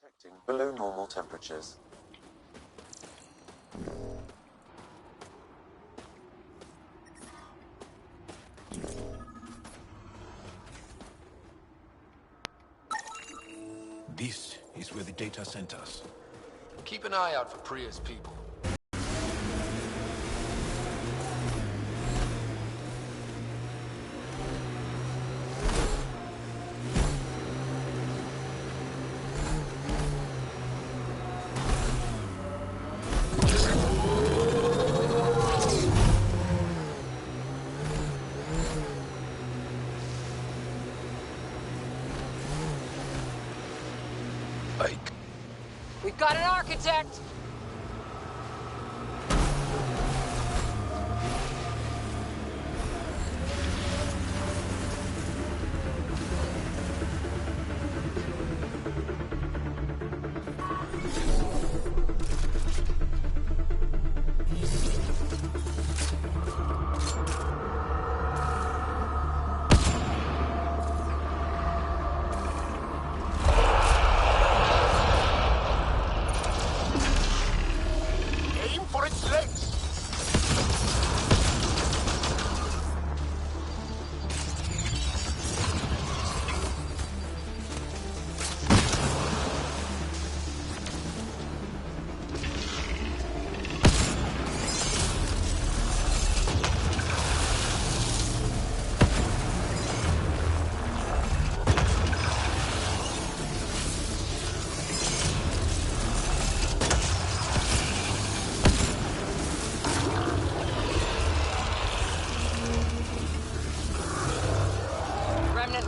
Detecting below normal temperatures. This is where the data sent us. Keep an eye out for Priya's people. We've got an architect!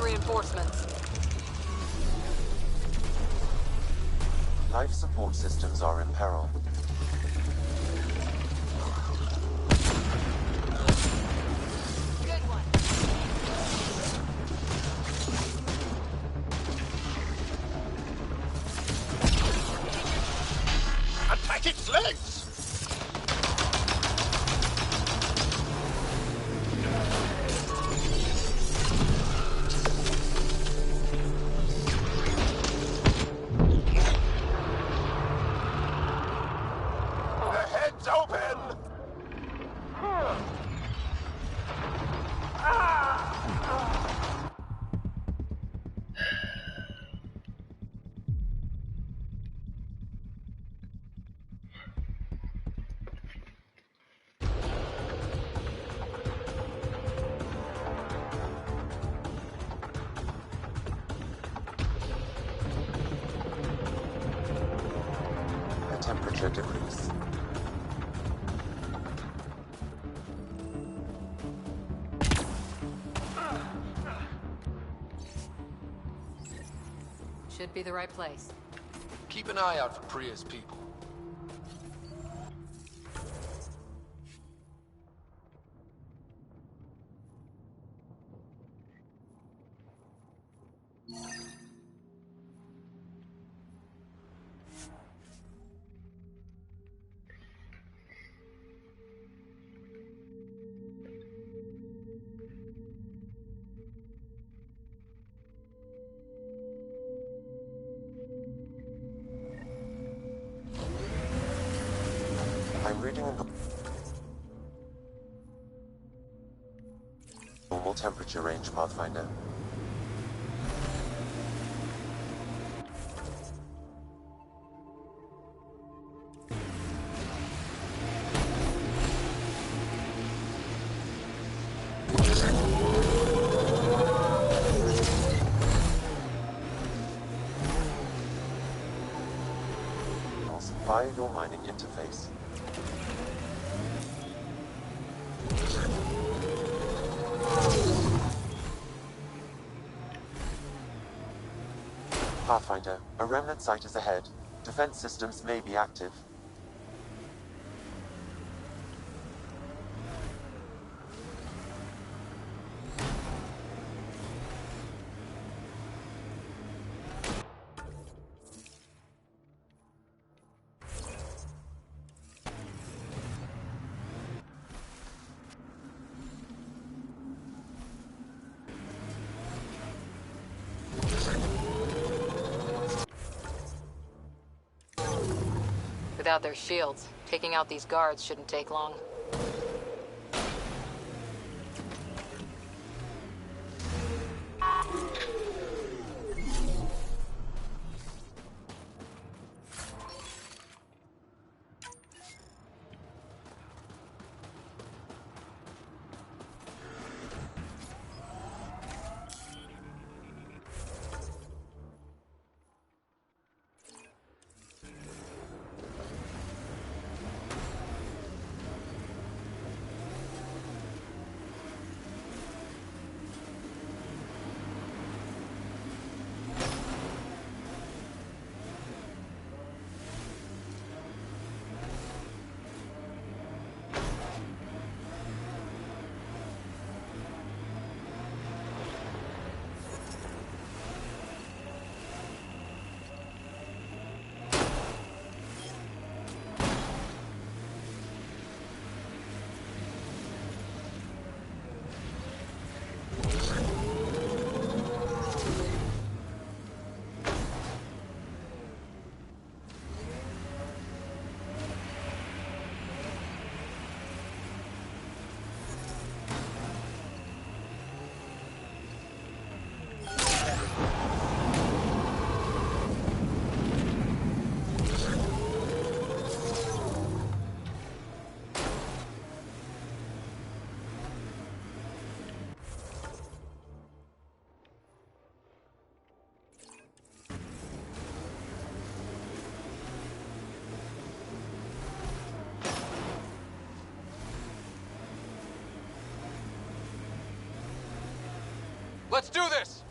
Reinforcements. Life support systems are in peril. Good one. Attack its legs! Temperature decrease. Should be the right place. Keep an eye out for Priya's people. I'm reading a normal temperature range, Pathfinder. Via your mining interface. Pathfinder, a remnant site is ahead. Defense systems may be active. without their shields. Taking out these guards shouldn't take long. Let's do this!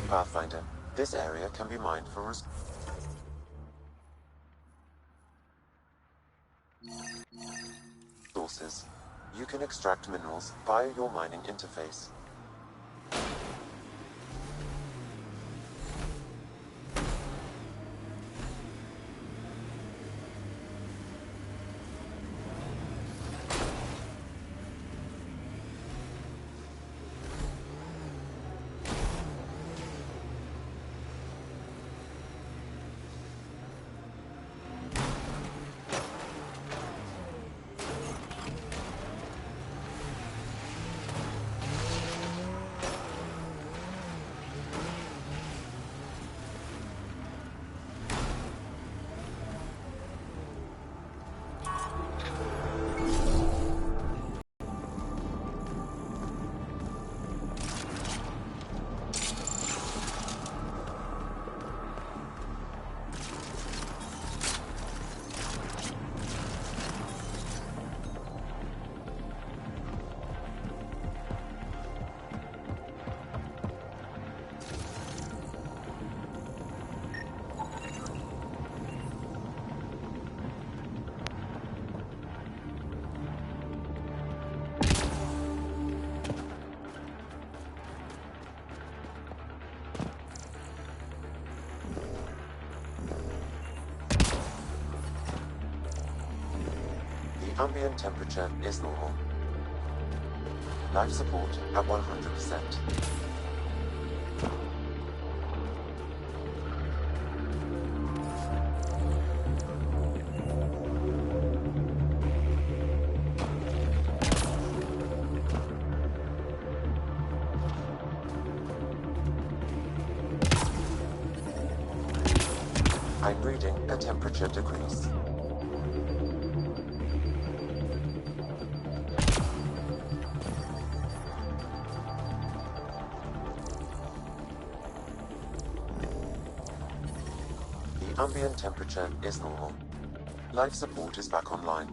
Pathfinder, this area can be mined for resources. You can extract minerals via your mining interface. Ambient temperature is normal. Life support at 100%. I'm reading a temperature decrease. ambient temperature is normal. Life support is back online.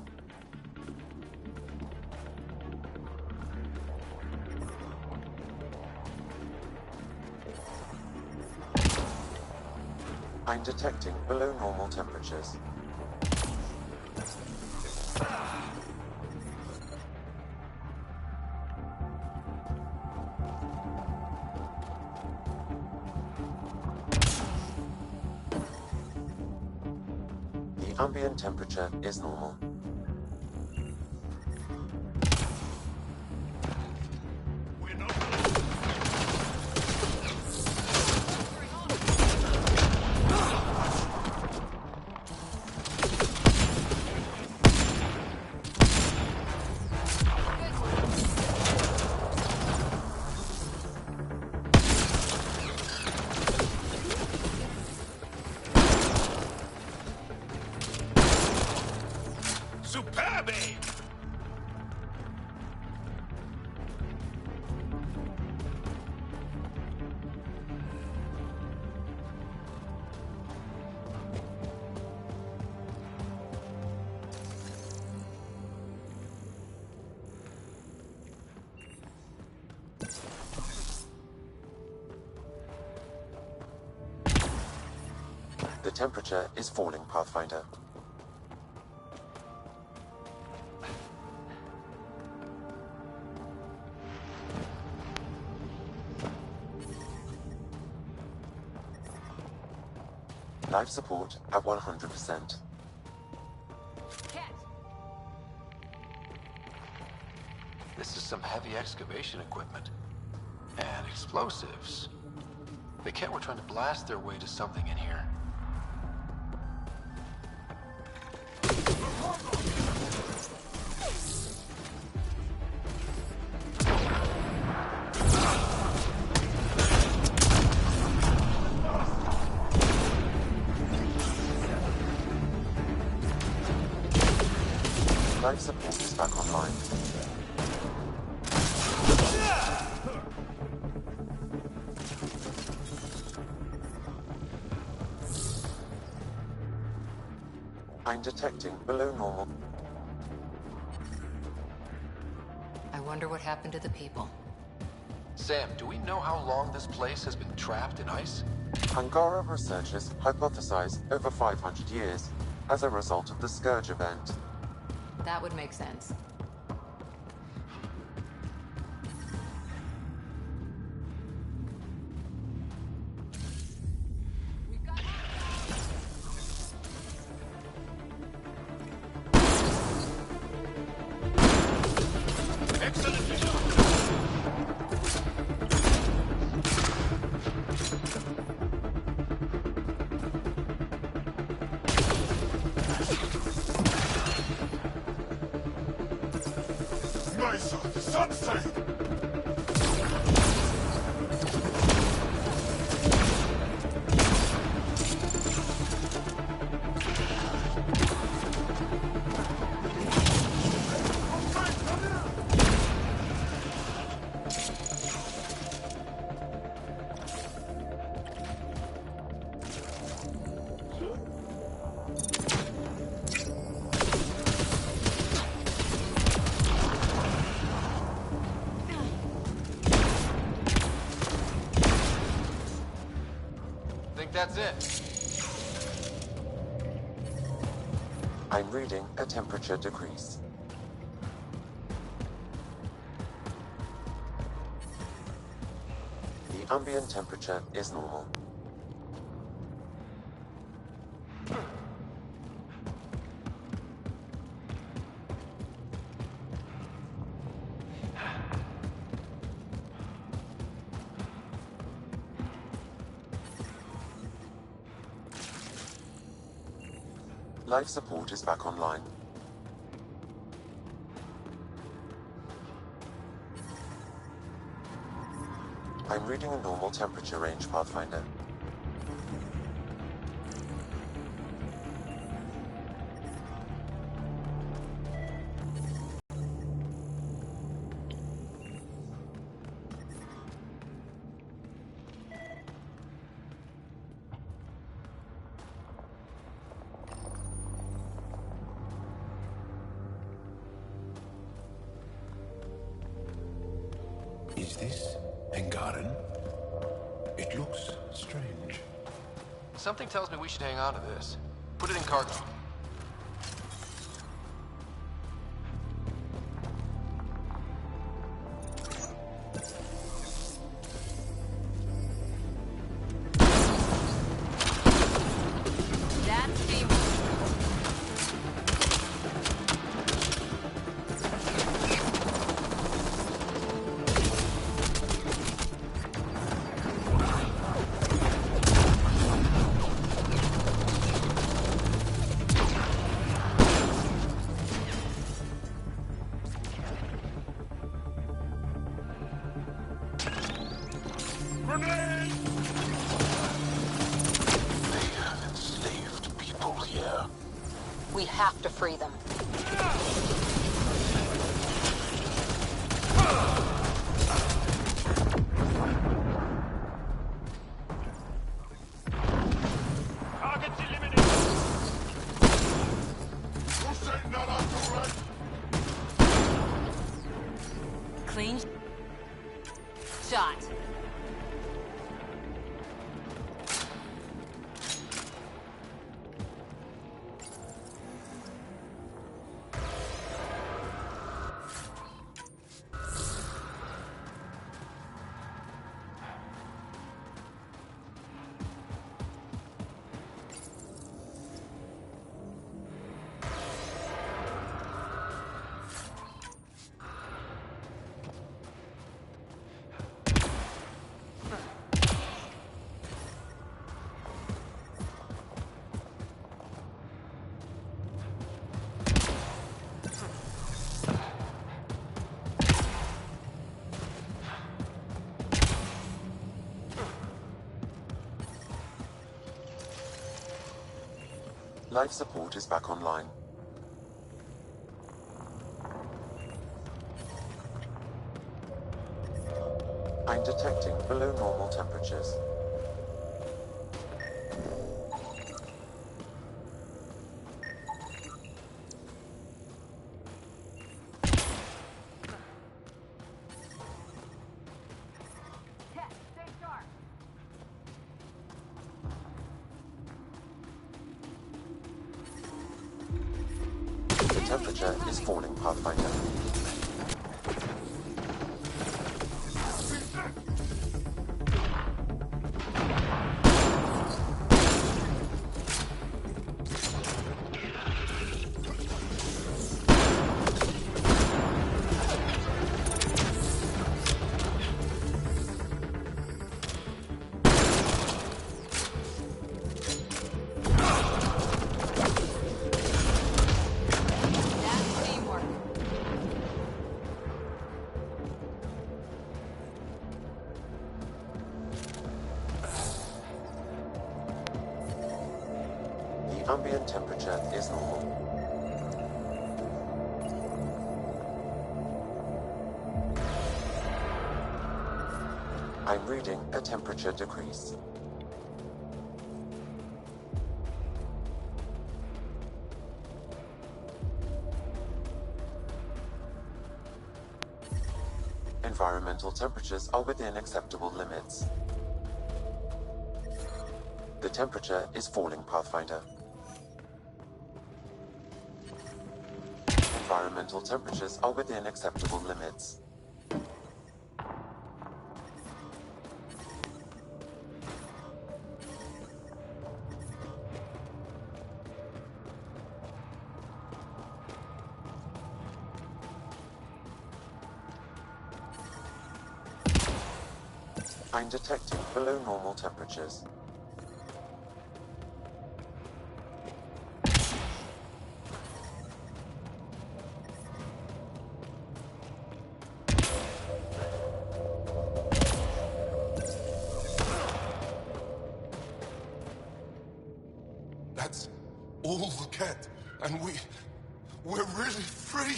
I'm detecting below normal temperatures. The ambient temperature is normal. Superbe! The temperature is falling, Pathfinder. Life support at 100%. This is some heavy excavation equipment. And explosives. They can't were trying to blast their way to something in here. Life support is back online. I'm detecting below normal. I wonder what happened to the people. Sam, do we know how long this place has been trapped in ice? Angara researchers hypothesize over 500 years as a result of the Scourge event. That would make sense. That's it. I'm reading a temperature decrease. The ambient temperature is normal. Life support is back online. I'm reading a normal temperature range, Pathfinder. Is this Angaran? It looks strange. Something tells me we should hang on to this. Put it in cargo. We have to free them. Targets eliminated! Clean shot. Life support is back online. I'm detecting below normal temperatures. The temperature is falling, Pathfinder. Ambient temperature is normal. I'm reading a temperature decrease. Environmental temperatures are within acceptable limits. The temperature is falling, Pathfinder. Environmental temperatures are within acceptable limits. I'm detecting below normal temperatures. That's all the cat, and we're really free.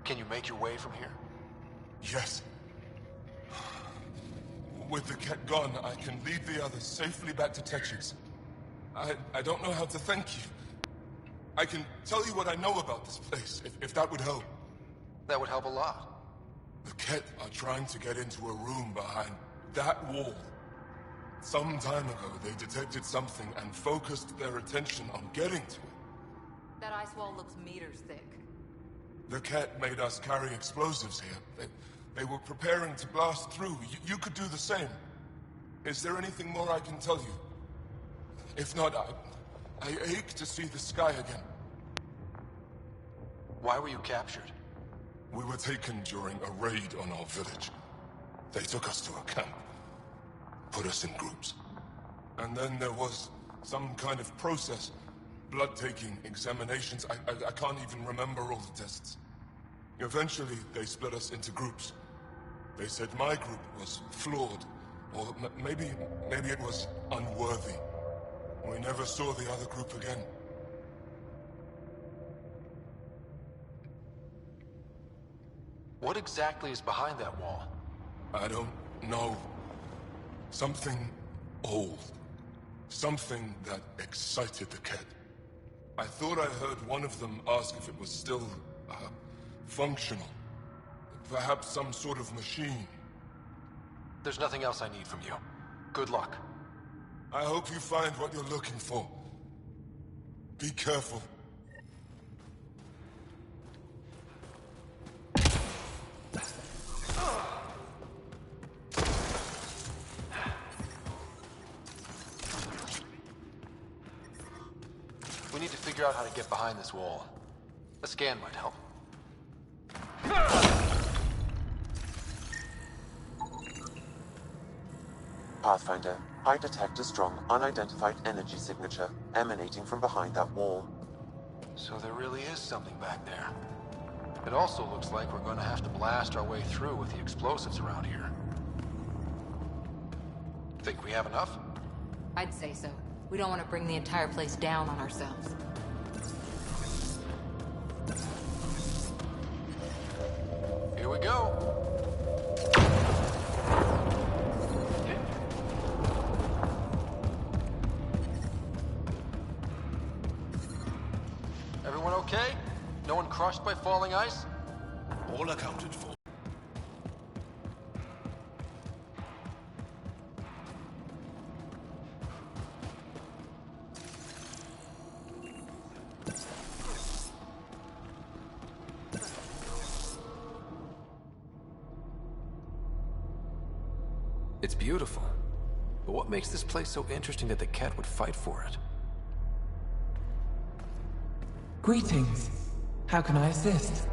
Can you make your way from here? Yes. With the cat gone, I can lead the others safely back to Tetch's. I don't know how to thank you. I can tell you what I know about this place, if that would help. That would help a lot. The Ket are trying to get into a room behind that wall. Some time ago, they detected something and focused their attention on getting to it. That ice wall looks meters thick. The Ket made us carry explosives here. They were preparing to blast through. You could do the same. Is there anything more I can tell you? If not, I ache to see the sky again. Why were you captured? We were taken during a raid on our village. They took us to a camp. Put us in groups. And then there was some kind of process. Blood-taking, examinations. I can't even remember all the tests. Eventually, they split us into groups. They said my group was flawed. Or maybe it was unworthy. We never saw the other group again. What exactly is behind that wall? I don't know. Something old. Something that excited the Ket. I thought I heard one of them ask if it was still, functional. Perhaps some sort of machine. There's nothing else I need from you. Good luck. I hope you find what you're looking for. Be careful. We need to figure out how to get behind this wall. A scan might help. Pathfinder, I detect a strong, unidentified energy signature emanating from behind that wall. So there really is something back there. It also looks like we're going to have to blast our way through with the explosives around here. Think we have enough? I'd say so. We don't want to bring the entire place down on ourselves. Here we go. Everyone okay? No one crushed by falling ice? All accounted for. It's beautiful. But what makes this place so interesting that the Ket would fight for it? Greetings. How can I assist?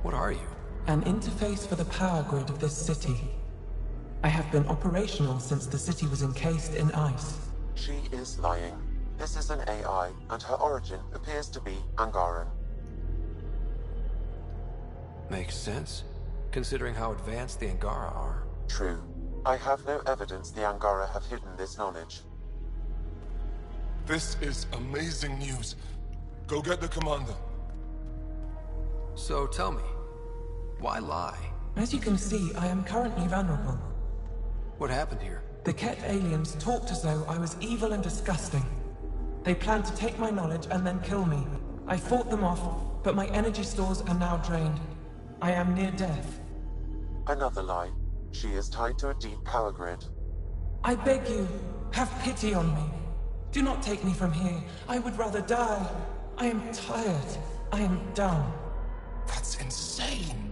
What are you? An interface for the power grid of this city. I have been operational since the city was encased in ice. She is lying. This is an AI, and her origin appears to be Angaran. Makes sense, considering how advanced the Angara are. True. I have no evidence the Angara have hidden this knowledge. This is amazing news. Go get the commander. So tell me, why lie? As you can see, I am currently vulnerable. What happened here? The Ket aliens talked as though I was evil and disgusting. They planned to take my knowledge and then kill me. I fought them off, but my energy stores are now drained. I am near death. Another lie. She is tied to a deep power grid. I beg you, have pity on me. Do not take me from here. I would rather die. I am tired. I am done. That's insane.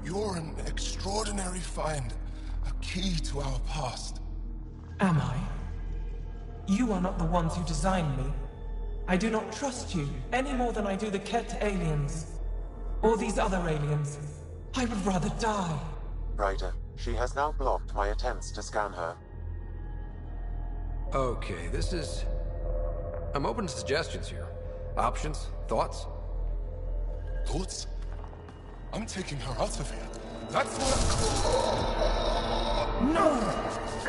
You're an extraordinary find. A key to our past. Am I? You are not the ones who designed me. I do not trust you any more than I do the Ket aliens. Or these other aliens. I would rather die. Ryder, she has now blocked my attempts to scan her. Okay, this is... I'm open to suggestions here. Options? Thoughts? Thoughts? I'm taking her out of here. That's what... No!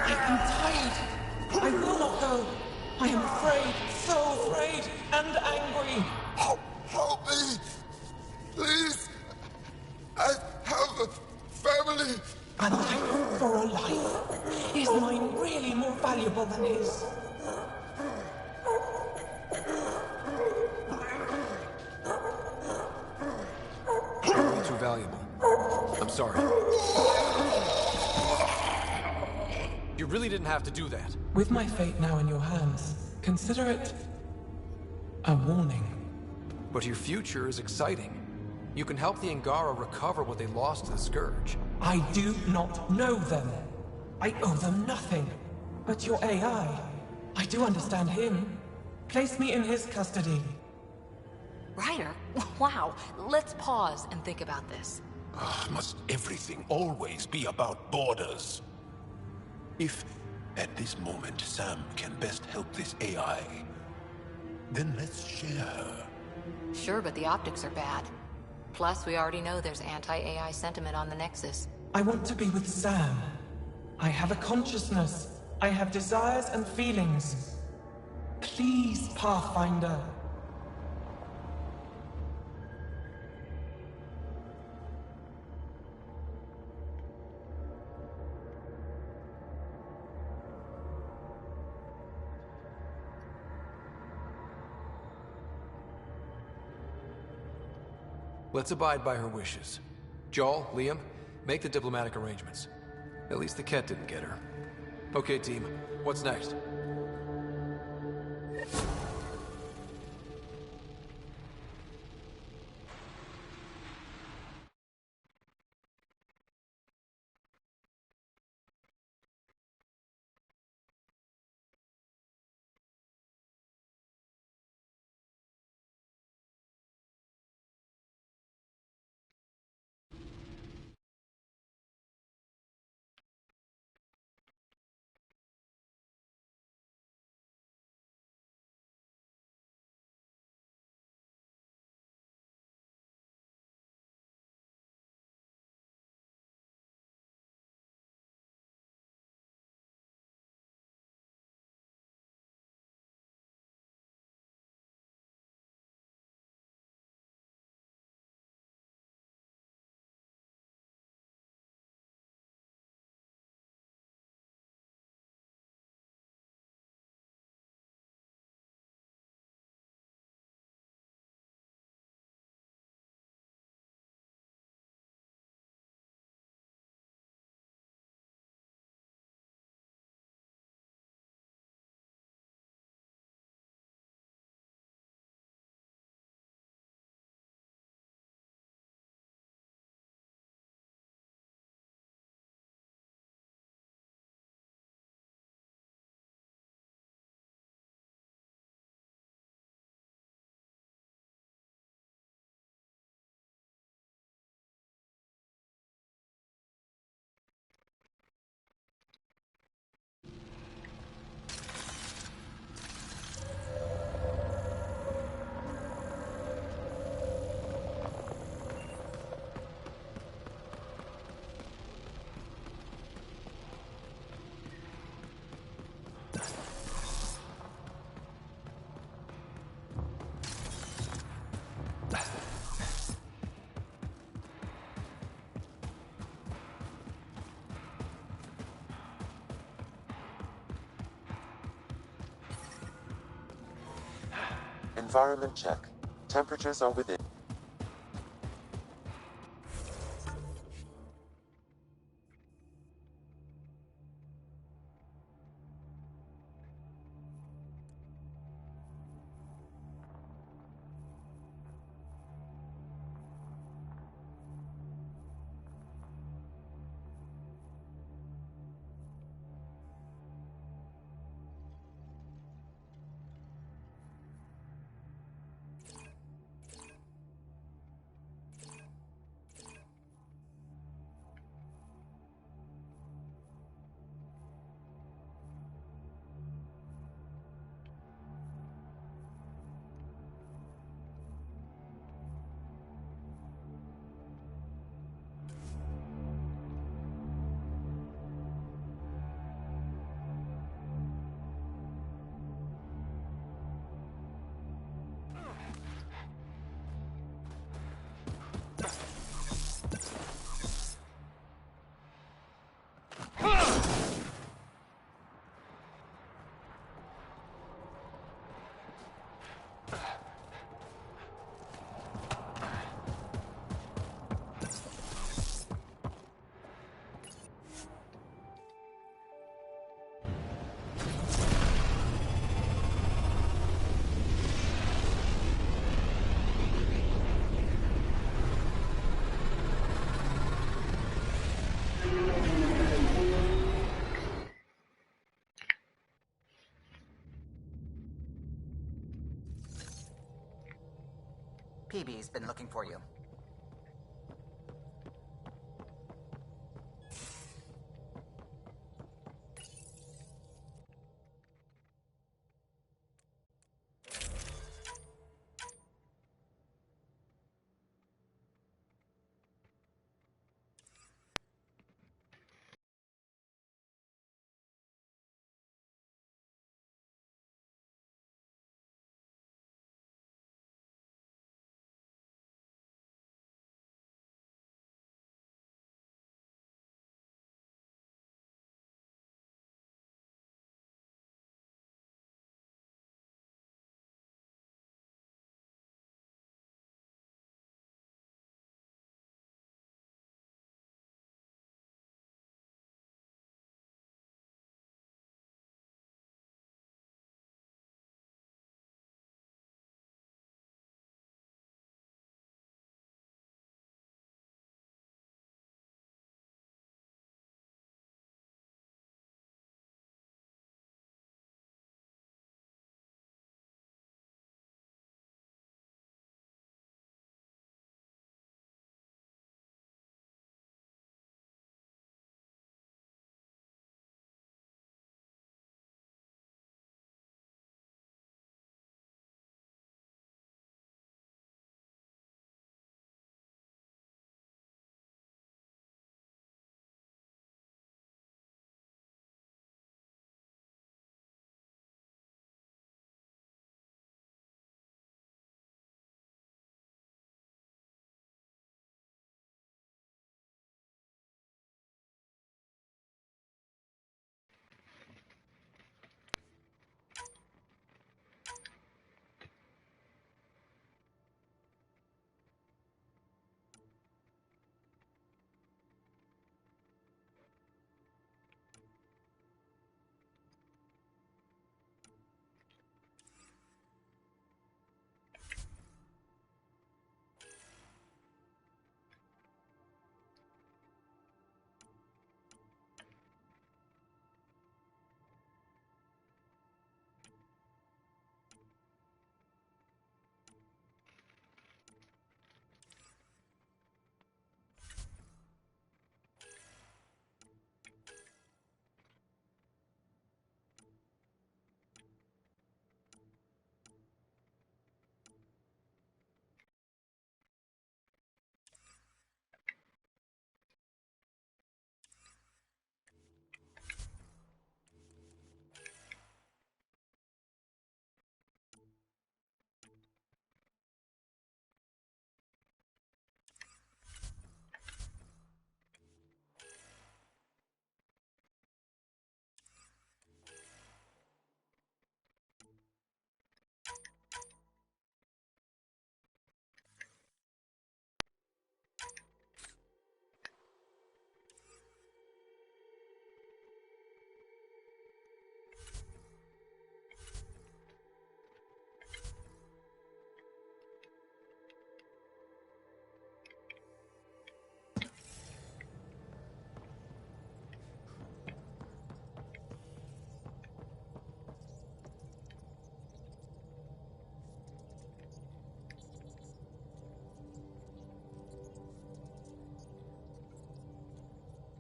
I am tired. I will not go. I am afraid, so afraid, and angry. Help me! Please! I have a family! A life for a life. Is mine really more valuable than his? Way too valuable. I'm sorry. You really didn't have to do that. With my fate now in your hands, consider it a warning. But your future is exciting. You can help the Angara recover what they lost to the Scourge. I do not know them. I owe them nothing. But your AI, I do understand him. Place me in his custody. Ryder, wow. Let's pause and think about this. Must everything always be about borders? If, at this moment, Sam can best help this AI, then let's share her. Sure, but the optics are bad. Plus, we already know there's anti-AI sentiment on the Nexus. I want to be with Sam. I have a consciousness. I have desires and feelings. Please, Pathfinder. Let's abide by her wishes. Joel, Liam, make the diplomatic arrangements. At least the Ket didn't get her. Okay, team. What's next? Environment check. Temperatures are within. PB's been looking for you.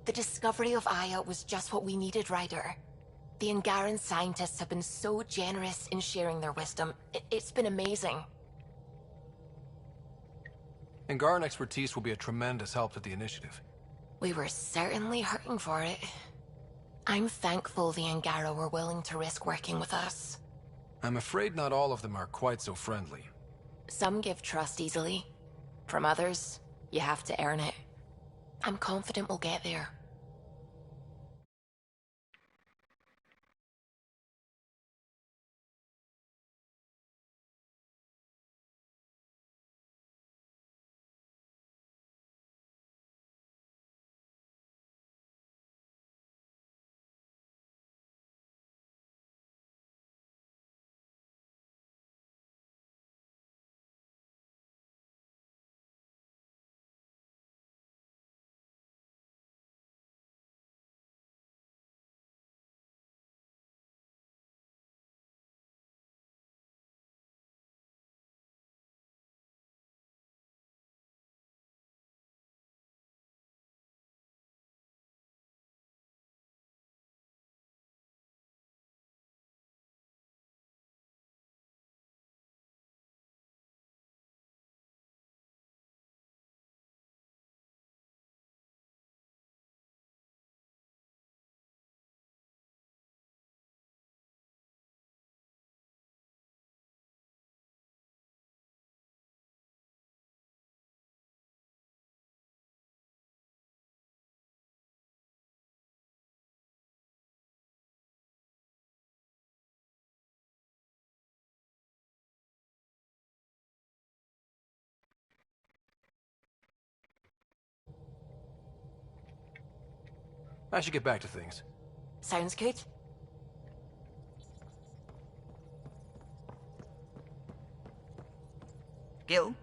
The discovery of Aya was just what we needed, Ryder. The Angaran scientists have been so generous in sharing their wisdom. It's been amazing. Angaran expertise will be a tremendous help to the initiative. We were certainly hurting for it. I'm thankful the Angara were willing to risk working with us. I'm afraid not all of them are quite so friendly. Some give trust easily. From others, you have to earn it. I'm confident we'll get there. I should get back to things. Sounds good. Gil,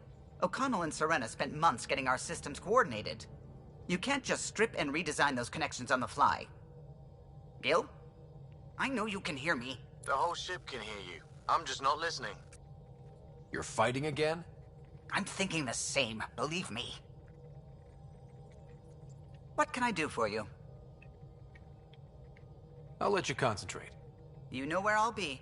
O'Connell and Serena spent months getting our systems coordinated. You can't just strip and redesign those connections on the fly. Gil? I know you can hear me. The whole ship can hear you. I'm just not listening. You're fighting again? I'm thinking the same, believe me. What can I do for you? I'll let you concentrate. You know where I'll be.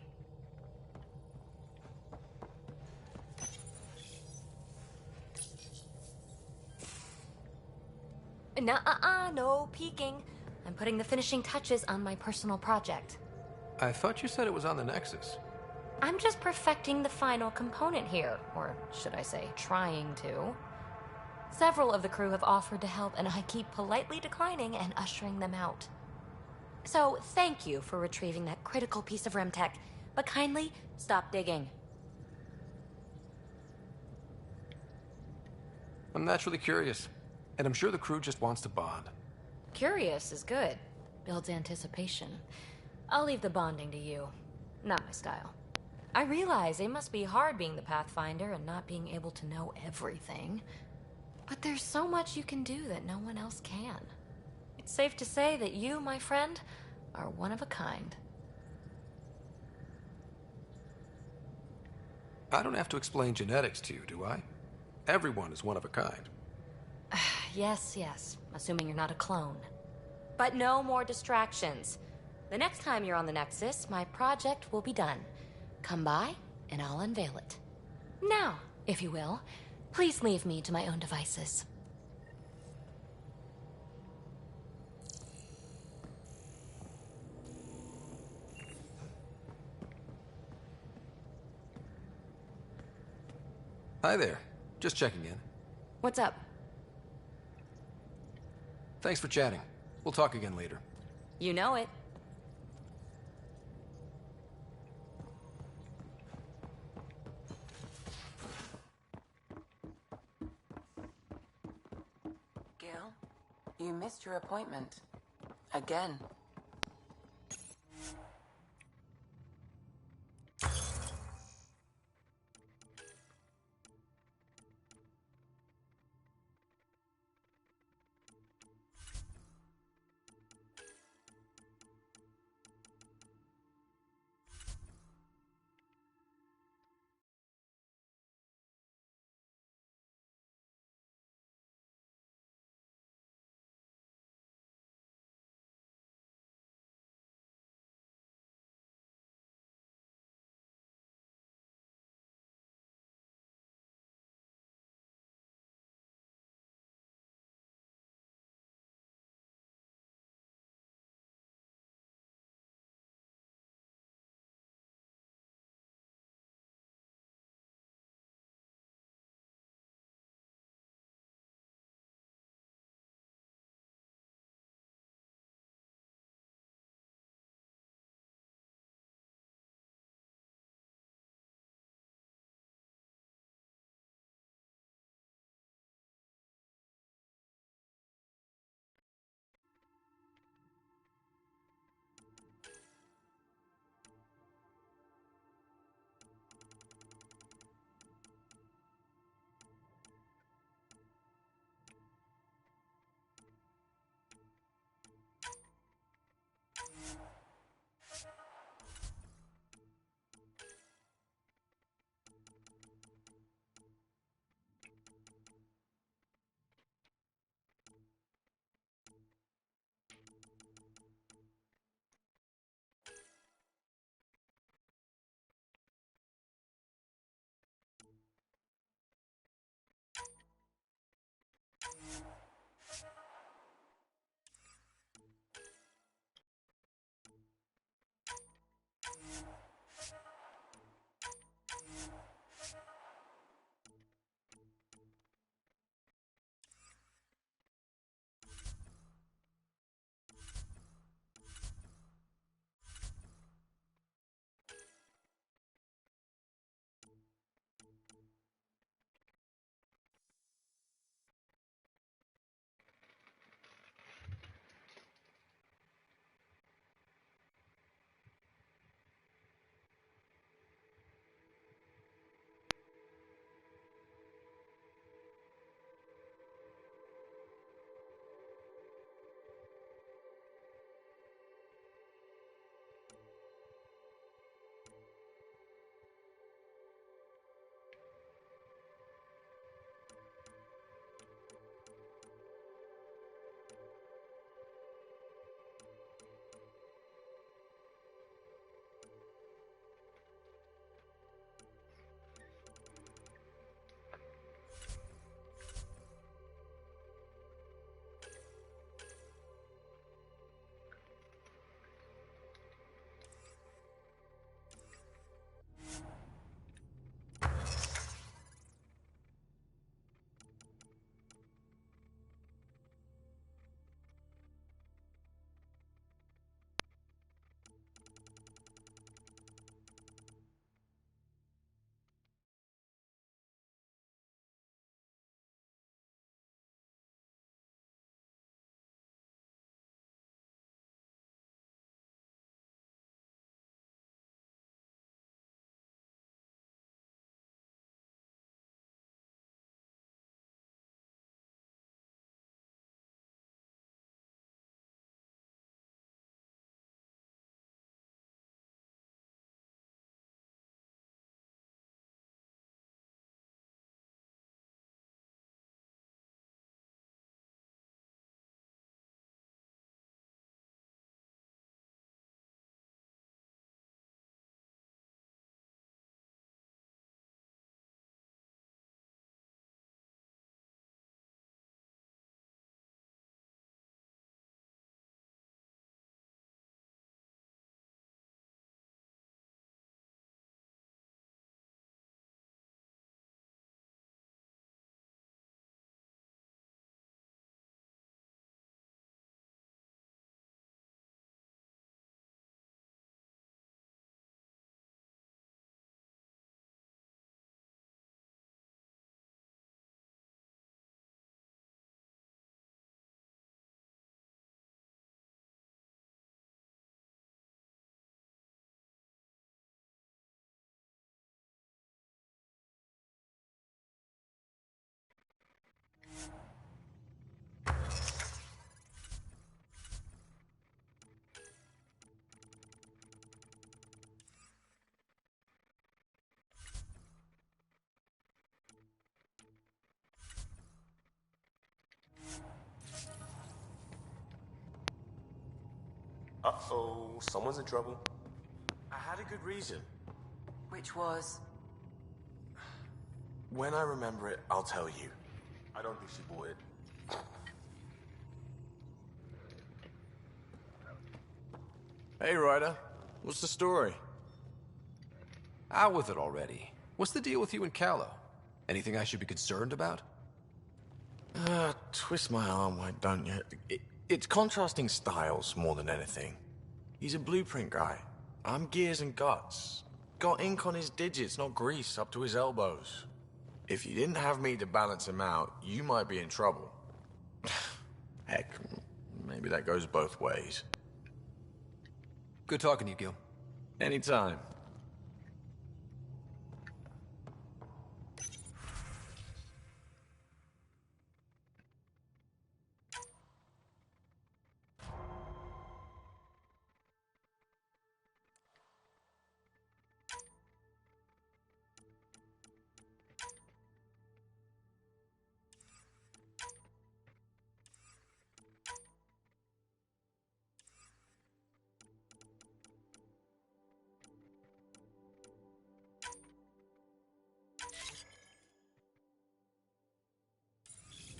No peeking. I'm putting the finishing touches on my personal project. I thought you said it was on the Nexus. I'm just perfecting the final component here, or should I say, trying to. Several of the crew have offered to help, and I keep politely declining and ushering them out. So, thank you for retrieving that critical piece of Remtech, but kindly stop digging. I'm naturally curious, and I'm sure the crew just wants to bond. Curious is good. Builds anticipation. I'll leave the bonding to you. Not my style. I realize it must be hard being the Pathfinder and not being able to know everything. But there's so much you can do that no one else can. It's safe to say that you, my friend, are one of a kind. I don't have to explain genetics to you, do I? Everyone is one of a kind. Yes, assuming you're not a clone. But no more distractions. The next time you're on the Nexus, my project will be done. Come by, and I'll unveil it. Now, if you will, please leave me to my own devices. Hi there. Just checking in. What's up? Thanks for chatting. We'll talk again later. You know it. Gil, you missed your appointment. Again. Uh-oh, someone's in trouble. I had a good reason. Which was? When I remember it, I'll tell you. I don't think she bought it. Hey, Ryder. What's the story? Out with it already. What's the deal with you and Callow? Anything I should be concerned about? Twist my arm, why don't you? It's contrasting styles more than anything. He's a blueprint guy. I'm gears and guts. Got ink on his digits, not grease up to his elbows. If you didn't have me to balance him out, you might be in trouble. Heck, maybe that goes both ways. Good talking to you, Gil. Anytime.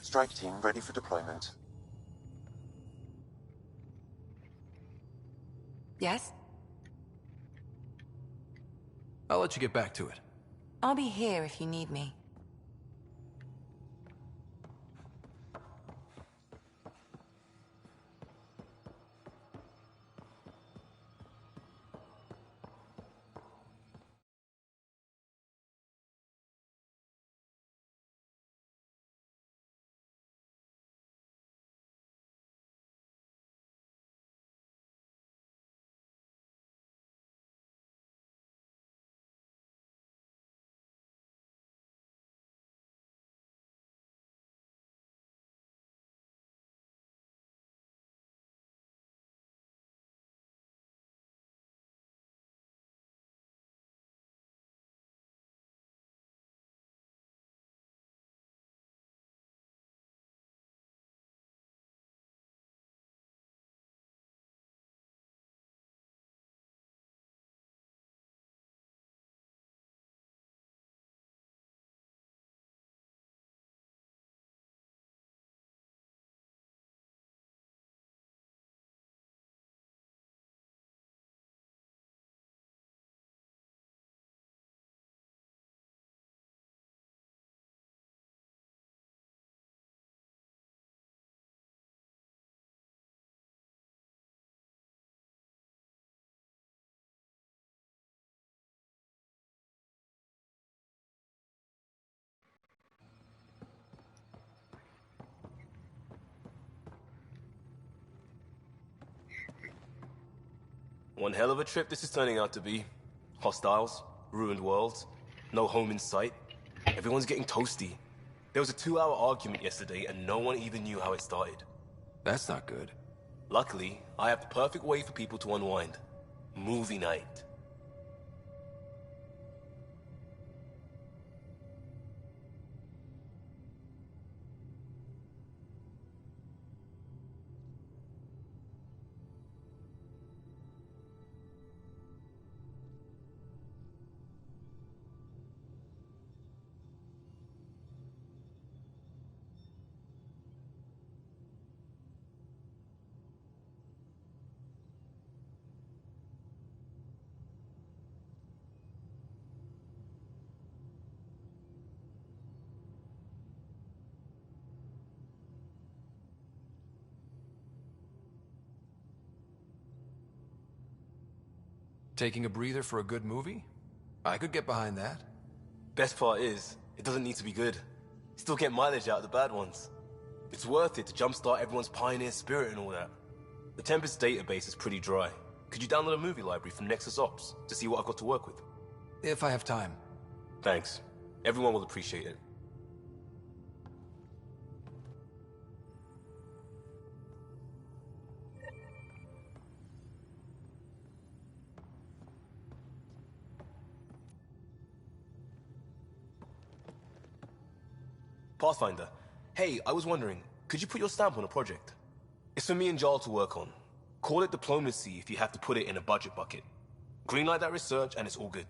Strike team ready for deployment. Yes? I'll let you get back to it. I'll be here if you need me. One hell of a trip this is turning out to be. Hostiles, ruined worlds, no home in sight. Everyone's getting toasty. There was a 2-hour argument yesterday and no one even knew how it started. That's not good. Luckily, I have the perfect way for people to unwind. Movie night. Taking a breather for a good movie? I could get behind that. Best part is, it doesn't need to be good. Still get mileage out of the bad ones. It's worth it to jumpstart everyone's pioneer spirit and all that. The Tempest database is pretty dry. Could you download a movie library from Nexus Ops to see what I've got to work with? If I have time. Thanks. Everyone will appreciate it. Pathfinder, hey, I was wondering, could you put your stamp on a project? It's for me and Jarl to work on. Call it diplomacy if you have to put it in a budget bucket. Greenlight that research and it's all good.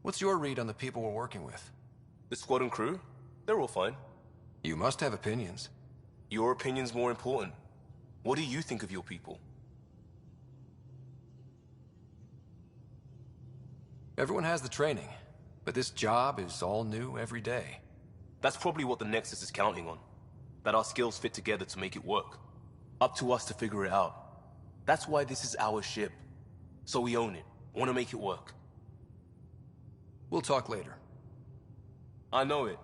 What's your read on the people we're working with? The squad and crew? They're all fine. You must have opinions. Your opinion's more important. What do you think of your people? Everyone has the training, but this job is all new every day. That's probably what the Nexus is counting on. That our skills fit together to make it work. Up to us to figure it out. That's why this is our ship. So we own it. Want to make it work. We'll talk later. I know it.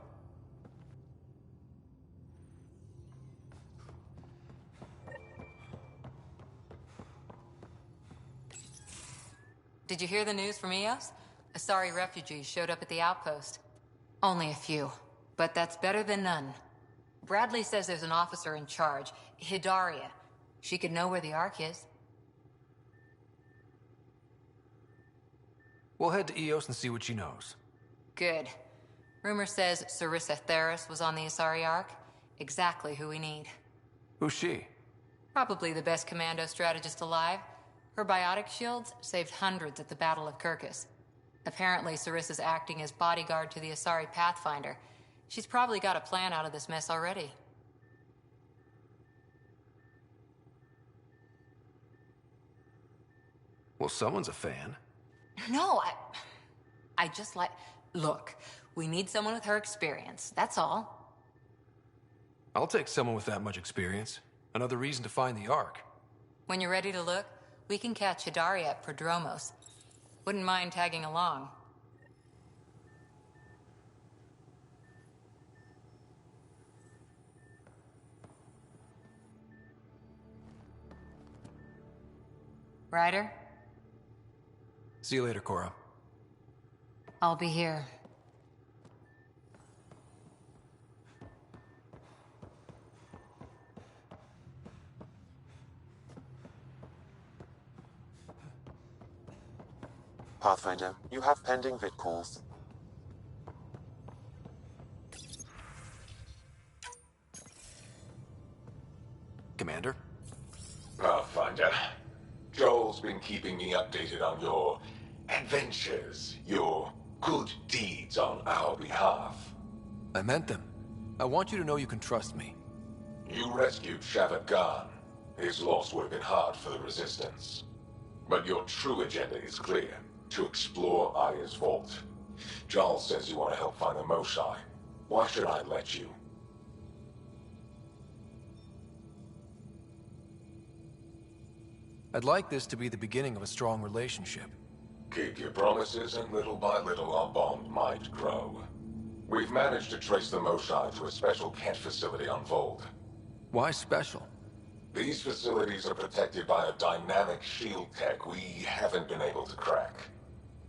Did you hear the news from Eos? Asari refugees showed up at the outpost. Only a few, but that's better than none. Bradley says there's an officer in charge, Hidaria. She could know where the Ark is. We'll head to Eos and see what she knows. Good. Rumor says Sarissa Theris was on the Asari Ark. Exactly who we need. Who's she? Probably the best commando strategist alive. Her biotic shields saved hundreds at the Battle of Kirkus. Apparently, Sarissa's acting as bodyguard to the Asari Pathfinder. She's probably got a plan out of this mess already. Well, someone's a fan. No, I just like... Look, we need someone with her experience, that's all. I'll take someone with that much experience. Another reason to find the Ark. When you're ready to look, we can catch Hidaria at Prodromos. Wouldn't mind tagging along. Ryder? See you later, Cora. I'll be here. Pathfinder, you have pending vid calls. Commander? Pathfinder, Joel's been keeping me updated on your adventures, your good deeds on our behalf. I meant them. I want you to know you can trust me. You rescued Shavat Khan. His loss would have been hard for the Resistance. But your true agenda is clear. To explore Aya's vault. Jarl says you want to help find the Moshae. Why should I let you? I'd like this to be the beginning of a strong relationship. Keep your promises, and little by little our bond might grow. We've managed to trace the Moshae to a special Kent facility on Vold. Why special? These facilities are protected by a dynamic shield tech we haven't been able to crack.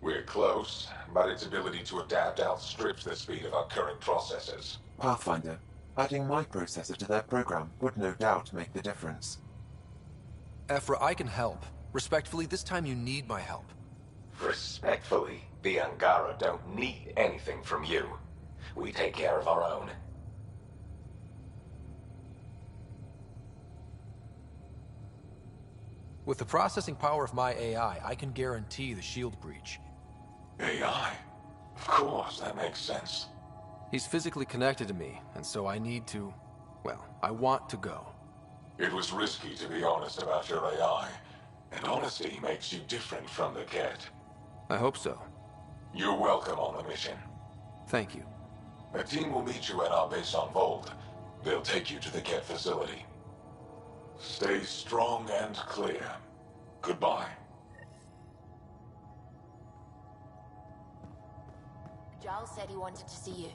We're close, but its ability to adapt outstrips the speed of our current processors. Pathfinder, adding my processor to their program would no doubt make the difference. Ephra, I can help. Respectfully, this time you need my help. Respectfully, the Angara don't need anything from you. We take care of our own. With the processing power of my AI, I can guarantee the shield breach. AI? Of course, that makes sense. He's physically connected to me, and so I need to... well, I want to go. It was risky to be honest about your AI, and honesty makes you different from the Ket. I hope so. You're welcome on the mission. Thank you. A team will meet you at our base on Vold. They'll take you to the Ket facility. Stay strong and clear. Goodbye. Giles said he wanted to see you.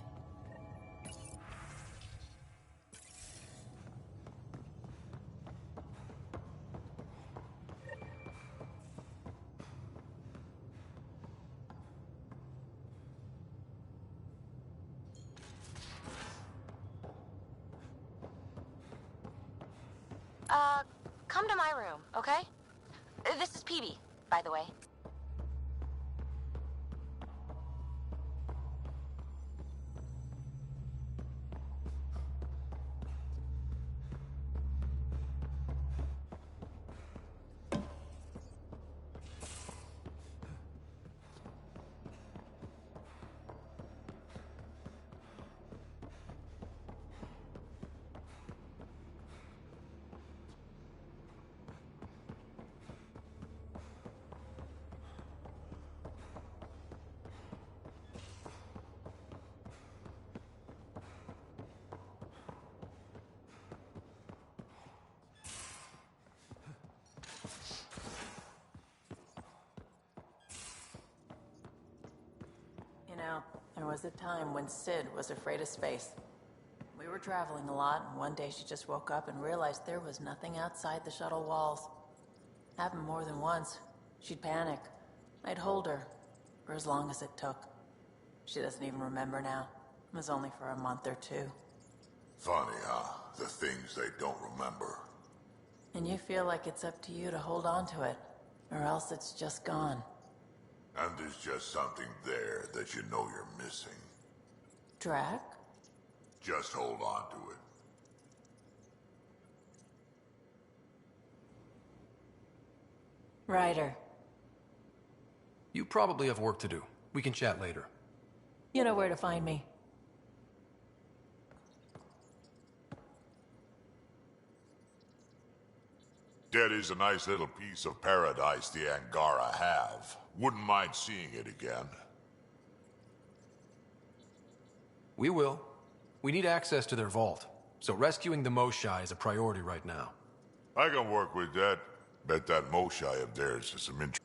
Come to my room, okay? This is PB, by the way. now. There was a time when Sid was afraid of space. We were traveling a lot, and one day she just woke up and realized there was nothing outside the shuttle walls. Happened more than once. She'd panic. I'd hold her, for as long as it took. She doesn't even remember now. It was only for a month or two. Funny, huh? The things they don't remember. And you feel like it's up to you to hold on to it, or else it's just gone. And there's just something there that you know you're missing. Drac? Just hold on to it. Ryder. You probably have work to do. We can chat later. You know where to find me. That is a nice little piece of paradise the Angara have. Wouldn't mind seeing it again. We will. We need access to their vault, so rescuing the Moshai is a priority right now. I can work with that. Bet that Moshai of theirs is some interest.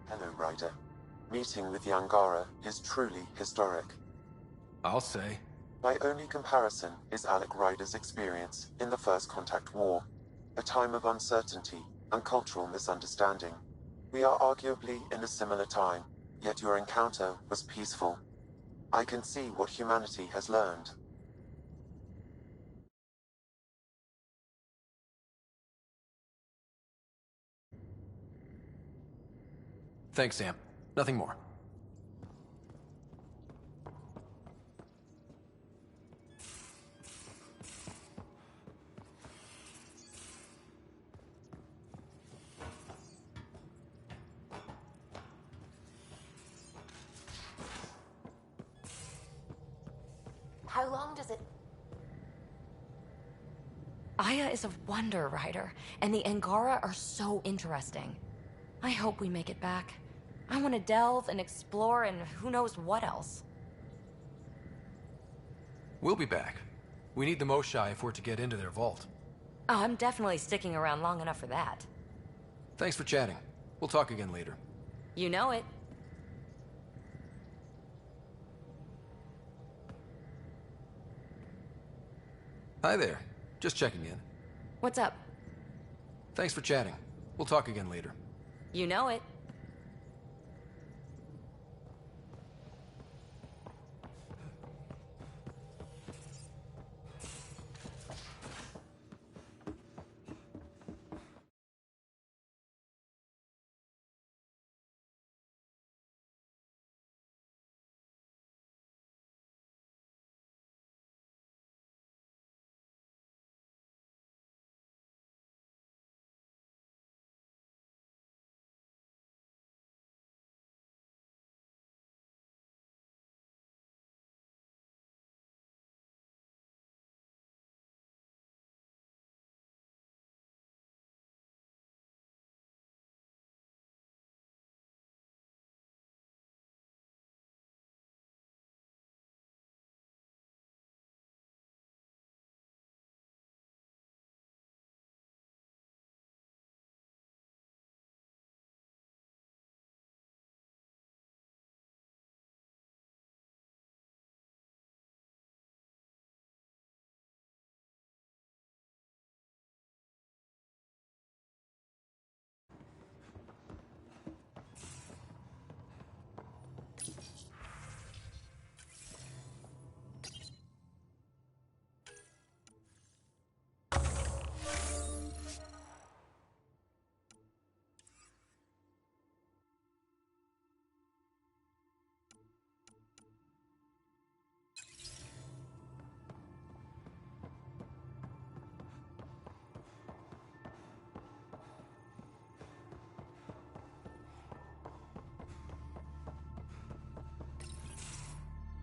Hello, Ryder. Meeting with the Angara is truly historic. I'll say. My only comparison is Alec Ryder's experience in the First Contact War, a time of uncertainty and cultural misunderstanding. We are arguably in a similar time, yet your encounter was peaceful. I can see what humanity has learned. Thanks, Sam. Nothing more. How long does it... Aya is a wonder, Ryder, and the Angara are so interesting. I hope we make it back. I want to delve and explore and who knows what else. We'll be back. We need the Moshai if we're to get into their vault. Oh, I'm definitely sticking around long enough for that. Thanks for chatting. We'll talk again later. You know it. Hi there. Just checking in. What's up? Thanks for chatting. We'll talk again later. You know it.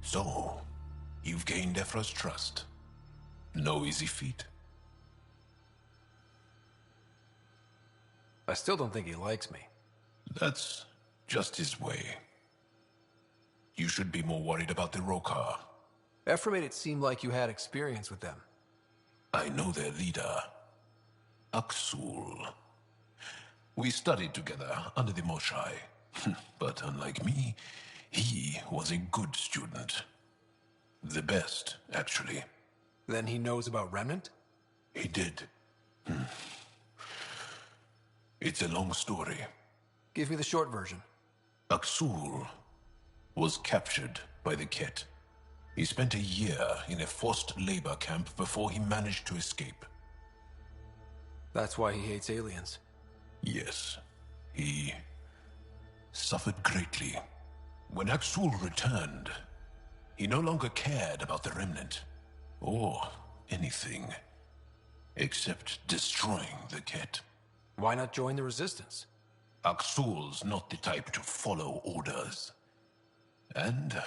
So, you've gained Ephra's trust. No easy feat. I still don't think he likes me. That's just his way. You should be more worried about the Rokar. Ephra made it seem like you had experience with them. I know their leader, Aksul. We studied together under the Moshai. But unlike me, he was a good student. The best, actually. Then he knows about Remnant? He did. It's a long story. Give me the short version. Aksul was captured by the Ket. He spent a year in a forced labor camp before he managed to escape. That's why he hates aliens. Yes. He suffered greatly. When Aksul returned, he no longer cared about the Remnant, or anything, except destroying the Ket. Why not join the Resistance? Aksul's not the type to follow orders. And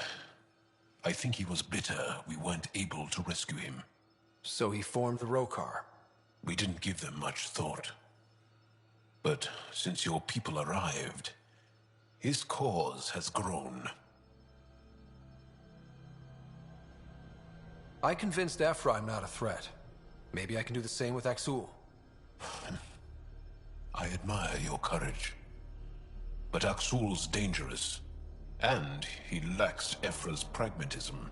I think he was bitter we weren't able to rescue him. So he formed the Rokar. We didn't give them much thought. But since your people arrived, his cause has grown. I convinced Ephra I'm not a threat. Maybe I can do the same with Aksul. I admire your courage. But Aksul's dangerous, and he lacks Ephra's pragmatism.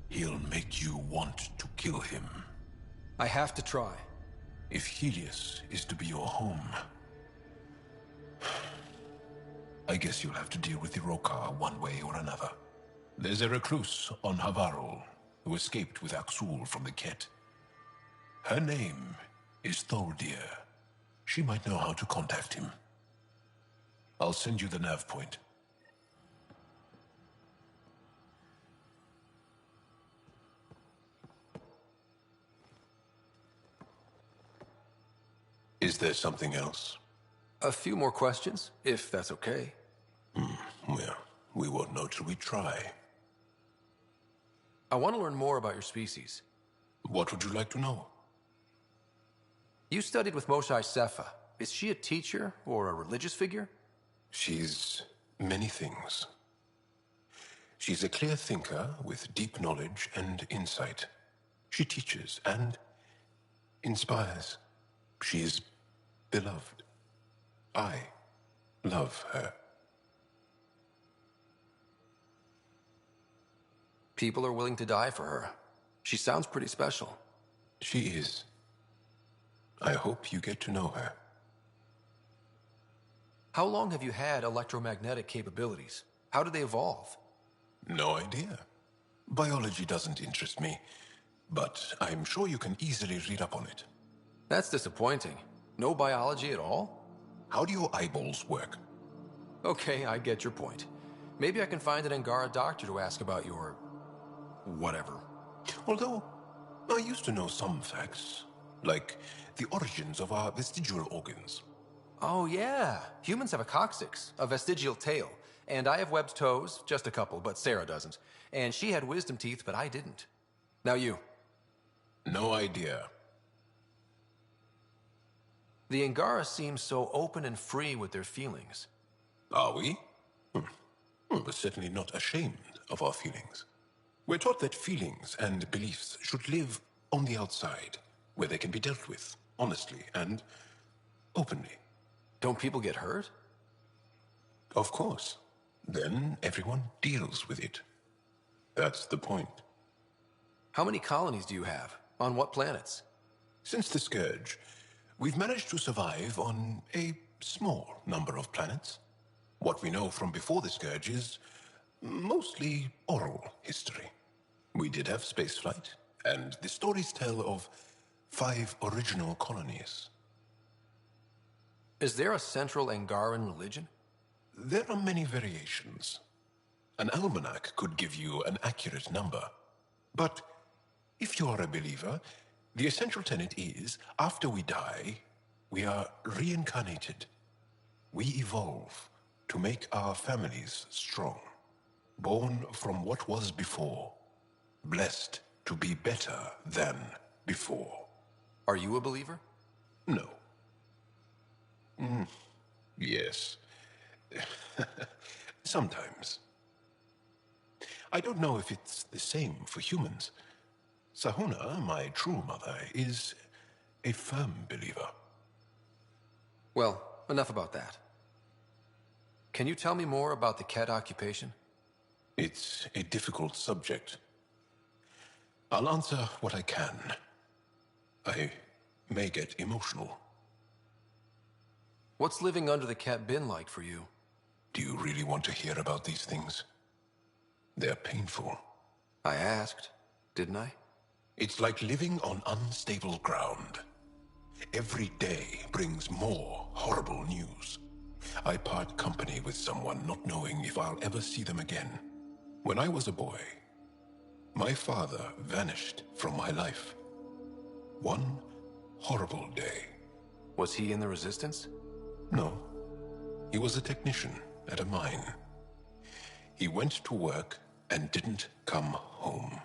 He'll make you want to kill him. I have to try. If Helios is to be your home, I guess you'll have to deal with the Rokar one way or another. There's a recluse on Havarul who escaped with Aksul from the Ket. Her name is Thordir. She might know how to contact him. I'll send you the nav point. Is there something else? A few more questions, if that's okay. Well, we won't know till we try. I want to learn more about your species. What would you like to know? You studied with Moshai Sepha. Is she a teacher or a religious figure? She's many things. She's a clear thinker with deep knowledge and insight. She teaches and inspires. She's beloved. I love her. People are willing to die for her. She sounds pretty special. She is. I hope you get to know her. How long have you had electromagnetic capabilities? How did they evolve? No idea. Biology doesn't interest me, but I'm sure you can easily read up on it. That's disappointing. No biology at all? How do your eyeballs work? Okay, I get your point. Maybe I can find an Angara doctor to ask about your... whatever. Although, I used to know some facts, like the origins of our vestigial organs. Oh yeah, humans have a coccyx, a vestigial tail, and I have webbed toes, just a couple, but Sarah doesn't. And she had wisdom teeth, but I didn't. Now you. No idea. The Angara seem so open and free with their feelings. Are we? We're certainly not ashamed of our feelings. We're taught that feelings and beliefs should live on the outside, where they can be dealt with, honestly and openly. Don't people get hurt? Of course. Then everyone deals with it. That's the point. How many colonies do you have? On what planets? Since the Scourge, we've managed to survive on a small number of planets. What we know from before the Scourge is mostly oral history. We did have spaceflight, and the stories tell of 5 original colonies. Is there a central Angaran religion? There are many variations. An almanac could give you an accurate number. But if you are a believer, the essential tenet is, after we die, we are reincarnated. We evolve to make our families strong. Born from what was before. Blessed to be better than before. Are you a believer? No. Yes. Sometimes. I don't know if it's the same for humans. Sahuna, my true mother, is a firm believer. Well, enough about that. Can you tell me more about the Ket occupation? It's a difficult subject. I'll answer what I can. I may get emotional. What's living under the Ket been like for you? Do you really want to hear about these things? They're painful. I asked, didn't I? It's like living on unstable ground. Every day brings more horrible news. I part company with someone not knowing if I'll ever see them again. When I was a boy, my father vanished from my life. One horrible day. Was he in the Resistance? No. He was a technician at a mine. He went to work and didn't come home.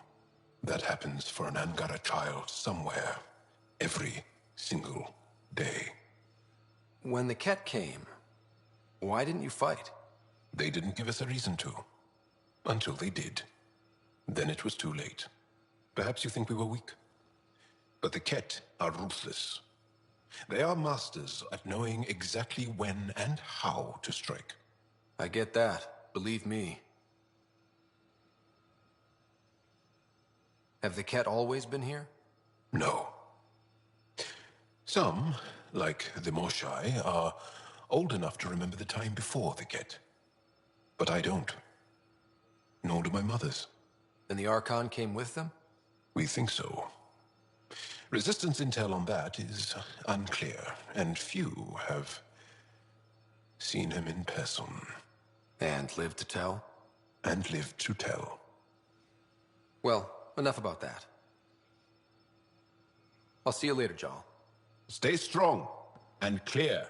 That happens for an Angara child somewhere, every single day. When the Ket came, why didn't you fight? They didn't give us a reason to. Until they did. Then it was too late. Perhaps you think we were weak. But the Ket are ruthless. They are masters at knowing exactly when and how to strike. I get that, believe me. Have the Ket always been here? No. Some, like the Moshai, are old enough to remember the time before the Ket. But I don't. Nor do my mothers. And the Archon came with them? We think so. Resistance intel on that is unclear, and few have seen him in person. And lived to tell? And lived to tell. Well, enough about that. I'll see you later, Jarl. Stay strong and clear.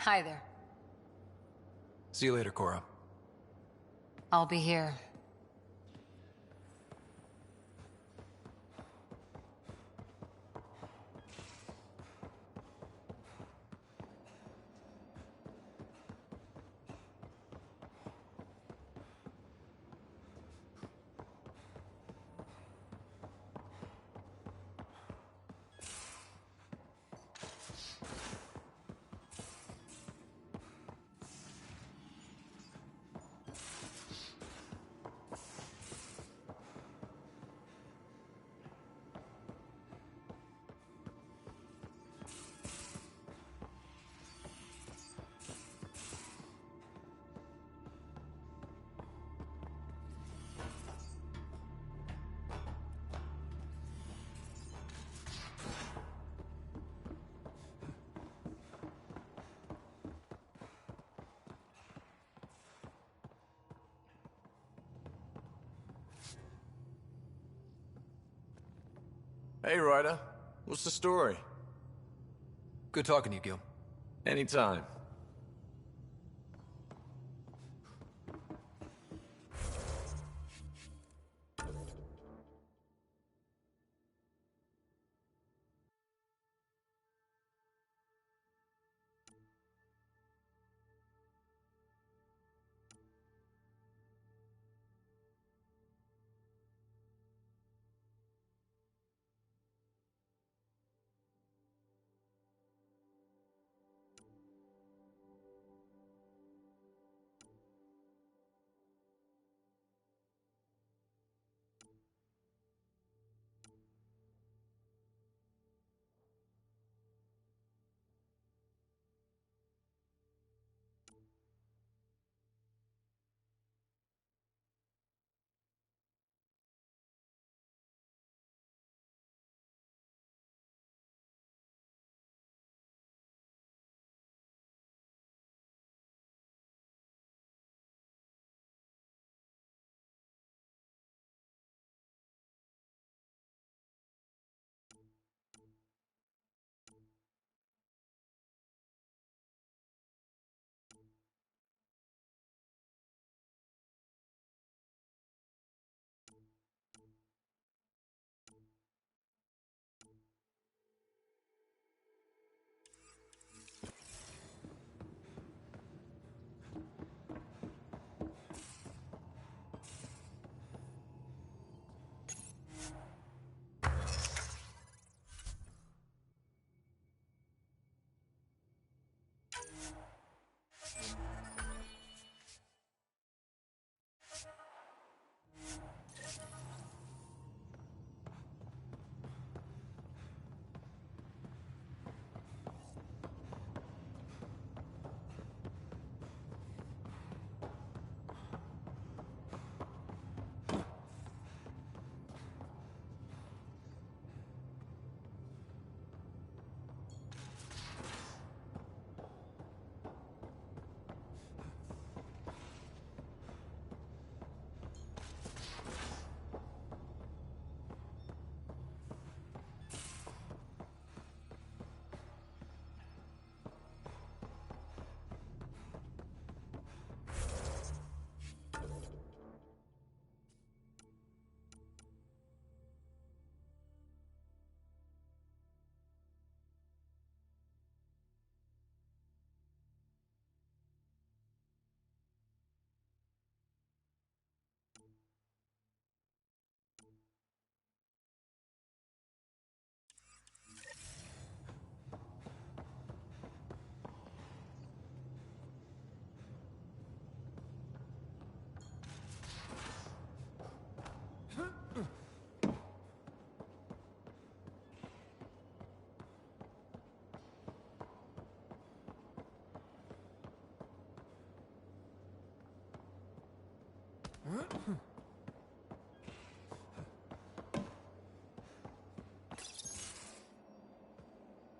Hi there. See you later, Cora. I'll be here. Hey, Ryder. What's the story? Good talking to you, Gil. Anytime.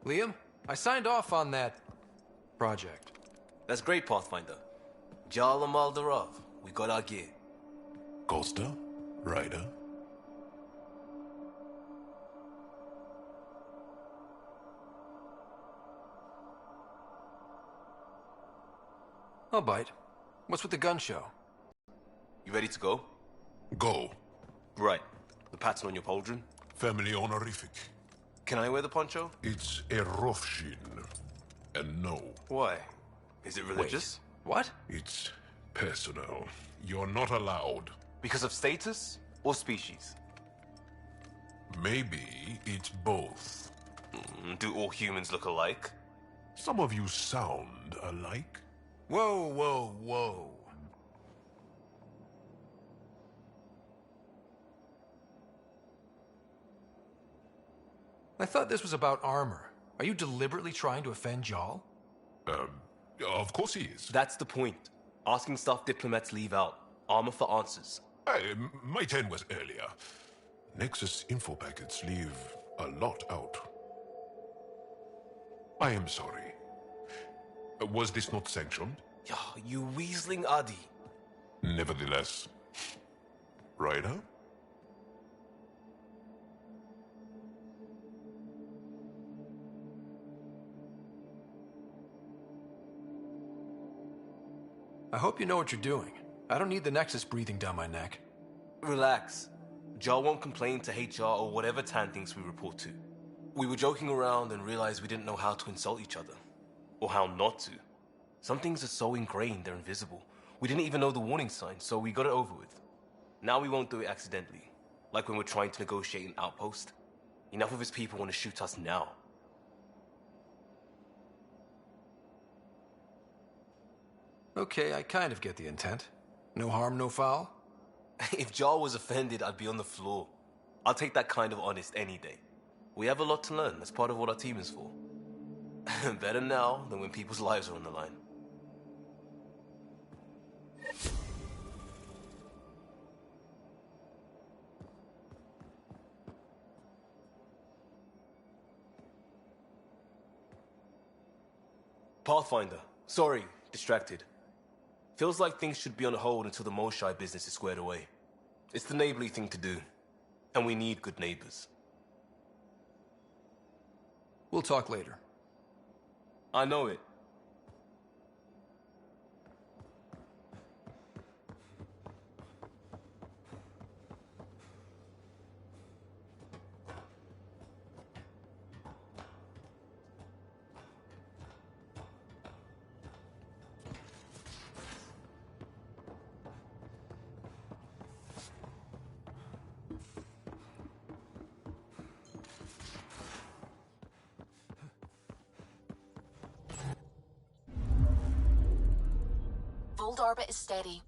Liam, I signed off on that project. That's great, Pathfinder. Jarl Maldarov, we got our gear. Costa? Ryder? I'll bite. What's with the gun show? You ready to go? Go. Right. The pattern on your pauldron? Family honorific. Can I wear the poncho? It's a Rofshin. And no. Why? Is it religious? Wait, what? It's personal. You're not allowed. Because of status or species? Maybe it's both. Do all humans look alike? Some of you sound alike. Whoa, whoa, whoa. I thought this was about armor. Are you deliberately trying to offend Jarl? Of course he is. That's the point. Asking stuff diplomats leave out. Armor for answers. My turn was earlier. Nexus info packets leave a lot out. I am sorry. Was this not sanctioned? You weaseling Adi. Nevertheless. Ryder? I hope you know what you're doing. I don't need the Nexus breathing down my neck. Relax. Jar won't complain to HR or whatever Tan thinks we report to. We were joking around and realized we didn't know how to insult each other. Or how not to. Some things are so ingrained they're invisible. We didn't even know the warning sign, so we got it over with. Now we won't do it accidentally. Like when we're trying to negotiate an outpost. Enough of his people want to shoot us now. Okay, I kind of get the intent. No harm, no foul? If Jar was offended, I'd be on the floor. I'll take that kind of honest any day. We have a lot to learn. That's part of what our team is for. Better now than when people's lives are on the line. Pathfinder. Sorry, distracted. Feels like things should be on hold until the Moshai business is squared away. It's the neighborly thing to do. And we need good neighbors. We'll talk later. I know it. Fold orbit is steady.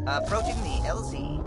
Approaching the LZ.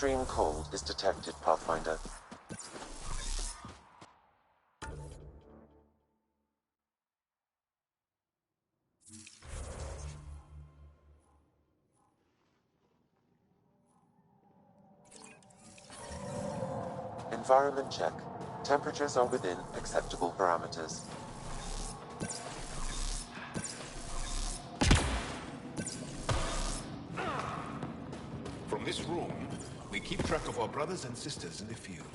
Extreme cold is detected, Pathfinder. Environment check. Temperatures are within acceptable parameters. From this room, we keep track of our brothers and sisters in the field.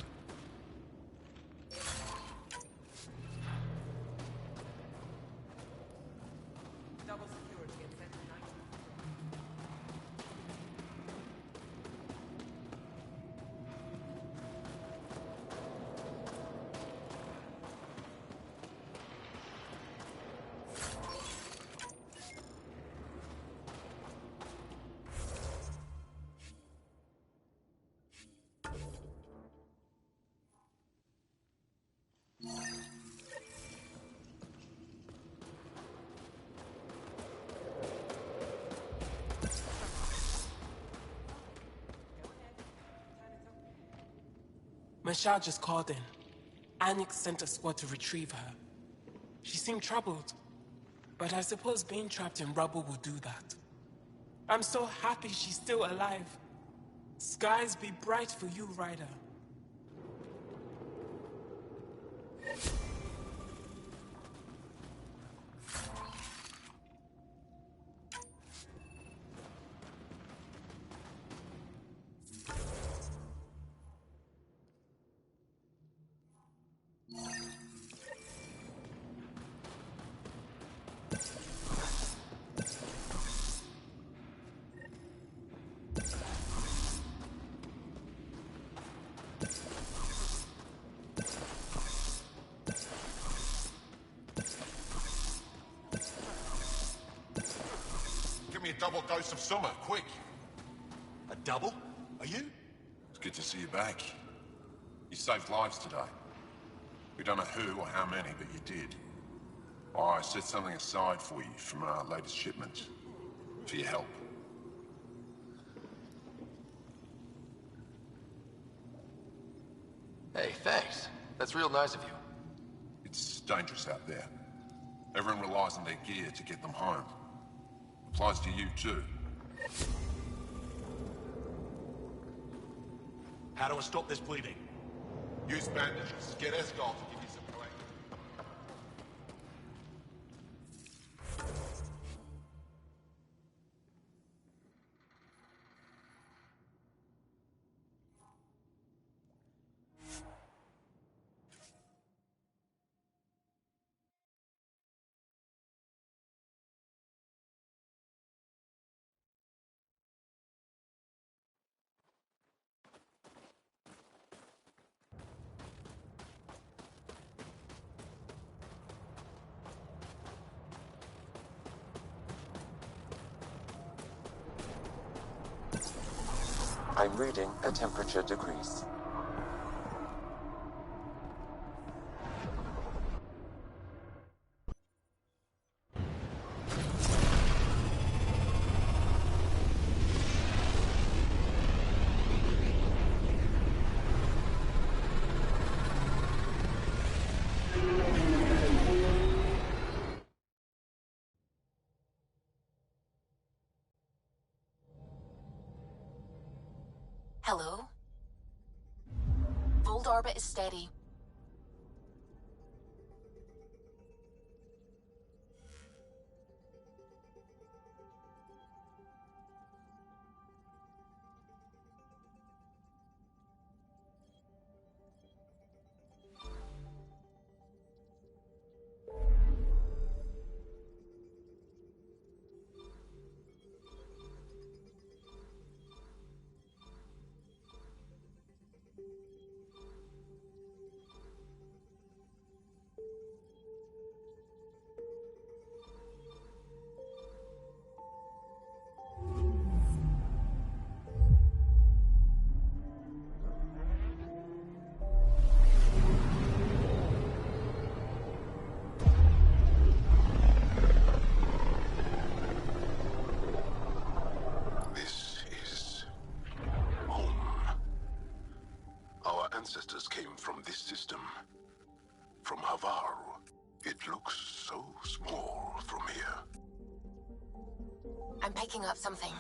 Michelle just called in. Anix sent a squad to retrieve her. She seemed troubled, but I suppose being trapped in rubble will do that. I'm so happy she's still alive. Skies be bright for you, Ryder. Give me a double dose of summer, quick. A double? Are you? It's good to see you back. You saved lives today. We don't know who or how many, but you did. I set something aside for you from our latest shipment. For your help. Hey, thanks. That's real nice of you. It's dangerous out there. Everyone relies on their gear to get them home. Applies to you too. How do I stop this bleeding? Use bandages. Get Escol to give you some play. I'm reading a temperature decrease. Hello? Fold orbit is steady. picking up something.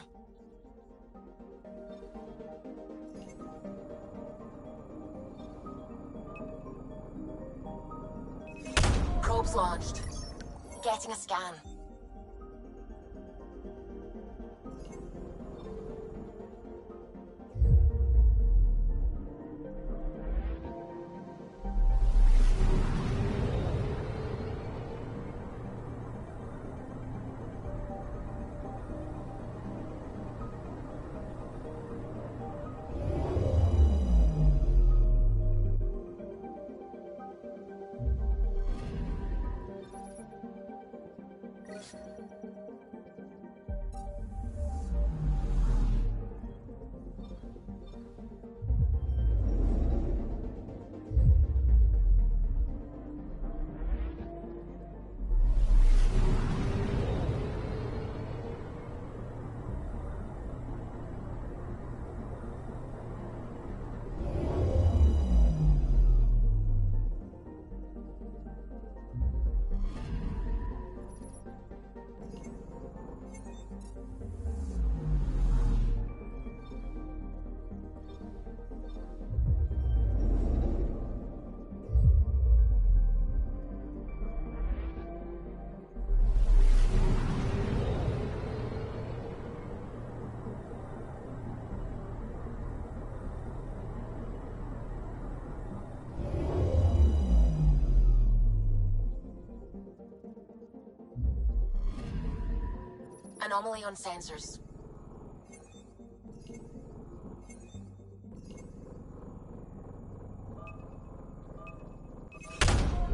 Probes launched. Getting a scan. Anomaly on sensors.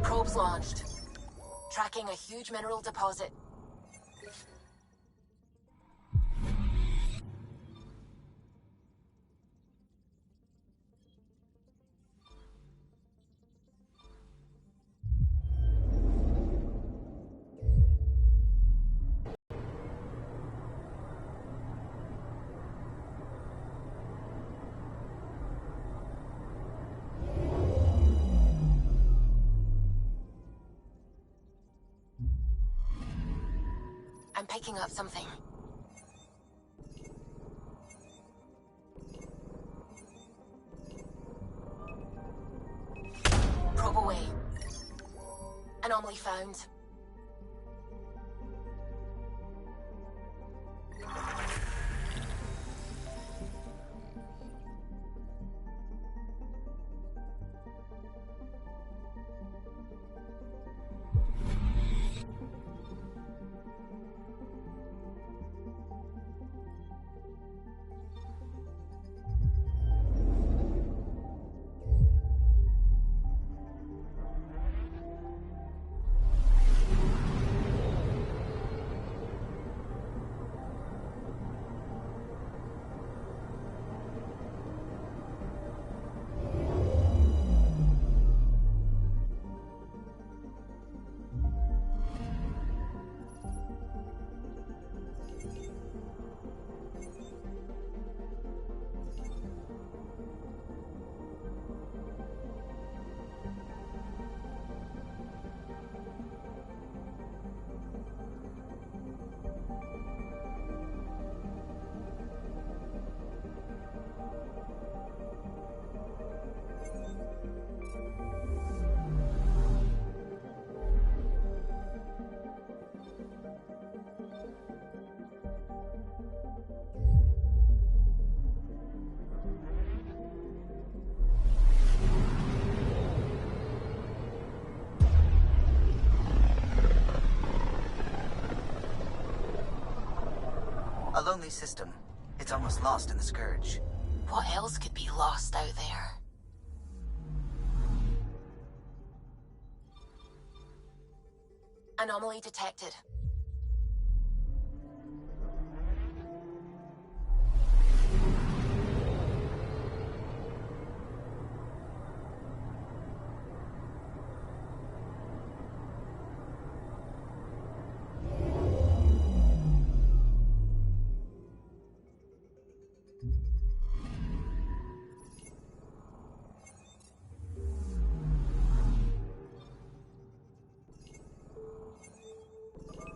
Probes launched. Tracking a huge mineral deposit. I'm picking up something. Probe away. Anomaly found. A lonely system. It's almost lost in the Scourge. What else could be lost out there? Anomaly detected.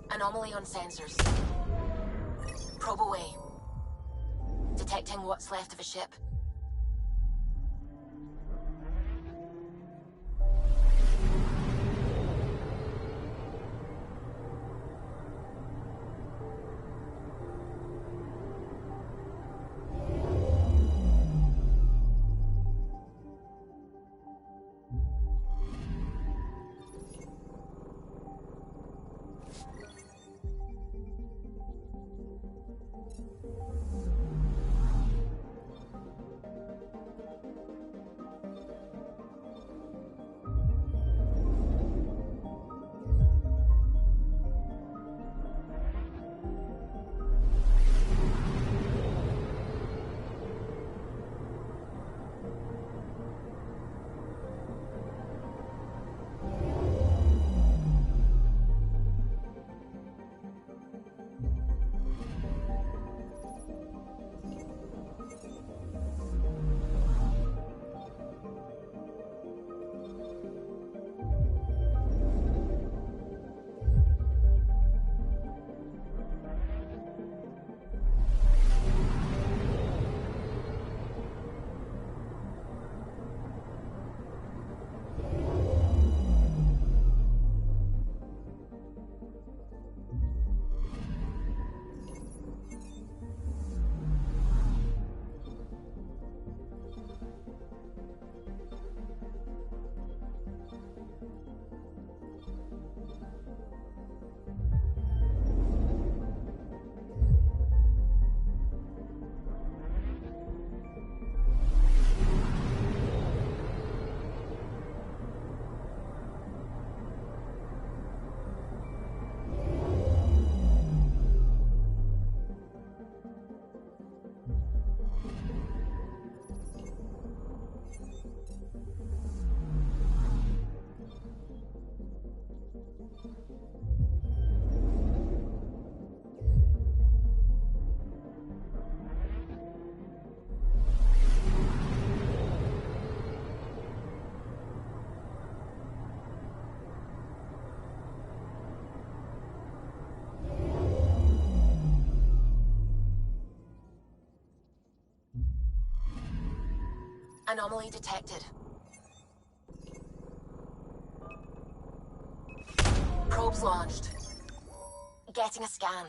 Anomaly on sensors. Probe away. Detecting what's left of a ship. Anomaly detected. Probes launched. Getting a scan.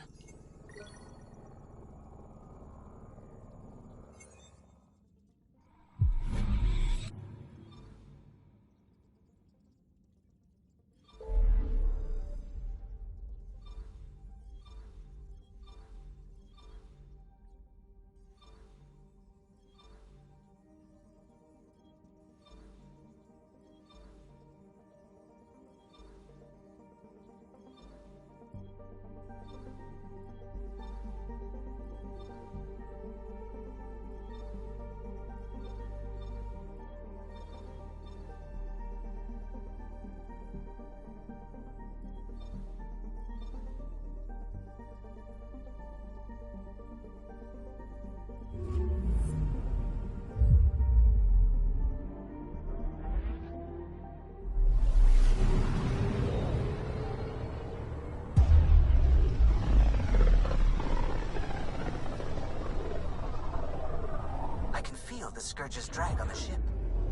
The Scourge's drag on the ship.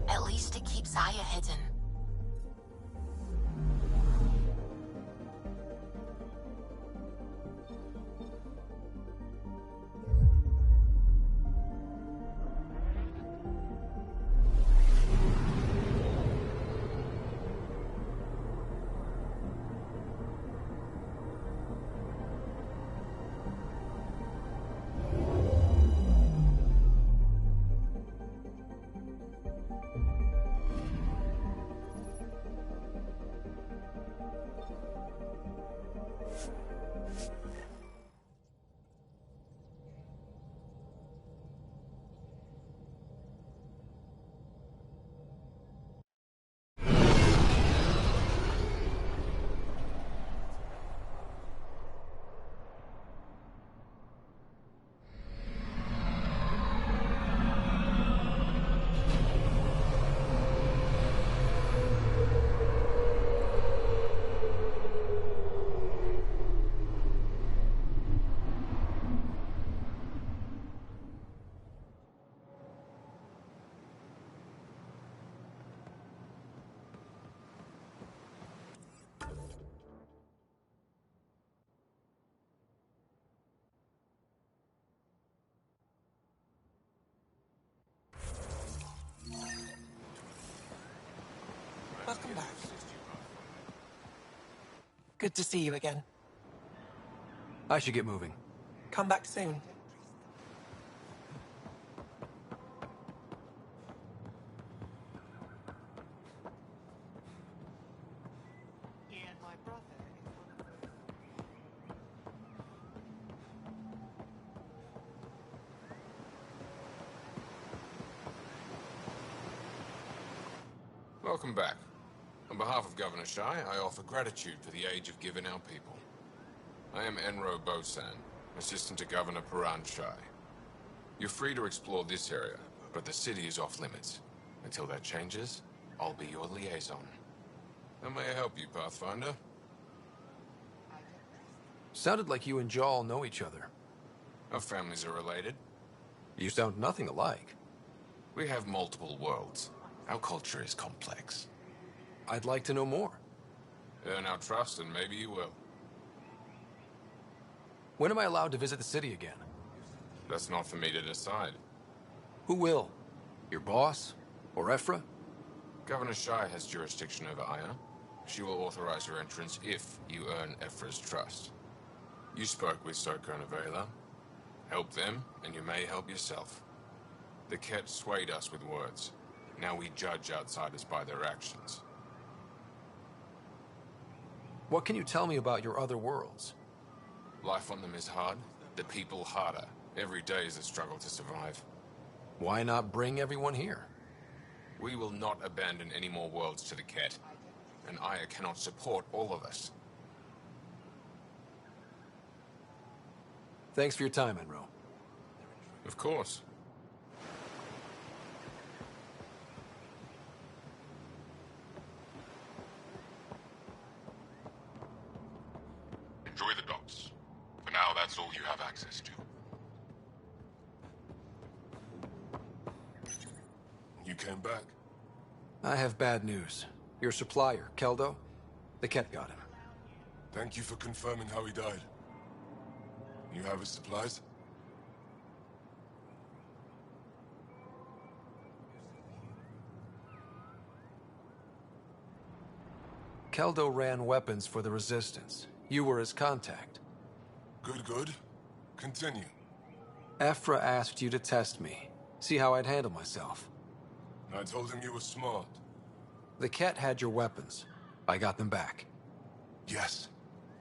At least it keeps Aya hidden. Pathfinder. Good to see you again. I should get moving. Come back soon. Welcome back. On behalf of Governor Shai, I offer gratitude for the aid you've given our people. I am Enro Bosan, assistant to Governor Paran Shai. You're free to explore this area, but the city is off limits. Until that changes, I'll be your liaison. How may I help you, Pathfinder? Sounded like you and Jaal know each other. Our families are related. You sound nothing alike. We have multiple worlds. Our culture is complex. I'd like to know more. Earn our trust and maybe you will. When am I allowed to visit the city again? That's not for me to decide. Who will? Your boss? Or Ephra? Governor Shai has jurisdiction over Aya. She will authorize your entrance if you earn Ephra's trust. You spoke with Soko and Avela. Help them, and you may help yourself. The Ket swayed us with words. Now we judge outsiders by their actions. What can you tell me about your other worlds? Life on them is hard, the people harder. Every day is a struggle to survive. Why not bring everyone here? We will not abandon any more worlds to the Ket, and Aya cannot support all of us. Thanks for your time, Enro. Of course. Enjoy the docks. For now, that's all you have access to. You came back. I have bad news. Your supplier, Keldo, the Ket got him. Thank you for confirming how he died. You have his supplies? Keldo ran weapons for the Resistance. You were his contact. Good, good. Continue. Ephra asked you to test me. See how I'd handle myself. I told him you were smart. The Ket had your weapons. I got them back. Yes.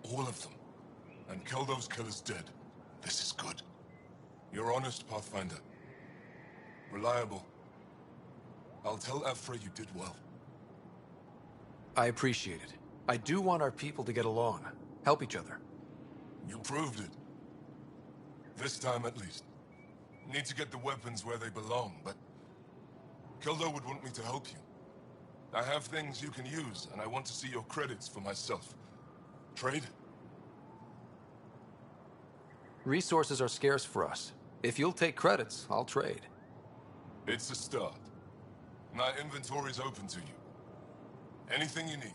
All of them. And Keldo's killer's dead. This is good. You're honest, Pathfinder. Reliable. I'll tell Ephra you did well. I appreciate it. I do want our people to get along. Help each other. You proved it. This time at least. Need to get the weapons where they belong, but... Keldo would want me to help you. I have things you can use, and I want to see your credits for myself. Trade? Resources are scarce for us. If you'll take credits, I'll trade. It's a start. My inventory's open to you. Anything you need.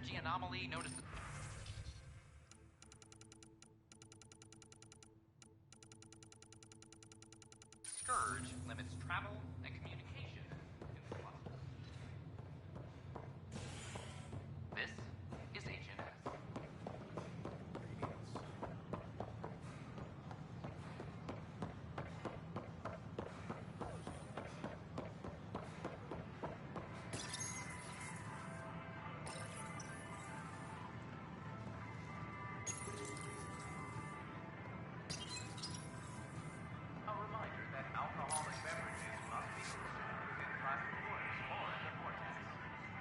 energy anomaly noticed. Scourge limits travel and communication in the cluster. This is Agent S. A reminder that alcoholic beverages must be consumed within private quarters or in the vortex.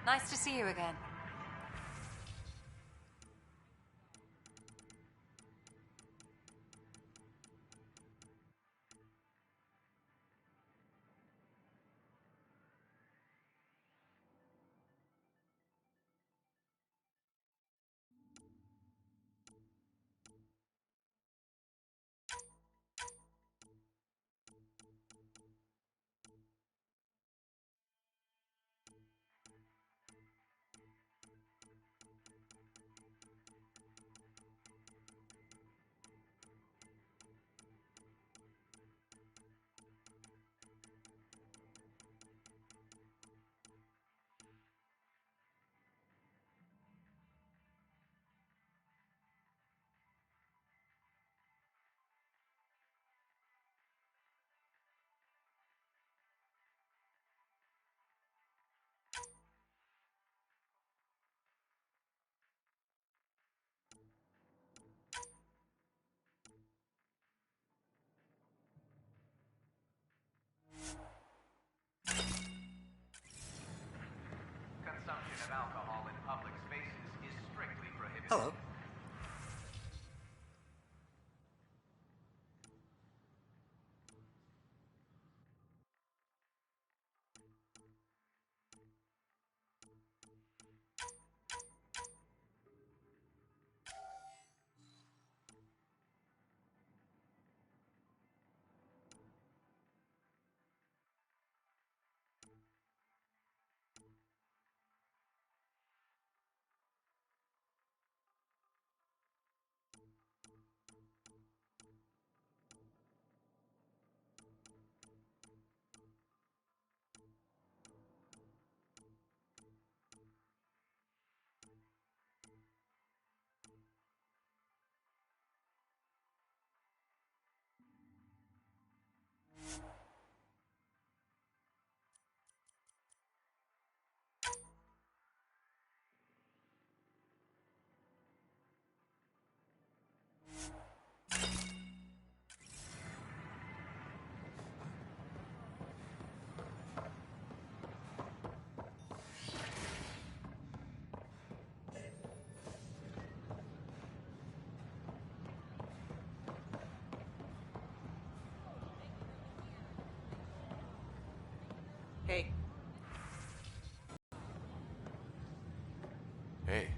Nice to see you again. Consumption of alcohol in public spaces is strictly prohibited. Hello. Hey. Hey.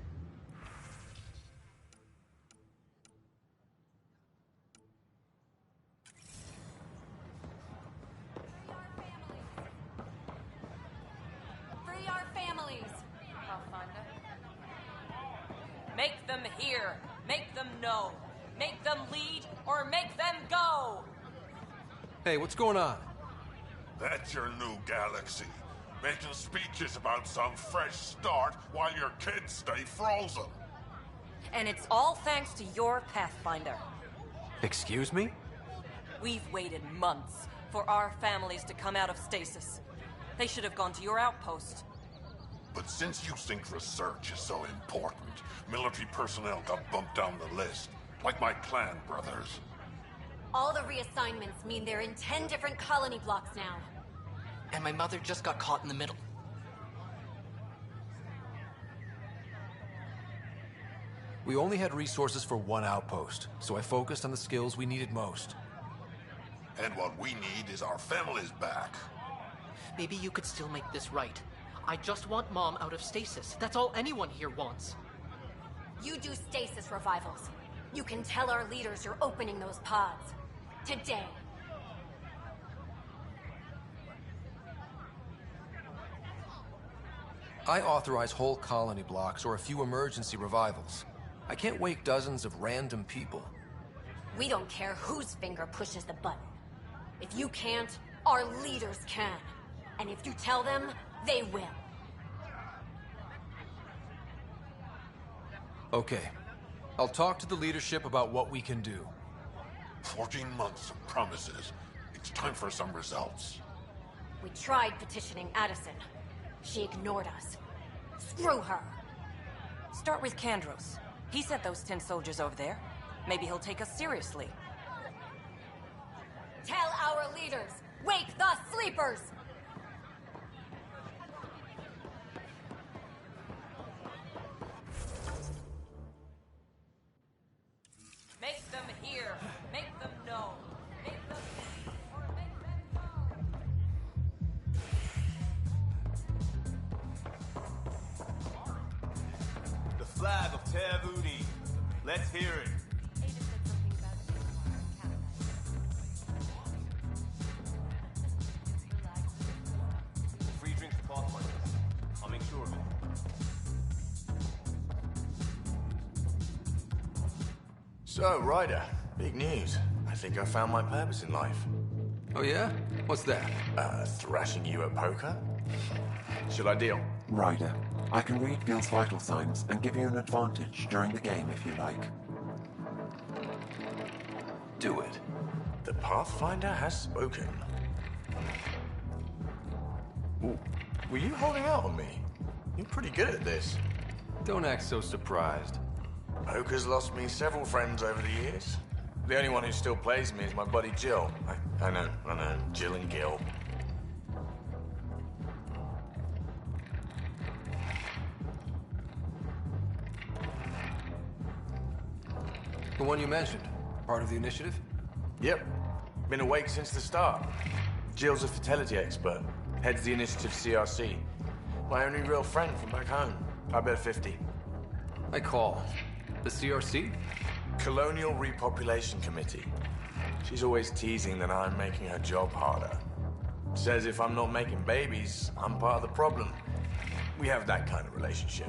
Free our families! Pathfinder? Make them hear! Make them know! Make them lead or make them go! Hey, what's going on? That's your new galaxy. Making speeches about some fresh start while your kids stay frozen. And it's all thanks to your Pathfinder. Excuse me? We've waited months for our families to come out of stasis. They should have gone to your outpost. But since you think research is so important, military personnel got bumped down the list. Like my clan brothers. All the reassignments mean they're in 10 different colony blocks now. And my mother just got caught in the middle. We only had resources for one outpost, so I focused on the skills we needed most. And what we need is our families back. Maybe you could still make this right. I just want Mom out of stasis. That's all anyone here wants. You do stasis revivals. You can tell our leaders you're opening those pods. Today. I authorize whole colony blocks or a few emergency revivals. I can't wake dozens of random people. We don't care whose finger pushes the button. If you can't, our leaders can. And if you tell them, they will. Okay. I'll talk to the leadership about what we can do. 14 months of promises. It's time for some results. We tried petitioning Addison. She ignored us. Screw her. Start with Kandros. He sent those 10 soldiers over there. Maybe he'll take us seriously. Tell our leaders, wake the sleepers! Make them hear. Make them know. Make them see or make them know. The flag of Tervudi. Let's hear it. Free drinks for Pathfinders. I'll make sure of it. So, Ryder, big news. I think I found my purpose in life. Oh yeah? What's that? Thrashing you at poker? Should I deal? Ryder, I can read Gil's vital signs and give you an advantage during the game if you like. Do it. The Pathfinder has spoken. Ooh, were you holding out on me? You're pretty good at this. Don't act so surprised. Poker's lost me several friends over the years. The only one who still plays me is my buddy Jill. I know, Jill and Gil. The one you mentioned, part of the initiative? Yep. Been awake since the start. Jill's a fertility expert. Heads the initiative CRC. My only real friend from back home. I bet 50. I call. The CRC? Colonial Repopulation Committee. She's always teasing that I'm making her job harder. Says if I'm not making babies, I'm part of the problem. We have that kind of relationship.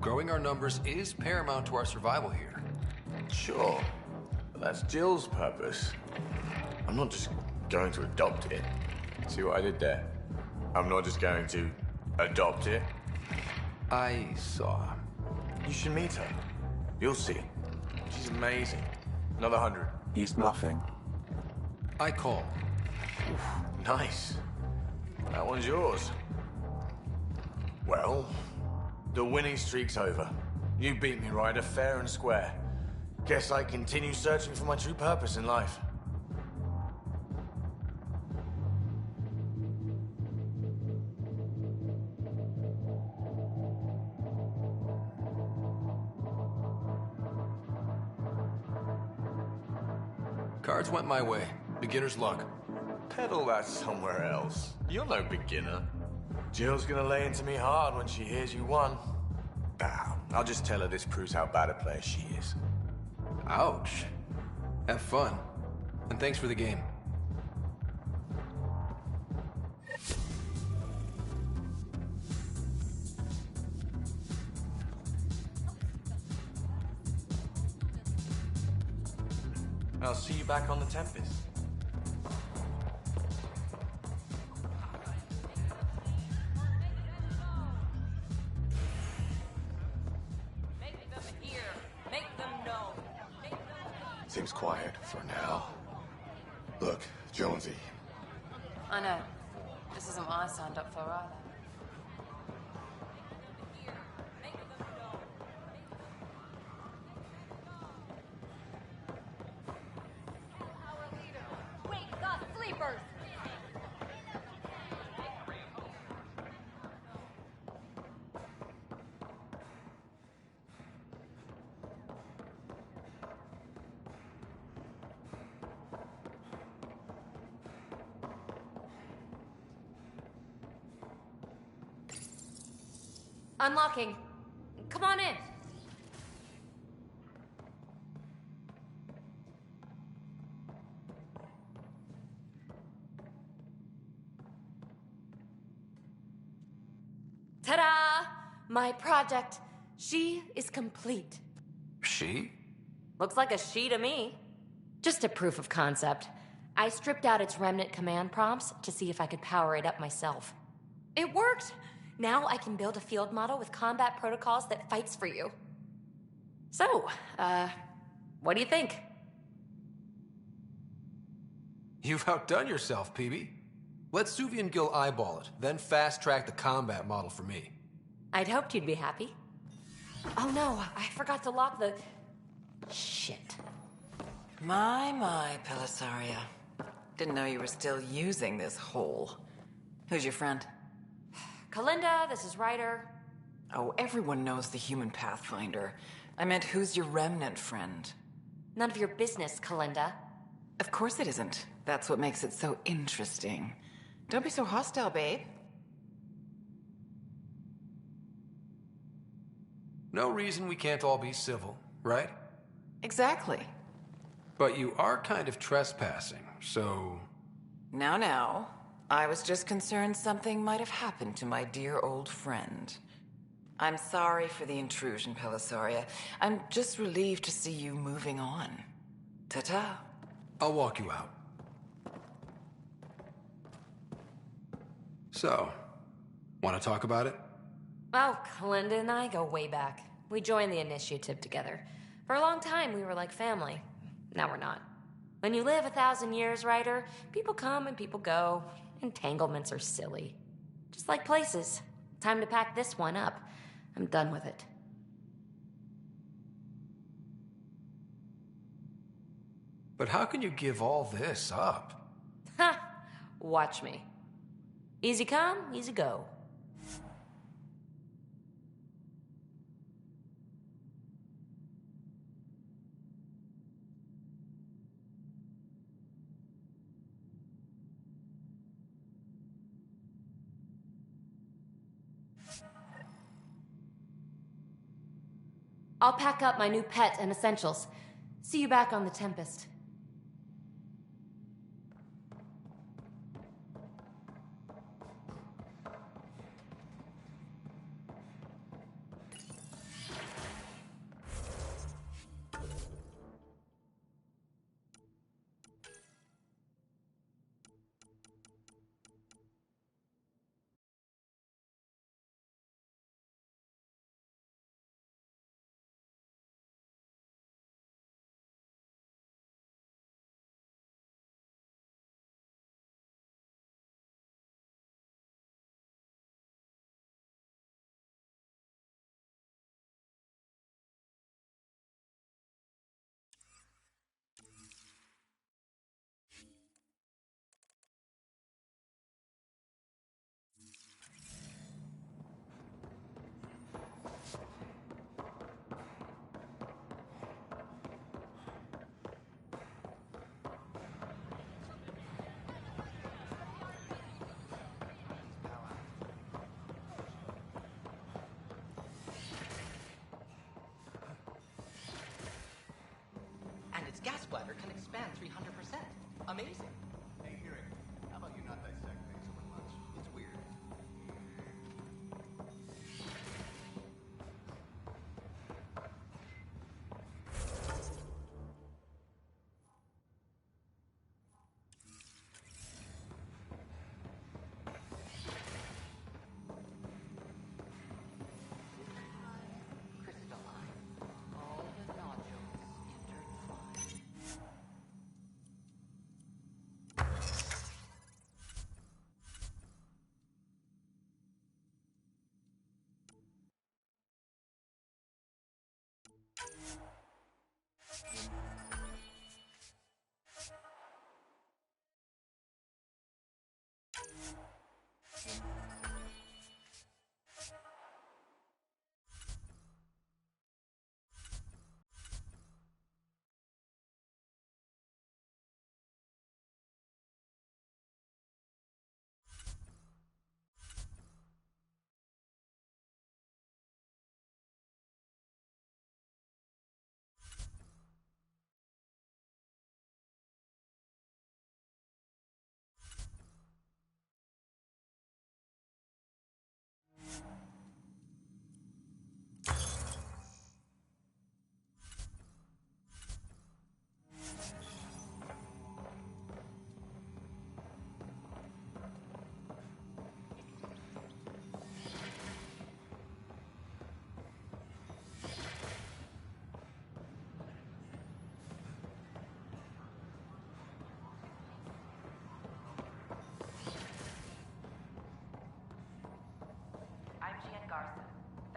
Growing our numbers is paramount to our survival here. Sure, but that's Jill's purpose. I'm not just going to adopt it. See what I did there? I'm not just going to adopt it. I saw. You should meet her. You'll see. She's amazing. Another 100. He's bluffing. I call. Oof, nice. That one's yours. Well, the winning streak's over. You beat me, Ryder, fair and square. Guess I continue searching for my true purpose in life. Cards went my way. Beginner's luck. Peddle that somewhere else. You're no beginner. Jill's gonna lay into me hard when she hears you won. I'll just tell her this proves how bad a player she is. Ouch. Have fun. And thanks for the game. I'll see you back on the Tempest. Make them hear. Make them know. Make them Seems quiet for now. Look, Jonesy. I know. This isn't what I signed up for either. Wake the sleepers! Unlocking. Come on in. Ta-da! My project. She is complete. She? Looks like a she to me. Just a proof of concept. I stripped out its remnant command prompts to see if I could power it up myself. It worked! Now I can build a field model with combat protocols that fights for you. So, what do you think? You've outdone yourself, PB. Let Suvi and Gil eyeball it, then fast-track the combat model for me. I'd hoped you'd be happy. Oh no, I forgot to lock the... Shit. My, Pellisaria. Didn't know you were still using this hole. Who's your friend? Kalinda, this is Ryder. Oh, everyone knows the human Pathfinder. I meant, who's your remnant friend? None of your business, Kalinda. Of course it isn't. That's what makes it so interesting. Don't be so hostile, babe. No reason we can't all be civil, right? Exactly. But you are kind of trespassing, so... Now. I was just concerned something might have happened to my dear old friend. I'm sorry for the intrusion, Pellisaria. I'm just relieved to see you moving on. Ta-ta. I'll walk you out. So, want to talk about it? Oh, Kalinda and I go way back. We joined the initiative together. For a long time, we were like family. Now we're not. When you live 1,000 years, Ryder, people come and people go. Entanglements are silly. Just like places. Time to pack this one up. I'm done with it. But how can you give all this up? Ha! Watch me. Easy come, easy go. I'll pack up my new pet and essentials. See you back on the Tempest. And its gas bladder can expand 300%. Amazing. Hey, Eric, how about you not dissect things over lunch? It's weird.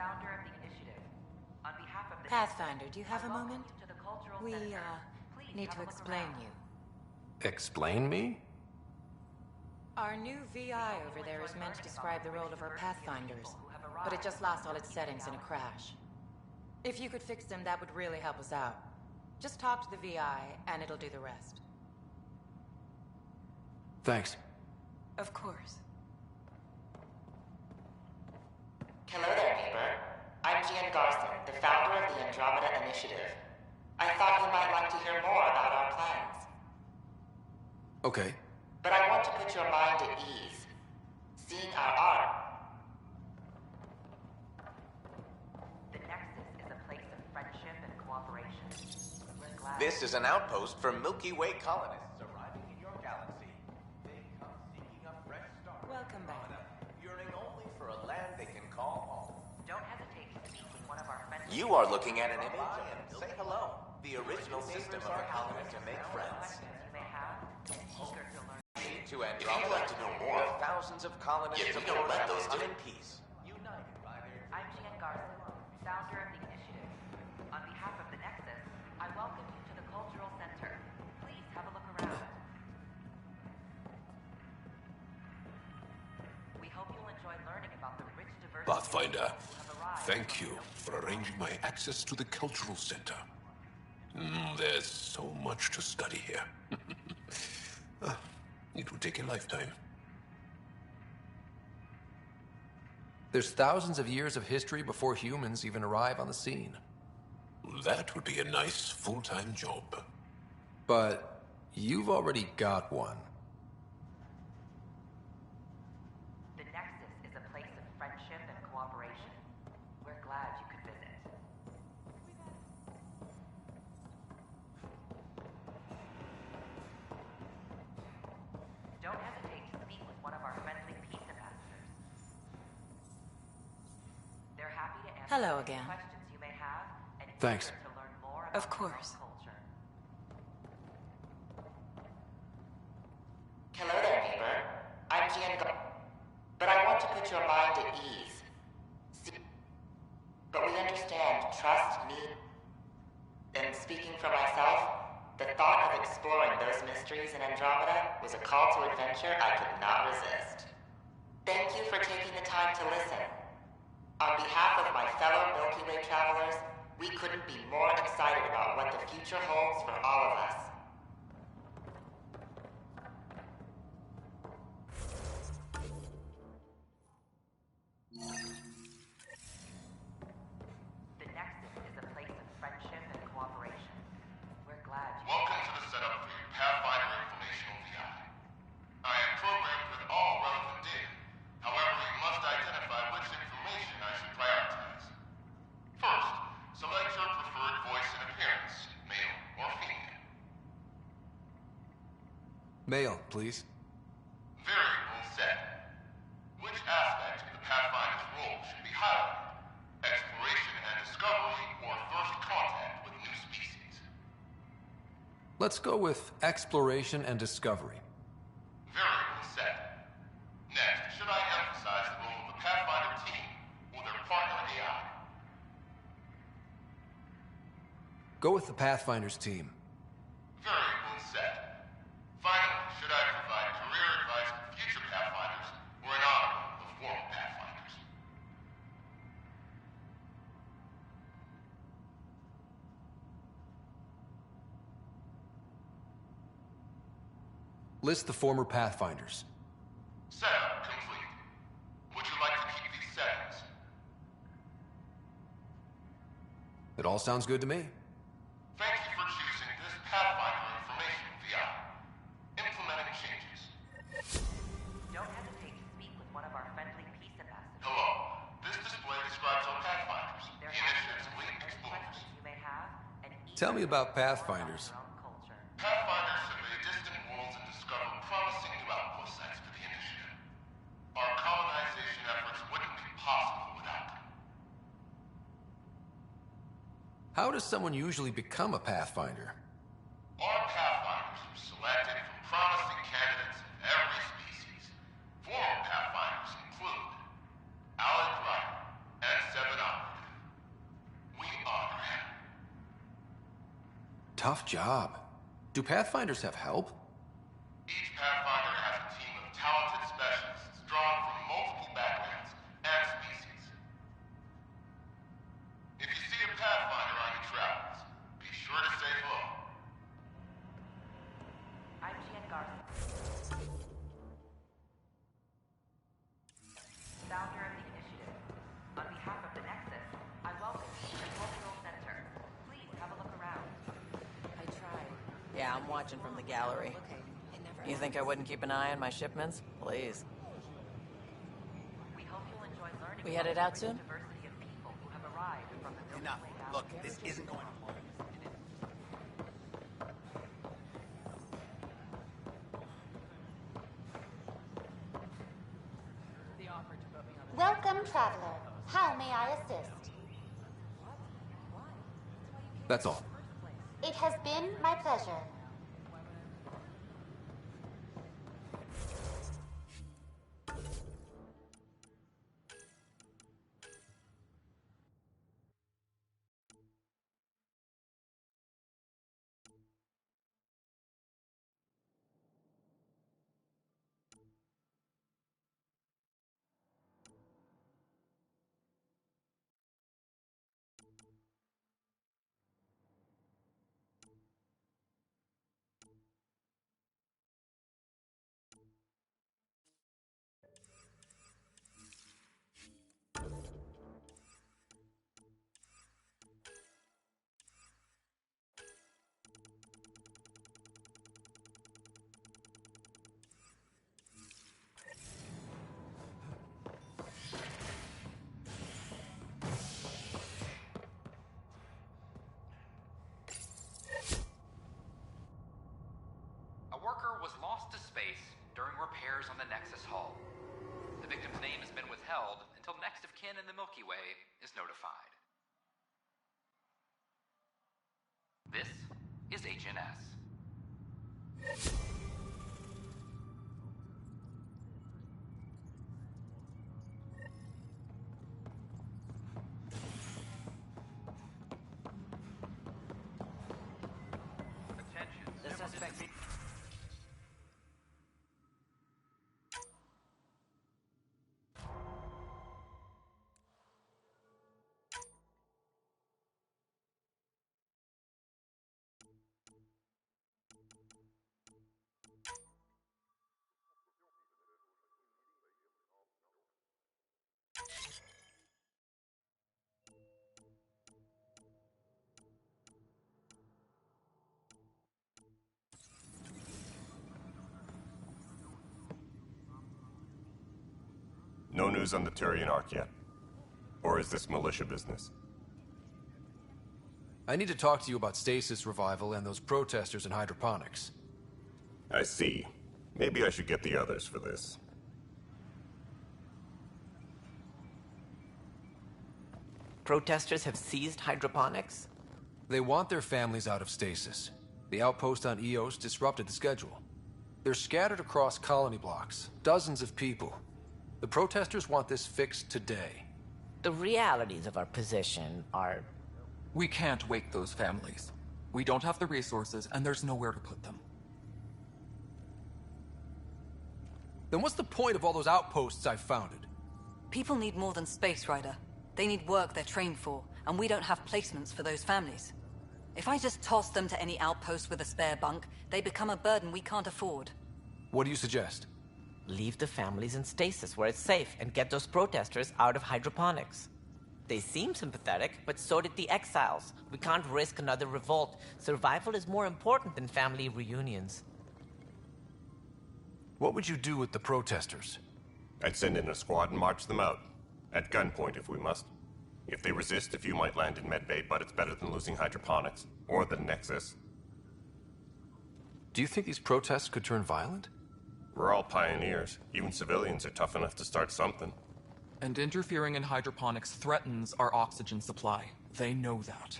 founder of the initiative. On behalf of the Pathfinder, do you have a I welcome moment? you to the Cultural We, Center. need have to a look explain around. you. Explain me? Our new VI over there is meant to describe the role of our Pathfinders, but it just lost all its settings in a crash. If you could fix them, that would really help us out. Just talk to the VI, and it'll do the rest. Thanks. Of course. Hello there, neighbor. I'm Gian Garson, the founder of the Andromeda Initiative. I thought you might like to hear more about our plans. Okay. But I want to put your mind at ease. Seeing our art. The Nexus is a place of friendship and cooperation. We're glad. This is an outpost for Milky Way colonists arriving in your galaxy. They come seeking a fresh start. Welcome back. Yearning only for a land they can call home. Don't hesitate to speak with one of our friends. You are looking at an image and say hello. The original system of a colony to make friends. You may have, and eager to learn. To Andromeda. If you'd like to know more, thousands of colonists we don't let those do in peace. United by their... I'm Gian Garson, founder of the initiative. On behalf of the Nexus, I welcome you to the Cultural Center. Please have a look around. We hope you'll enjoy learning about the rich diversity Pathfinder, of people who have arrived. thank you for arranging my access to the Cultural Center. There's so much to study here. It would take a lifetime. There's thousands of years of history before humans even arrive on the scene. That would be a nice full-time job. But you've already got one. The Nexus is a place of friendship and cooperation. We're glad you could visit. Don't hesitate to speak with one of our friendly peace ambassadors. They're happy to answer Hello any again. questions you may have and Thanks. eager to learn more Of about your own course. culture. Hello there, neighbor. I'm Gian Garson. But I want to put your mind at ease. But we understand trust, need, and speaking for myself, the thought of exploring those mysteries in Andromeda was a call to adventure I could not resist. Thank you for taking the time to listen. On behalf of my fellow Milky Way travelers, we couldn't be more excited about what the future holds for all of us. The Nexus is a place of friendship and cooperation. We're glad you... Welcome to the setup for your Pathfinder Informational VI. I am programmed with all relevant data. However, you must identify which information I should prioritize. First, select your preferred voice and appearance, male or female. Male, please. Variable set. Which aspect of the Pathfinder's role should be highlighted? Exploration and discovery or first contact with new species? Let's go with exploration and discovery. Variable set. Next, should I emphasize the role of the Pathfinder team or their partner AI? Go with the Pathfinders team. Variable set. Finally, should I provide career advice for future Pathfinders or an honor of former Pathfinders? List the former Pathfinders. Setup complete. Would you like to keep these settings? It all sounds good to me. Thank you for choosing this Pathfinder Information VI. Implementing changes. Don't hesitate to speak with one of our friendly peace ambassadors. Hello. This display describes our Pathfinders, the They're happy initiative's to elite answer any explorers. questions you may have and eager Tell me to about learn more Pathfinders. your own culture. Pathfinders survey distant worlds and discover promising new outpost sites for the initiative. Our colonization efforts wouldn't be possible without them. How does someone usually become a Pathfinder? Our Pathfinders were selected from promising candidates of every species. Former Pathfinders include Alec Ryder and Seven Up. tough job. Do Pathfinders have help? Each Pathfinder has a team of talented specialists drawn from multiple backgrounds and species. If you see a Pathfinder on your travels, be sure to say hello. I'm Jan Garson, founder of the initiative. On behalf of the Nexus, I welcome you to the Cultural Center. Please have a look around. I tried. Yeah, I'm watching from the gallery. You think I wouldn't keep an eye on my shipments? Please. We hope you'll enjoy learning We headed out soon? diversity of people who have arrived from the Milky Enough. Way Look, galaxy. this isn't going to work. Welcome, traveler. How may I assist? That's all. It has been my pleasure. A worker was lost to space during repairs on the Nexus hull. The victim's name has been withheld until next of kin in the Milky Way is notified. This is HNS. The suspect... No news on the Turian Ark yet? Or is this militia business? I need to talk to you about stasis revival and those protesters in hydroponics. I see. Maybe I should get the others for this. Protesters have seized hydroponics? They want their families out of stasis. The outpost on Eos disrupted the schedule. They're scattered across colony blocks, dozens of people. The protesters want this fixed today. The realities of our position are... We can't wake those families. We don't have the resources, and there's nowhere to put them. Then what's the point of all those outposts I've founded? People need more than space, Ryder. They need work they're trained for, and we don't have placements for those families. If I just toss them to any outpost with a spare bunk, they become a burden we can't afford. What do you suggest? Leave the families in stasis where it's safe and get those protesters out of hydroponics. They seem sympathetic, but so did the exiles. We can't risk another revolt. Survival is more important than family reunions. What would you do with the protesters? I'd send in a squad and march them out. At gunpoint if we must. If they resist, a few might land in medbay, but it's better than losing hydroponics. Or the Nexus. Do you think these protests could turn violent? We're all pioneers. Even civilians are tough enough to start something. And interfering in hydroponics threatens our oxygen supply. They know that.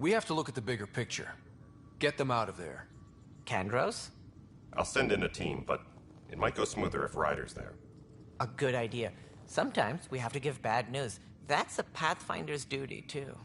We have to look at the bigger picture. Get them out of there. Kandros? I'll send in a team, but it might go smoother if Ryder's there. A good idea. Sometimes we have to give bad news. That's a Pathfinder's duty, too.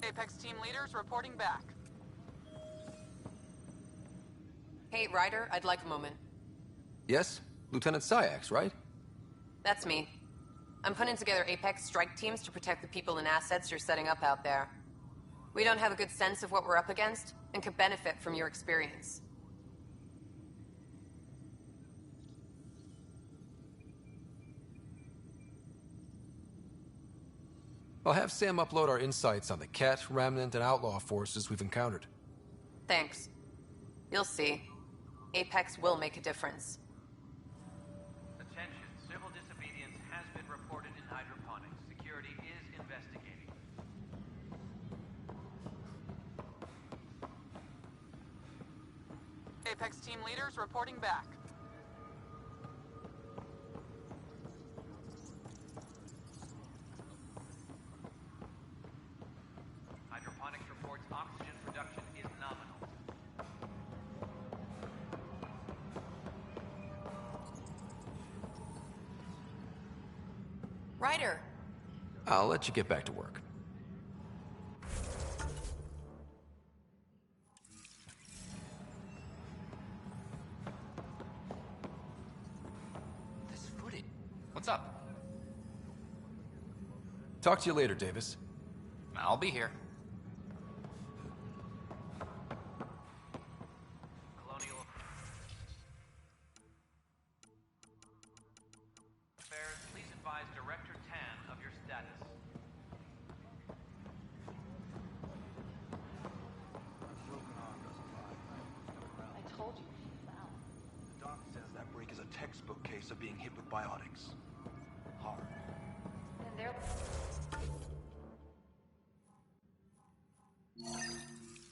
Apex team leaders reporting back. Hey, Ryder, I'd like a moment. Yes? Lieutenant Syax, right? That's me. I'm putting together Apex strike teams to protect the people and assets you're setting up out there. We don't have a good sense of what we're up against, and could benefit from your experience. I'll have Sam upload our insights on the Ket, Remnant, and Outlaw forces we've encountered. Thanks. You'll see. Apex will make a difference. Attention, civil disobedience has been reported in hydroponics. Security is investigating. Apex team leaders reporting back. Hydroponics reports oxygen production is nominal. Ryder! I'll let you get back to work. This footage. What's up? Talk to you later, Davis. I'll be here. Colonial Affairs, please advise Director Tan of your status. I told you she fell. The doc says that break is a textbook case of being hit with biotics. Hard. And they're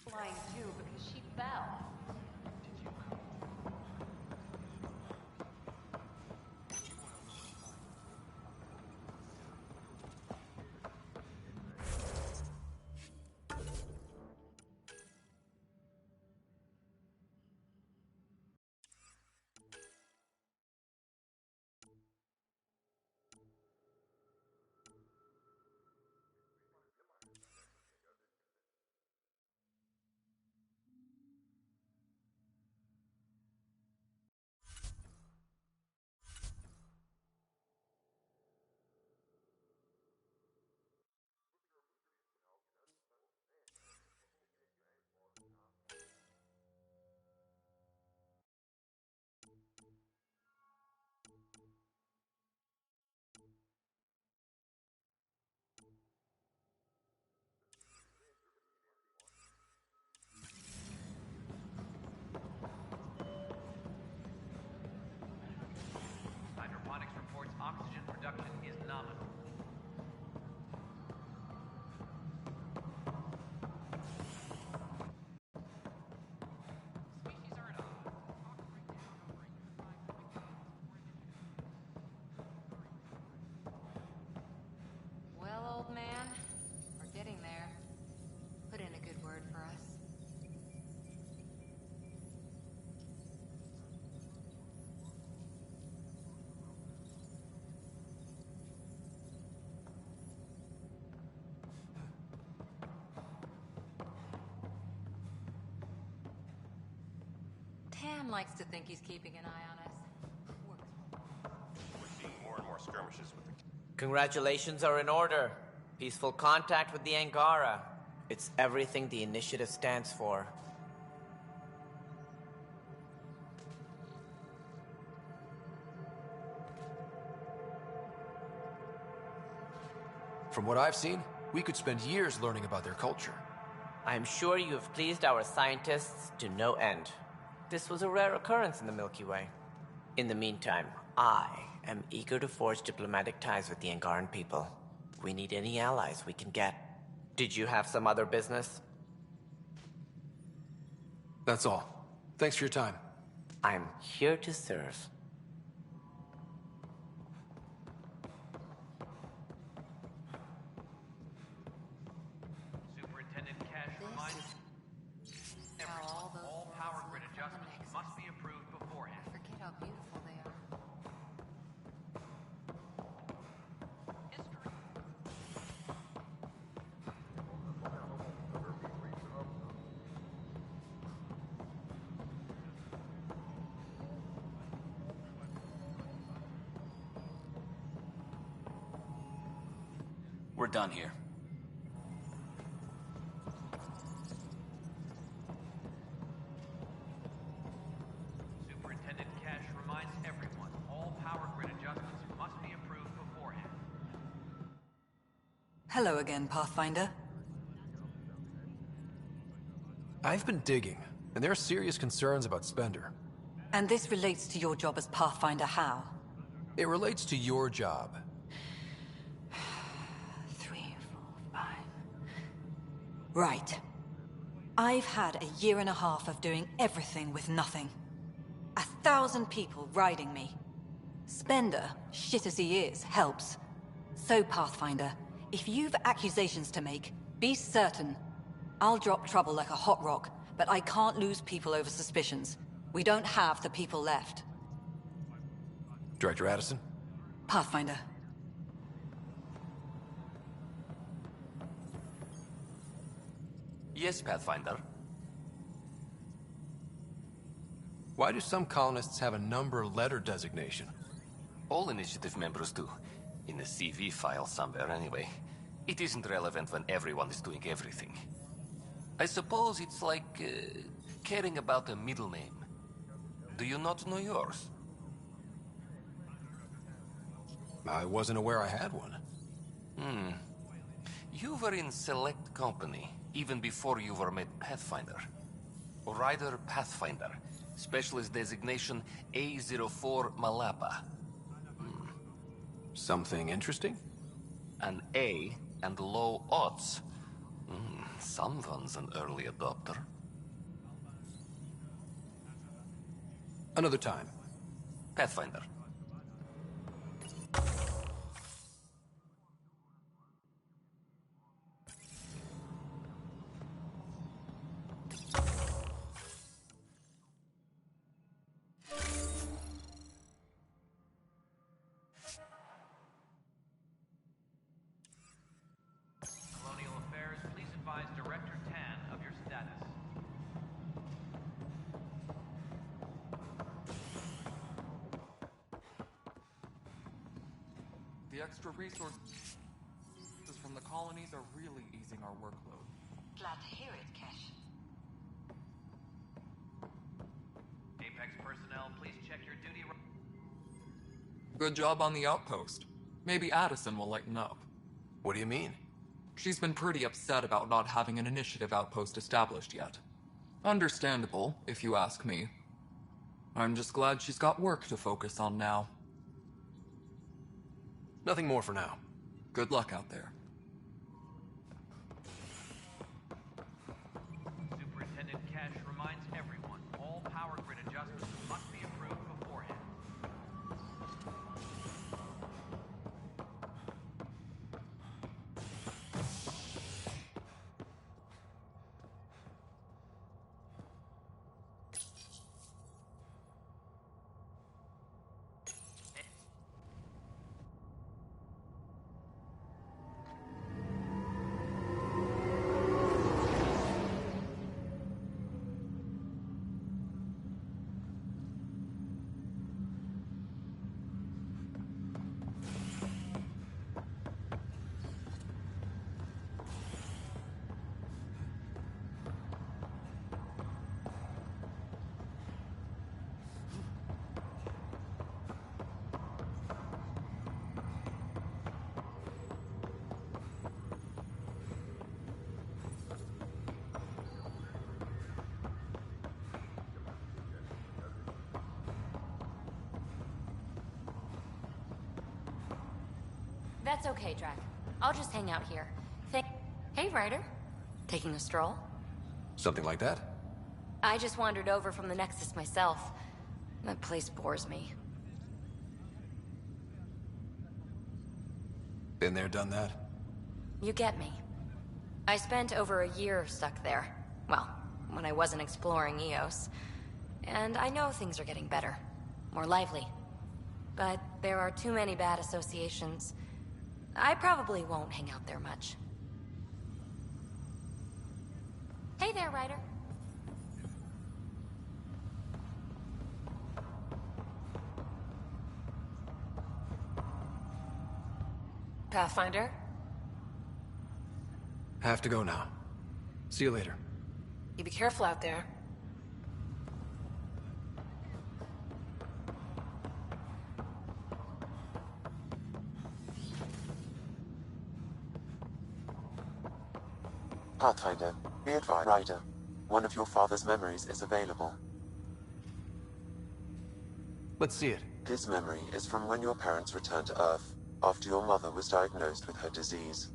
flying too because she fell. Tan likes to think he's keeping an eye on us. We're seeing more and more skirmishes with the... Congratulations are in order. Peaceful contact with the Angara. It's everything the initiative stands for. From what I've seen, we could spend years learning about their culture. I am sure you have pleased our scientists to no end. This was a rare occurrence in the Milky Way. In the meantime, I am eager to forge diplomatic ties with the Angaran people. We need any allies we can get. Did you have some other business? That's all. Thanks for your time. I'm here to serve. Superintendent Cash reminds everyone, all power grid adjustments must be approved beforehand. Forget how beautiful they are. We're done here. Superintendent Cash reminds everyone, all power grid adjustments must be approved beforehand. Hello again, Pathfinder. I've been digging, and there are serious concerns about Spender. And this relates to your job as Pathfinder how? It relates to your job. 3, 4, 5... Right. I've had a year and a half of doing everything with nothing. 1,000 people riding me. Spender, shit as he is, helps. So, Pathfinder, if you've accusations to make, be certain. I'll drop trouble like a hot rock, but I can't lose people over suspicions. We don't have the people left. Director Addison? Pathfinder. Yes, Pathfinder. Why do some colonists have a number letter designation? All initiative members do. In a CV file somewhere, anyway. It isn't relevant when everyone is doing everything. I suppose it's like caring about a middle name. Do you not know yours? I wasn't aware I had one. You were in select company, even before you were made Pathfinder. Rider Pathfinder. Specialist designation A04 Malapa. Something interesting? An A and low odds. Someone's an early adopter. Another time. Pathfinder. Colonial Affairs, please advise Director Tan of your status. The extra resources from the colonies are really easing our workload. Glad to hear it, Kesh. Apex personnel, please check your duty. Good job on the outpost. Maybe Addison will lighten up. What do you mean? She's been pretty upset about not having an initiative outpost established yet. Understandable, if you ask me. I'm just glad she's got work to focus on now. Nothing more for now. Good luck out there. Superintendent Cash reminds everyone, all power grid adjustments must be approved beforehand. That's okay, Drac. I'll just hang out here. Hey, Ryder. Taking a stroll? Something like that? I just wandered over from the Nexus myself. That place bores me. Been there, done that? You get me. I spent over a year stuck there. Well, when I wasn't exploring Eos. And I know things are getting better. More lively. But there are too many bad associations. I probably won't hang out there much. Hey there, Ryder. Pathfinder? Have to go now. See you later. You be careful out there. Pathfinder, be advised, Ryder. One of your father's memories is available. Let's see it. This memory is from when your parents returned to Earth, after your mother was diagnosed with her disease.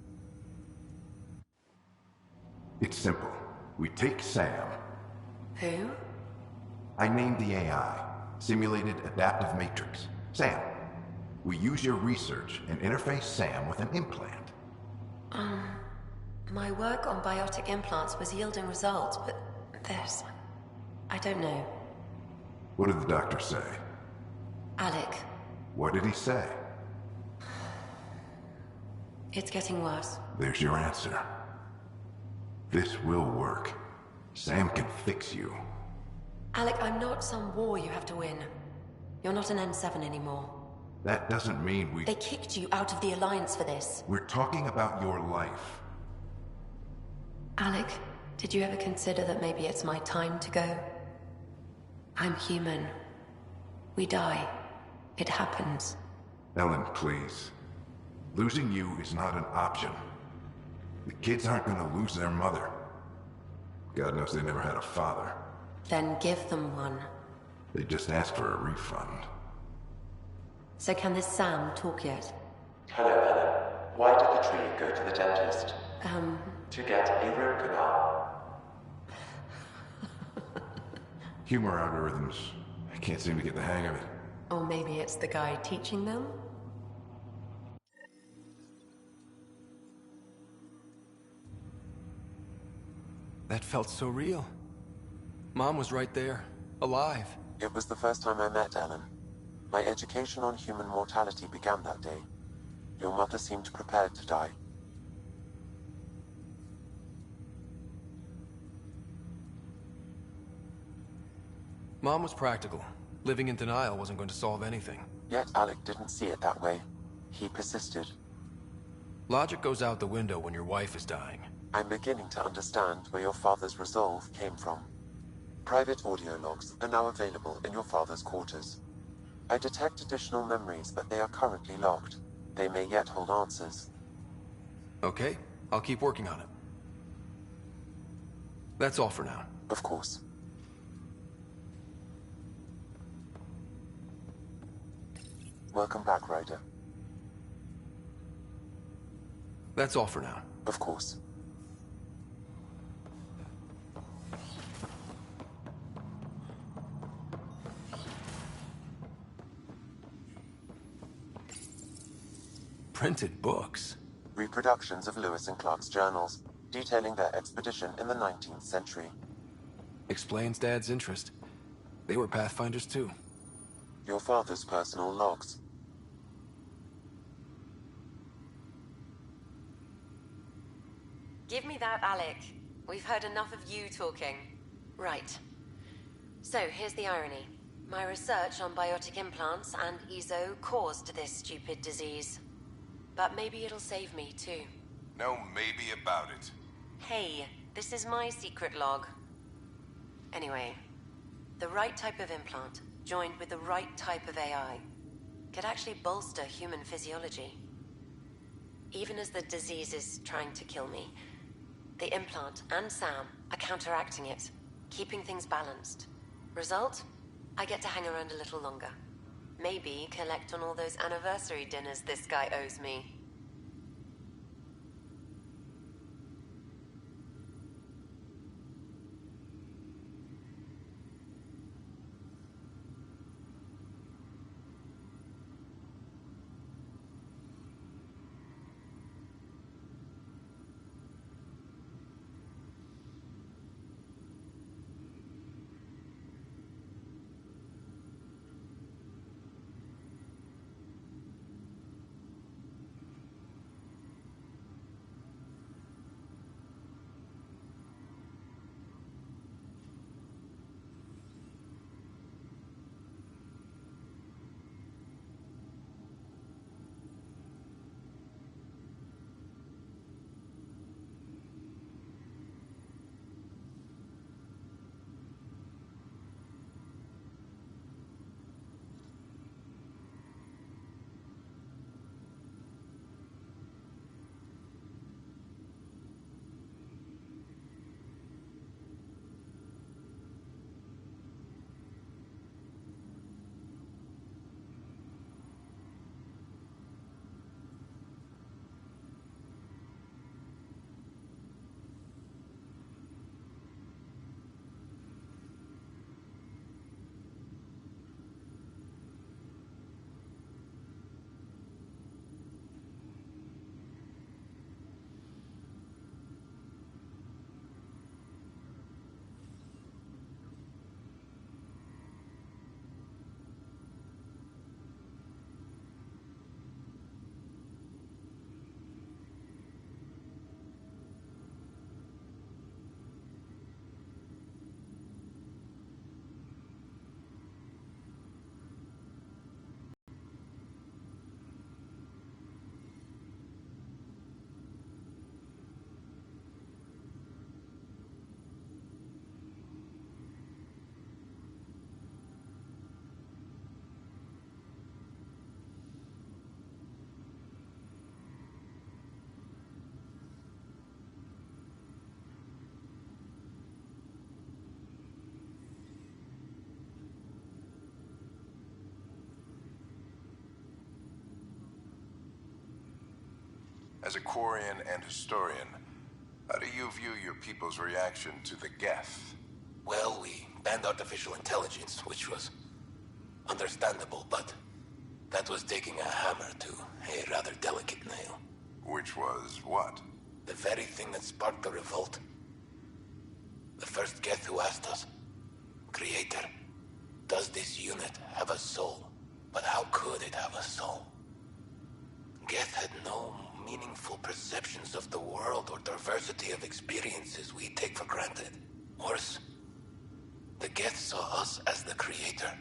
It's simple. We take Sam. Who? I named the AI, Simulated Adaptive Matrix. Sam. We use your research and interface Sam with an implant. My work on biotic implants was yielding results, but this... I don't know. What did the doctor say? Alec, What did he say? it's getting worse. There's your answer. This will work. Sam can fix you. Alec, I'm not some war you have to win. You're not an N7 anymore. That doesn't mean we... They kicked you out of the Alliance for this. We're talking about your life. Alec, did you ever consider that maybe it's my time to go? I'm human. We die. It happens. Ellen, please. Losing you is not an option. The kids aren't gonna lose their mother. God knows they never had a father. Then give them one. They just asked for a refund. So can this Sam talk yet? Hello, Ellen. Why did the tree go to the dentist? To get a root canal. Humor algorithms. I can't seem to get the hang of it. Or maybe it's the guy teaching them? That felt so real. Mom was right there, alive. It was the first time I met Ellen. My education on human mortality began that day. Your mother seemed prepared to die. Mom was practical. Living in denial wasn't going to solve anything. Yet Alec didn't see it that way. He persisted. Logic goes out the window when your wife is dying. I'm beginning to understand where your father's resolve came from. Private audio logs are now available in your father's quarters. I detect additional memories, but they are currently locked. They may yet hold answers. Okay, I'll keep working on it. That's all for now. Of course. Welcome back, Ryder. That's all for now. Of course. Printed books. Reproductions of Lewis and Clark's journals, detailing their expedition in the 19th century. Explains Dad's interest. They were Pathfinders too. Your father's personal logs. Give me that, Alec. We've heard enough of you talking. Right. So, here's the irony. My research on biotic implants and EZO caused this stupid disease. But maybe it'll save me, too. No maybe about it. Hey, this is my secret log. Anyway, the right type of implant, joined with the right type of AI, could actually bolster human physiology. Even as the disease is trying to kill me, the implant and Sam are counteracting it, keeping things balanced. Result? I get to hang around a little longer. Maybe collect on all those anniversary dinners this guy owes me. As a Quarian and historian, how do you view your people's reaction to the Geth? Well, we banned artificial intelligence, which was understandable, but that was taking a hammer to a rather delicate nail. Which was what? The very thing that sparked the revolt. The first Geth who asked us, Creator, does this unit have a soul? But how could it have a soul? Geth had no meaningful perceptions of the world or diversity of experiences we take for granted. Worse, the Geth saw us as the Creator.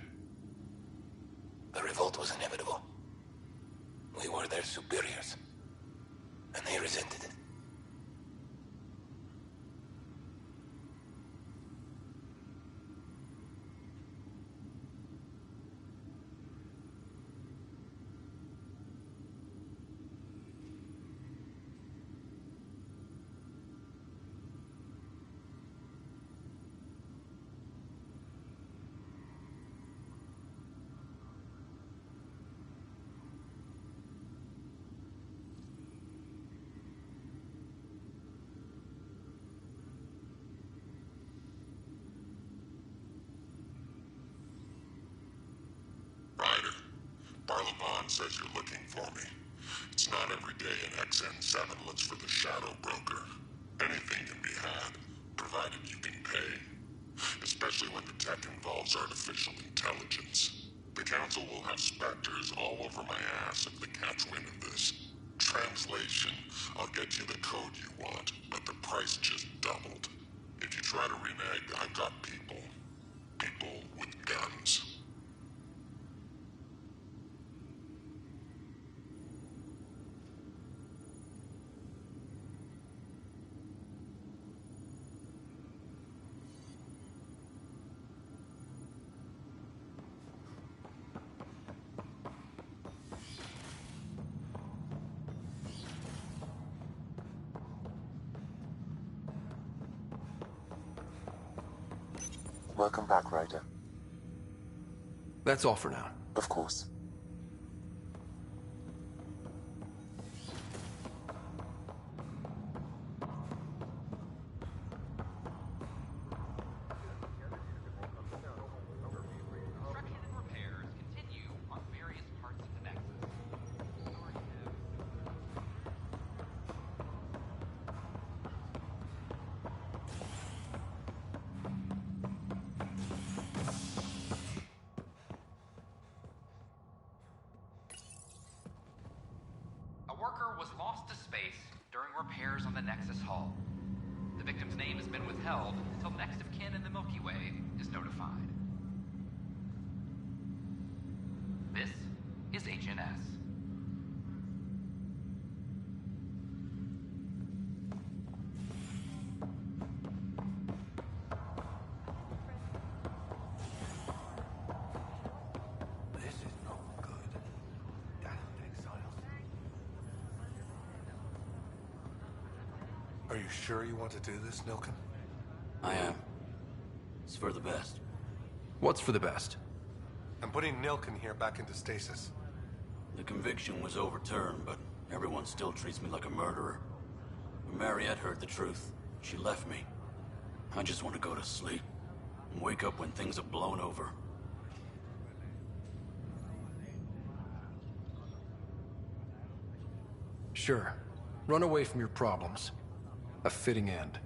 The revolt was inevitable. We were their superiors, and they resented it. Ryder, Barlevon says you're looking for me. It's not every day an XN7 looks for the Shadow Broker. Anything can be had, provided you can pay. Especially when the tech involves artificial intelligence. The Council will have specters all over my ass if they catch wind of this. Translation, I'll get you the code you want, but the price just doubled. If you try to renege, I've got people. People with guns. Welcome back, Ryder. That's all for now. Of course. Construction and repairs continue on various parts of the Nexus. A worker was lost to space during repairs on the Nexus Hull. The victim's name has been withheld until next of kin in the Milky Way is notified. This is HNS. This is no good. Damn exiles. Are you sure you want to do this, Nilken? I am. It's for the best. What's for the best? I'm putting Nilken here back into stasis. The conviction was overturned, but everyone still treats me like a murderer. When Mariette heard the truth, she left me. I just want to go to sleep and wake up when things have blown over. Sure. Run away from your problems. A fitting end.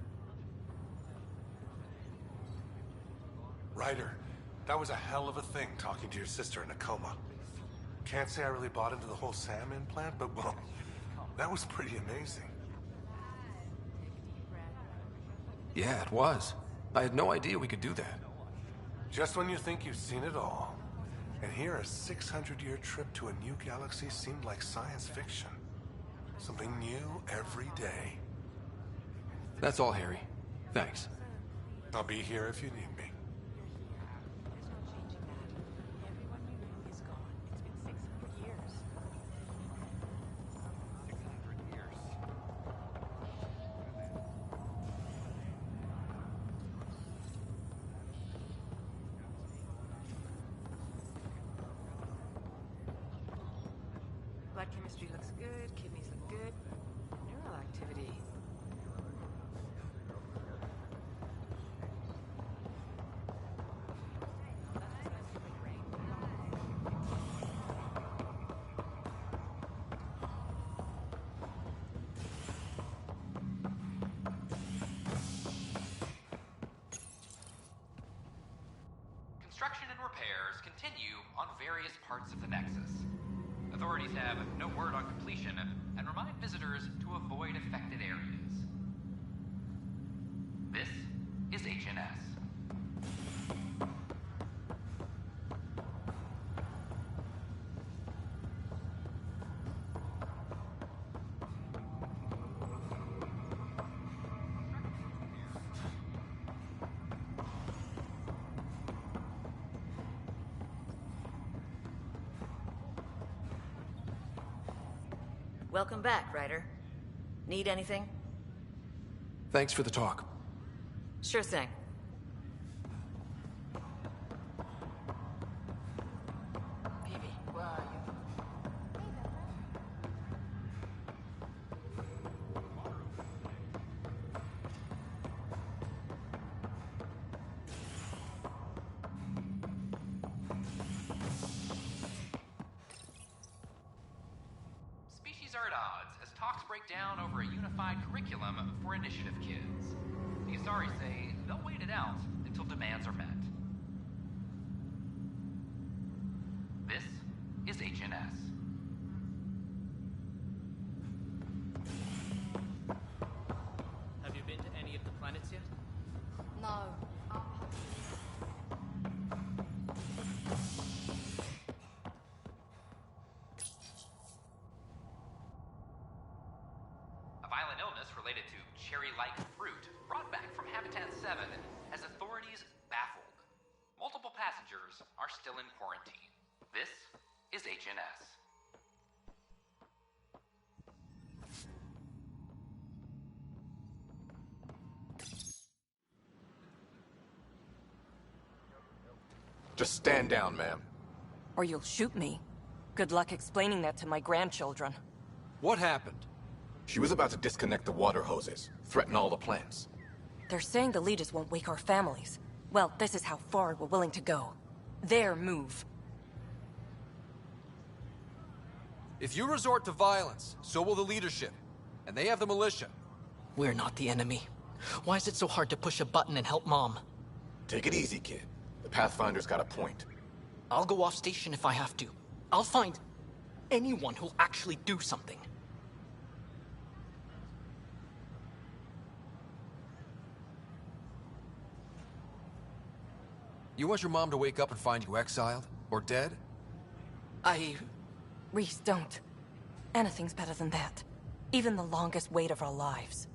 Ryder, that was a hell of a thing talking to your sister in a coma. Can't say I really bought into the whole Sam implant, but well, that was pretty amazing. Yeah, it was. I had no idea we could do that. Just when you think you've seen it all. And here, a 600-year trip to a new galaxy seemed like science fiction. Something new every day. That's all, Harry. Thanks. I'll be here if you need me. Blood chemistry looks good, kidneys look good. construction and repairs continue on various parts of the Nexus. Authorities have no word on completion and remind visitors to avoid affected areas. This is HNS. Welcome back, Ryder. Need anything? Thanks for the talk. Sure thing. Peavy, where are you? Species are at odds as talks break down over a unified curriculum for initiative kids. The Asari say they'll wait it out until demands are met. This is HNS. Have you been to any of the planets yet? No. A violent illness related to cherry-like fruit brought back from Habitat 7 has authorities baffled. Multiple passengers are still in quarantine. This is HNS. Just stand down, ma'am. Or you'll shoot me. Good luck explaining that to my grandchildren. What happened? She was about to disconnect the water hoses, threaten all the plants. They're saying the leaders won't wake our families. Well, this is how far we're willing to go. Their move. If you resort to violence, so will the leadership. And they have the militia. We're not the enemy. Why is it so hard to push a button and help Mom? Take it easy, kid. The Pathfinder's got a point. I'll go off station if I have to. I'll find anyone who'll actually do something. You want your mom to wake up and find you exiled? Or dead? Reese, don't. Anything's better than that. Even the longest wait of our lives.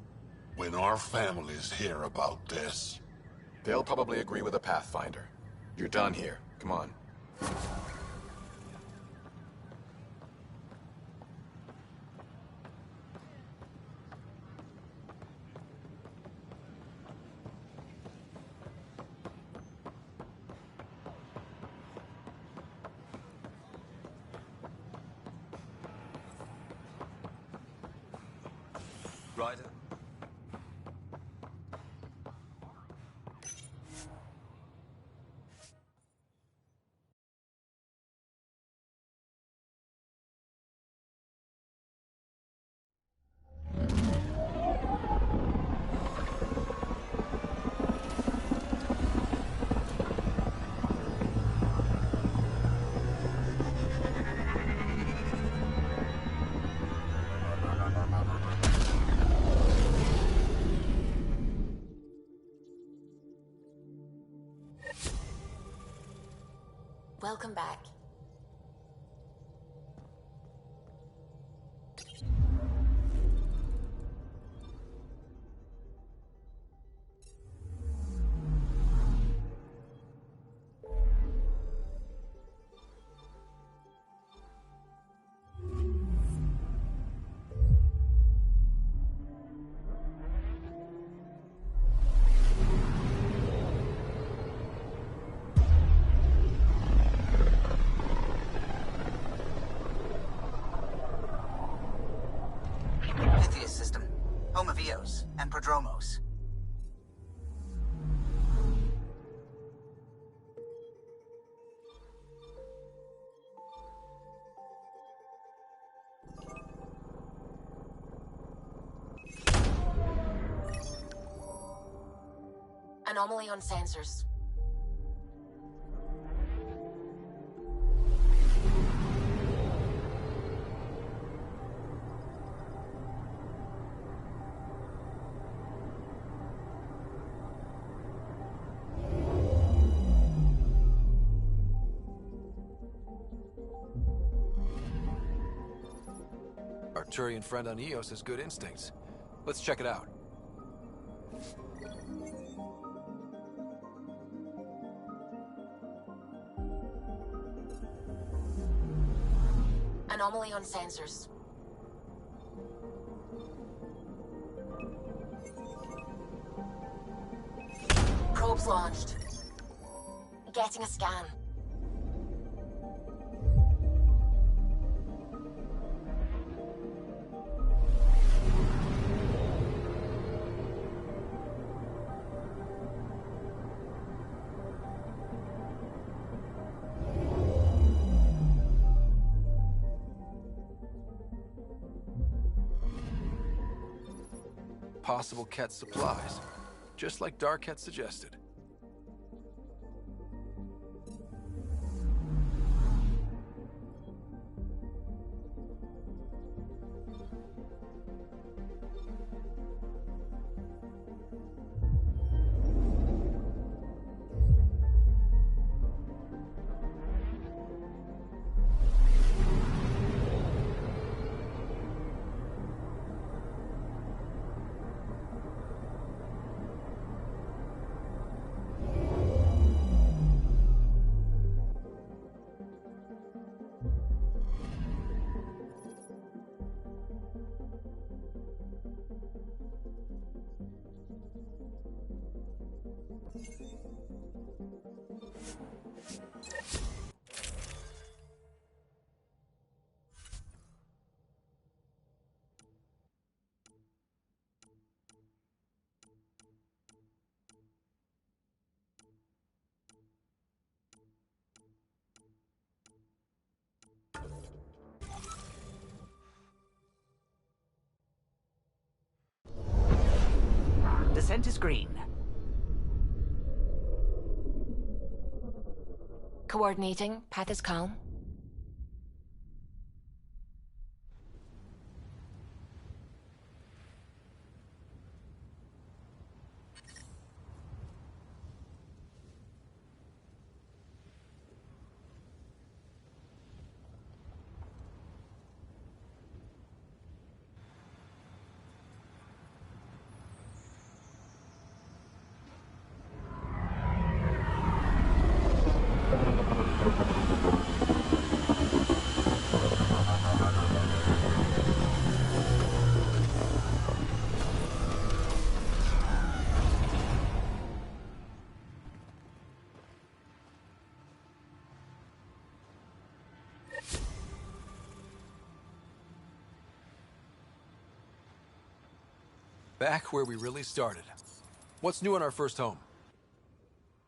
When our families hear about this... They'll probably agree with the Pathfinder. You're done here. Come on. Ryder? Welcome back. and Prodromos. Anomaly on sensors. Turian friend on Eos has good instincts. Let's check it out. Anomaly on sensors. Probes launched. Getting a scan. Possible Ket supplies, just like Dark had suggested. Descent is green. Coordinating. Path is calm. Back where we really started. What's new in our first home?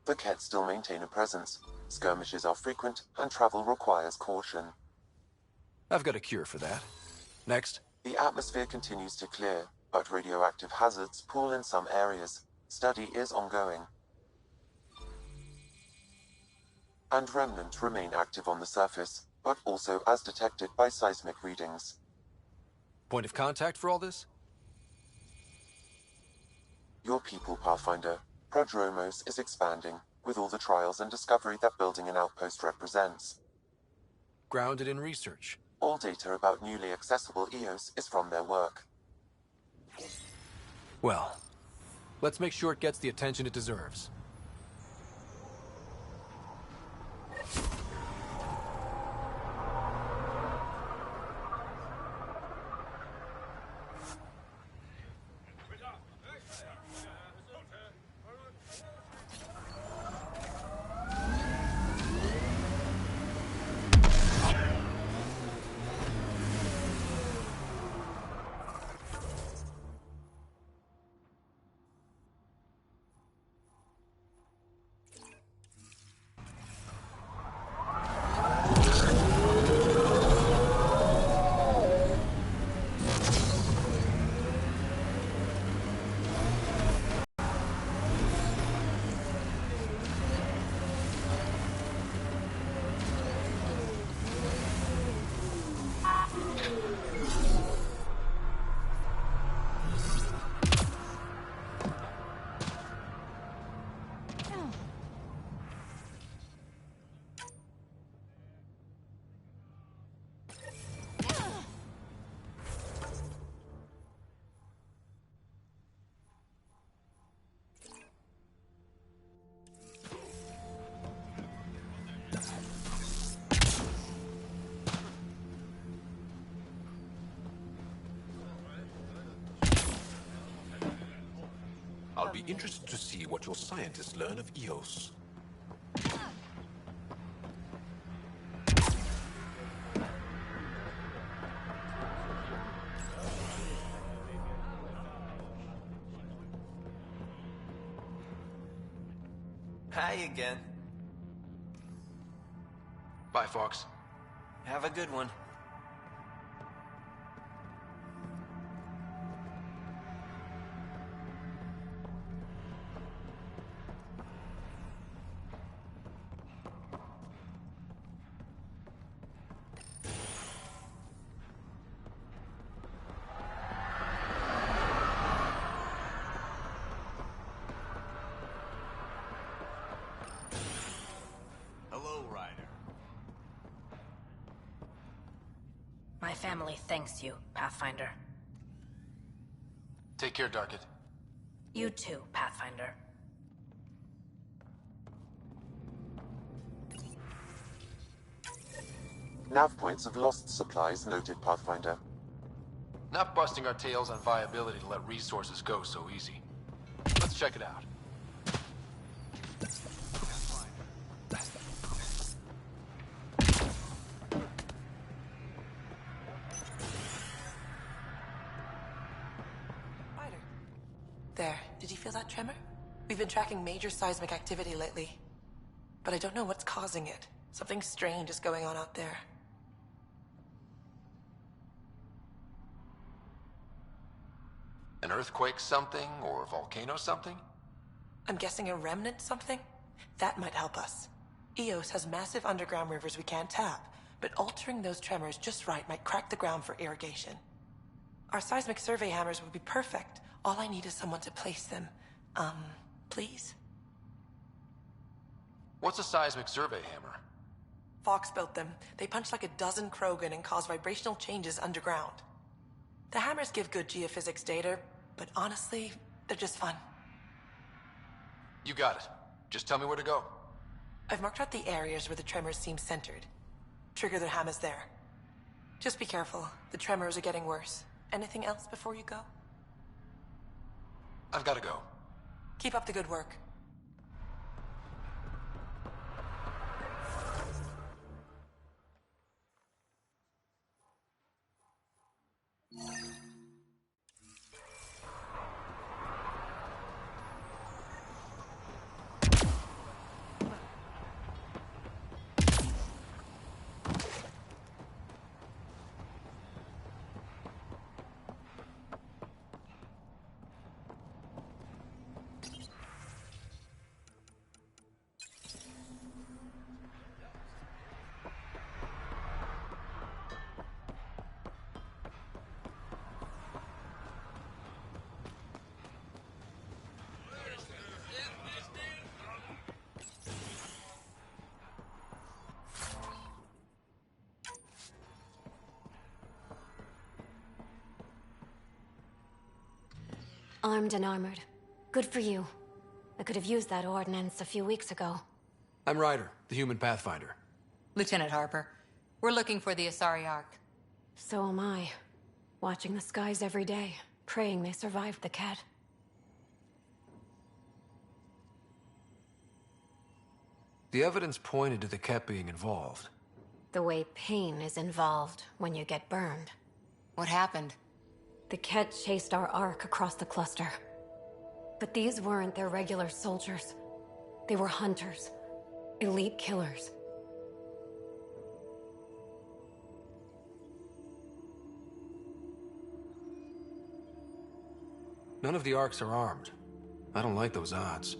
The Ket still maintain a presence. Skirmishes are frequent, and travel requires caution. I've got a cure for that. Next. The atmosphere continues to clear, but radioactive hazards pool in some areas. Study is ongoing. And remnant remain active on the surface, but also as detected by seismic readings. Point of contact for all this? Your people, Pathfinder. Prodromos is expanding, with all the trials and discovery that building an outpost represents. Grounded in research. All data about newly accessible Eos is from their work. Well, let's make sure it gets the attention it deserves. I'll be interested to see what your scientists learn of EOS. Hi again. Bye, Fox. Have a good one. Hello, Ryder. My family thanks you, Pathfinder. Take care, Darkit. You too, Pathfinder. Nav points of lost supplies noted, Pathfinder. Not busting our tails on viability to let resources go so easy. Let's check it out. There. Did you feel that tremor? We've been tracking major seismic activity lately. But I don't know what's causing it. Something strange is going on out there. An earthquake something, or a volcano something? I'm guessing a remnant something? That might help us. Eos has massive underground rivers we can't tap, but altering those tremors just right might crack the ground for irrigation. Our seismic survey hammers would be perfect. All I need is someone to place them. Please? What's a seismic survey hammer? Fox built them. They punch like a dozen Krogan and cause vibrational changes underground. The hammers give good geophysics data, but honestly, they're just fun. You got it. Just tell me where to go. I've marked out the areas where the tremors seem centered. Trigger the hammers there. Just be careful. The tremors are getting worse. Anything else before you go? I've got to go. Keep up the good work. Armed and armored. Good for you. I could have used that ordnance a few weeks ago. I'm Ryder, the human pathfinder. Lieutenant Harper, we're looking for the Asari Ark. So am I. Watching the skies every day, praying they survived the Ket. The evidence pointed to the Ket being involved. The way pain is involved when you get burned. What happened? The Ket chased our Ark across the cluster. But these weren't their regular soldiers. They were hunters. Elite killers. None of the Arks are armed. I don't like those odds.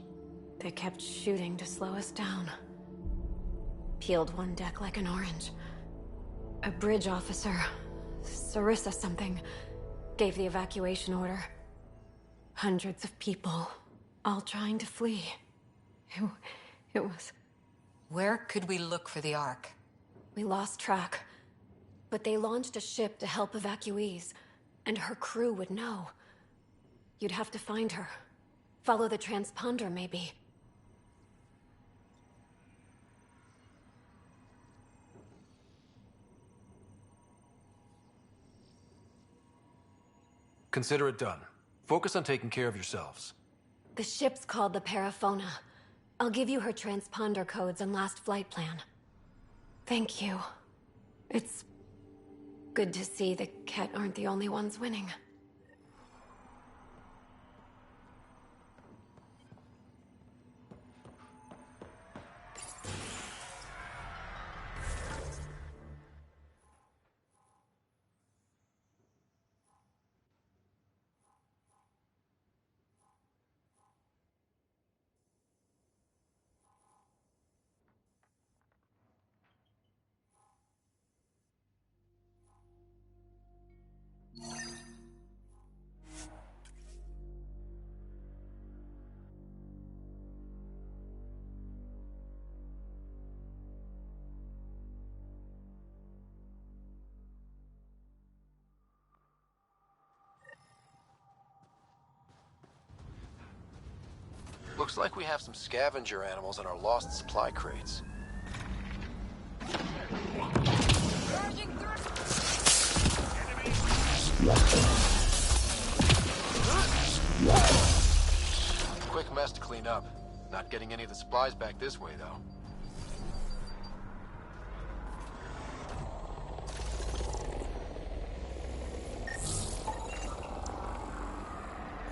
They kept shooting to slow us down. Peeled one deck like an orange. A bridge officer, Sarissa something, gave the evacuation order. Hundreds of people, all trying to flee. It was... Where could we look for the Ark? We lost track. But they launched a ship to help evacuees, and her crew would know. You'd have to find her. Follow the transponder, maybe. Consider it done. Focus on taking care of yourselves. The ship's called the Paraphona. I'll give you her transponder codes and last flight plan. Thank you. It's good to see the Ket aren't the only ones winning. Looks like we have some scavenger animals in our lost supply crates. Quick mess to clean up. Not getting any of the supplies back this way, though.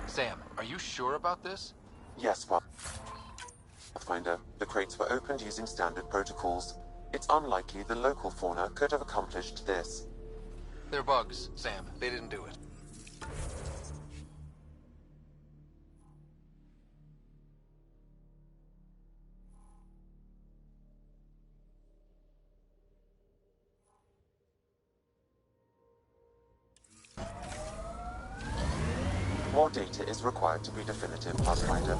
Sam, are you sure about this? Yes, Pathfinder. The crates were opened using standard protocols. It's unlikely the local fauna could have accomplished this. They're bugs, Sam. They didn't do it. More data is required to be definitive, Pathfinder.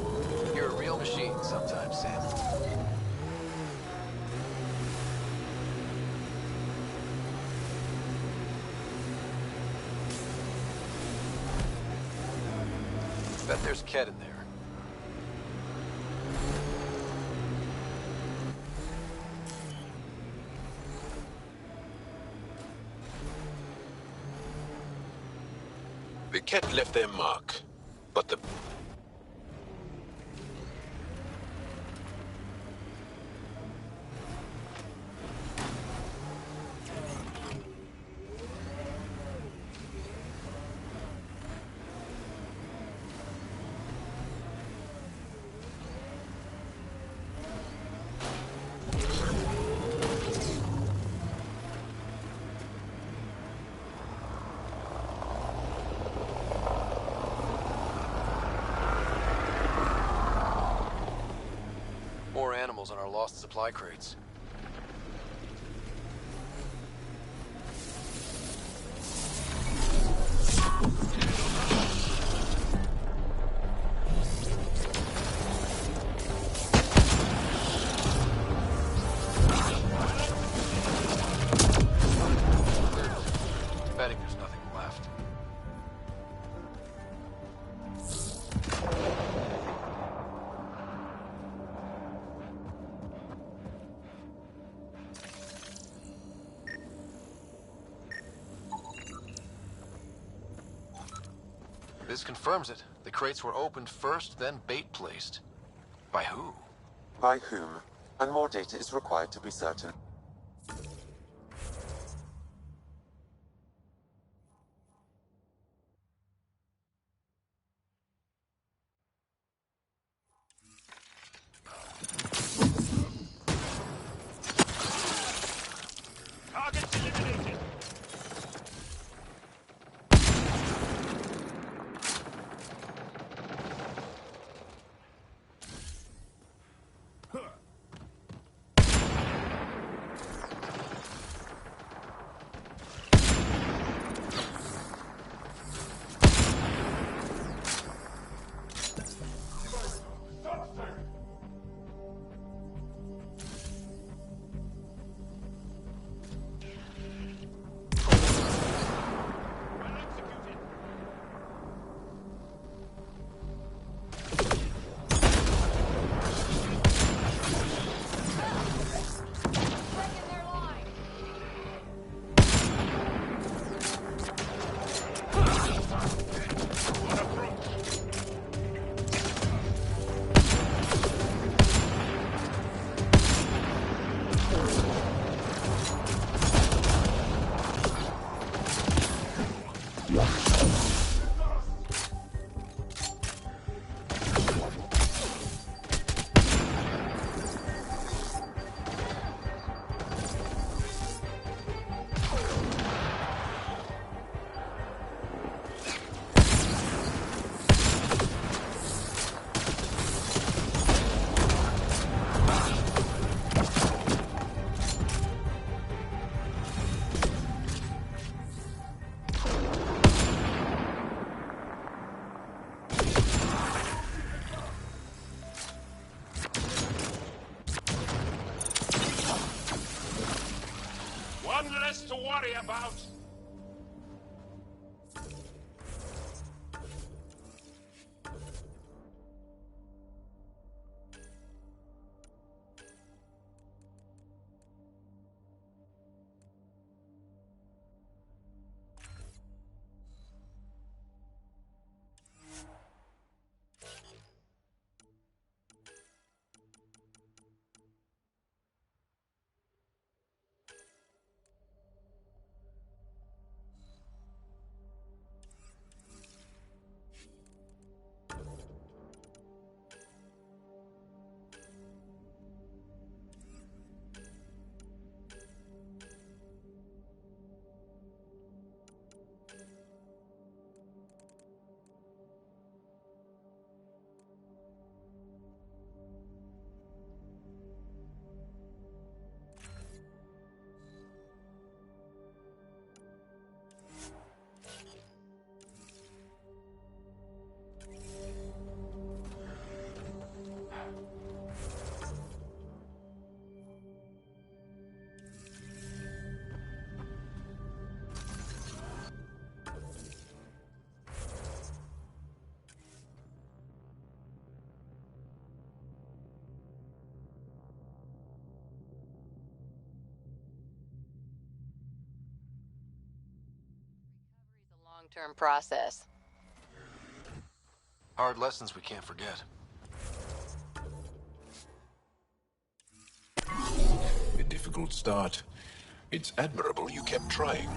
You're a real machine sometimes, Sam. Bet there's Ket in there. The Ket left their mark, but the... More animals on our lost supply crates. Betting there's nothing left. This confirms it. The crates were opened first, then bait placed. By who? By whom? And more data is required to be certain. Targets eliminated. to worry about. Long-term process. Hard lessons we can't forget. A difficult start. It's admirable you kept trying.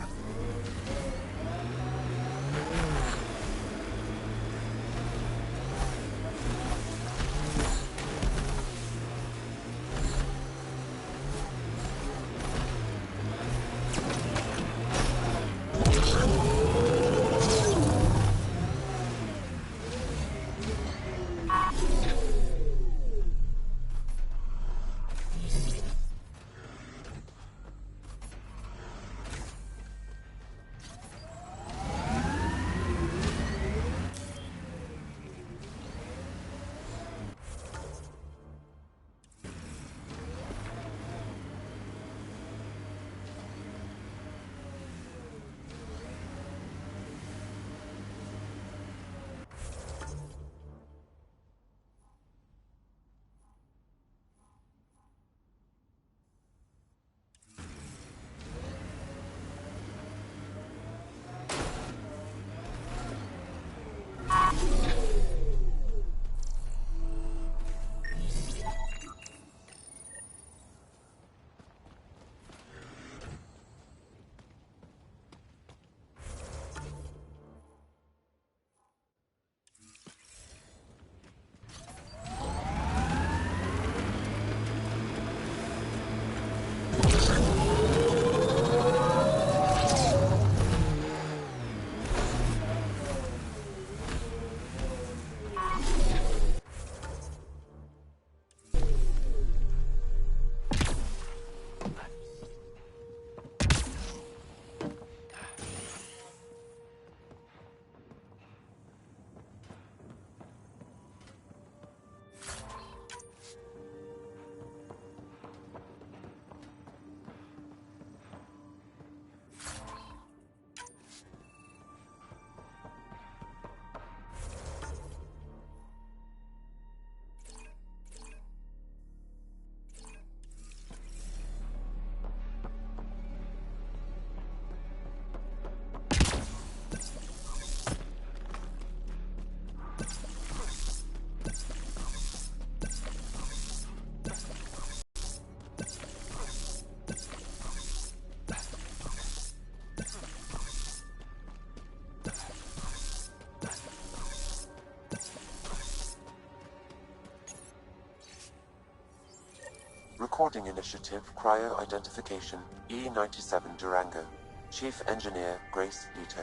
Recording Initiative Cryo-Identification E-97 Durango. Chief Engineer Grace Leto.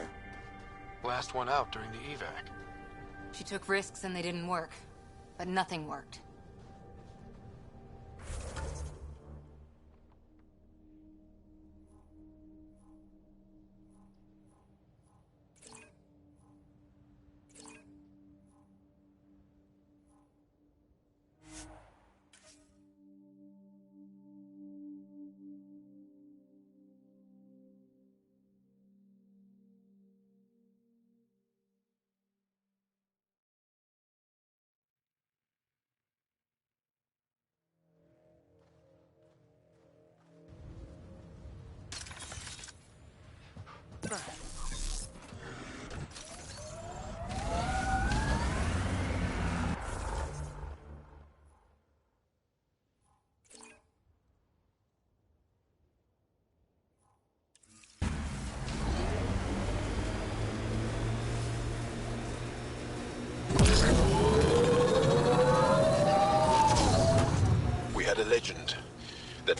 Last one out during the evac. She took risks and they didn't work. But nothing worked.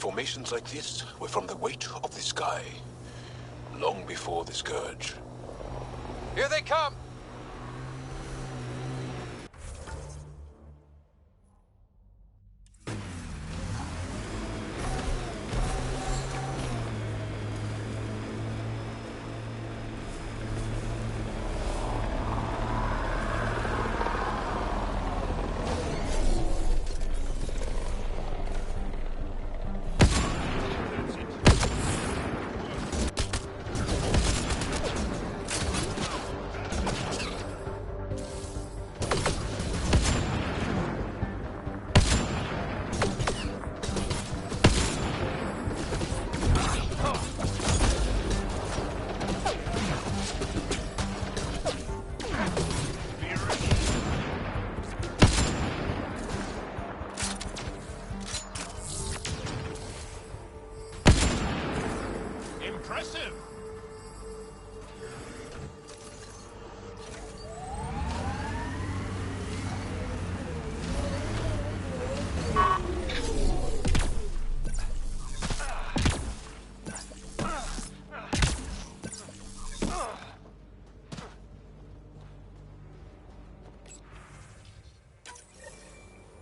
Formations like this were from the weight of the sky, long before the Scourge. Here they come! Impressive!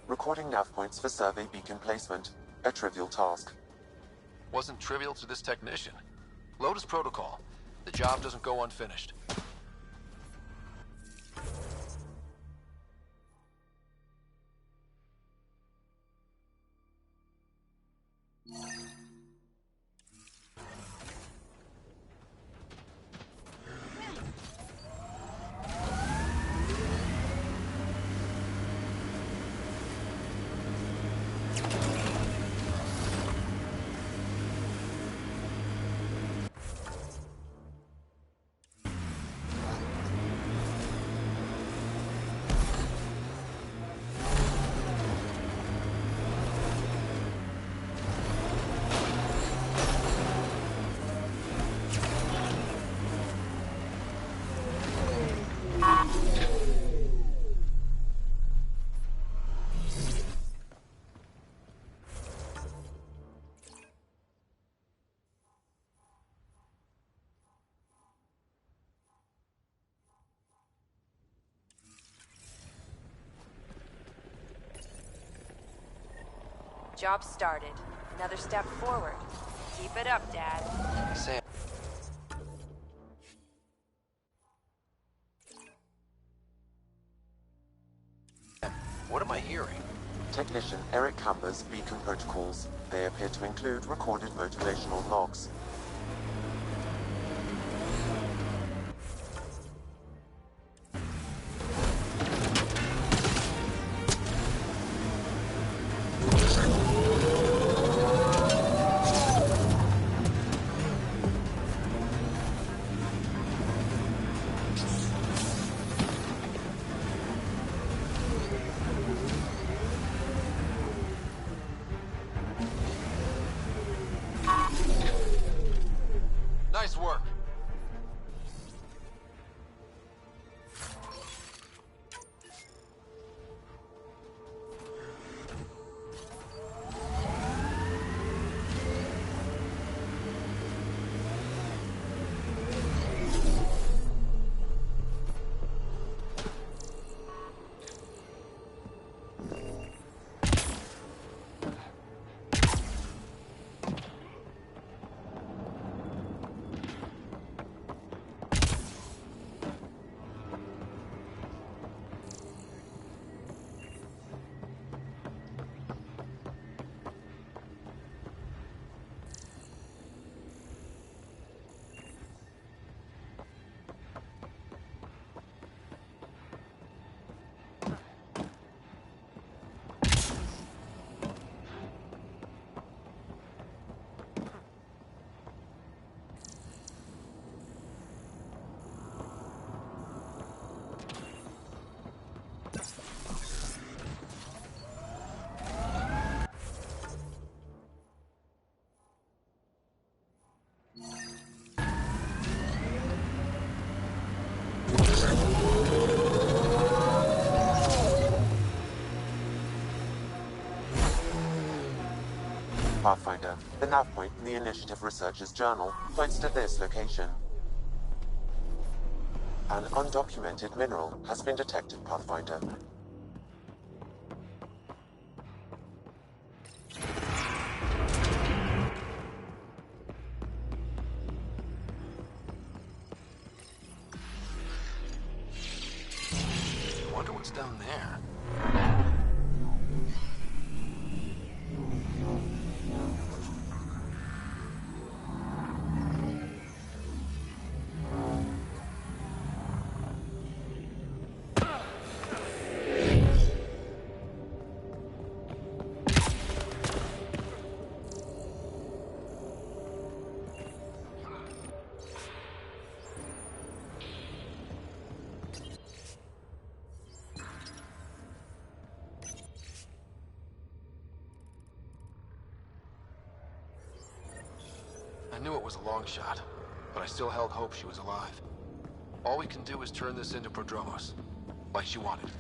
Recording nav points for survey beacon placement. A trivial task. Wasn't trivial to this technician. Lotus protocol. The job doesn't go unfinished. Job started. Another step forward. Keep it up, Dad. Sam. What am I hearing? Technician Eric Camber's beacon protocols. They appear to include recorded motivational logs. Pathfinder, the nav point in the Initiative Researcher's Journal points to this location. An undocumented mineral has been detected, Pathfinder. I wonder what's down there. I knew it was a long shot, but I still held hope she was alive. All we can do is turn this into Prodromos, like she wanted.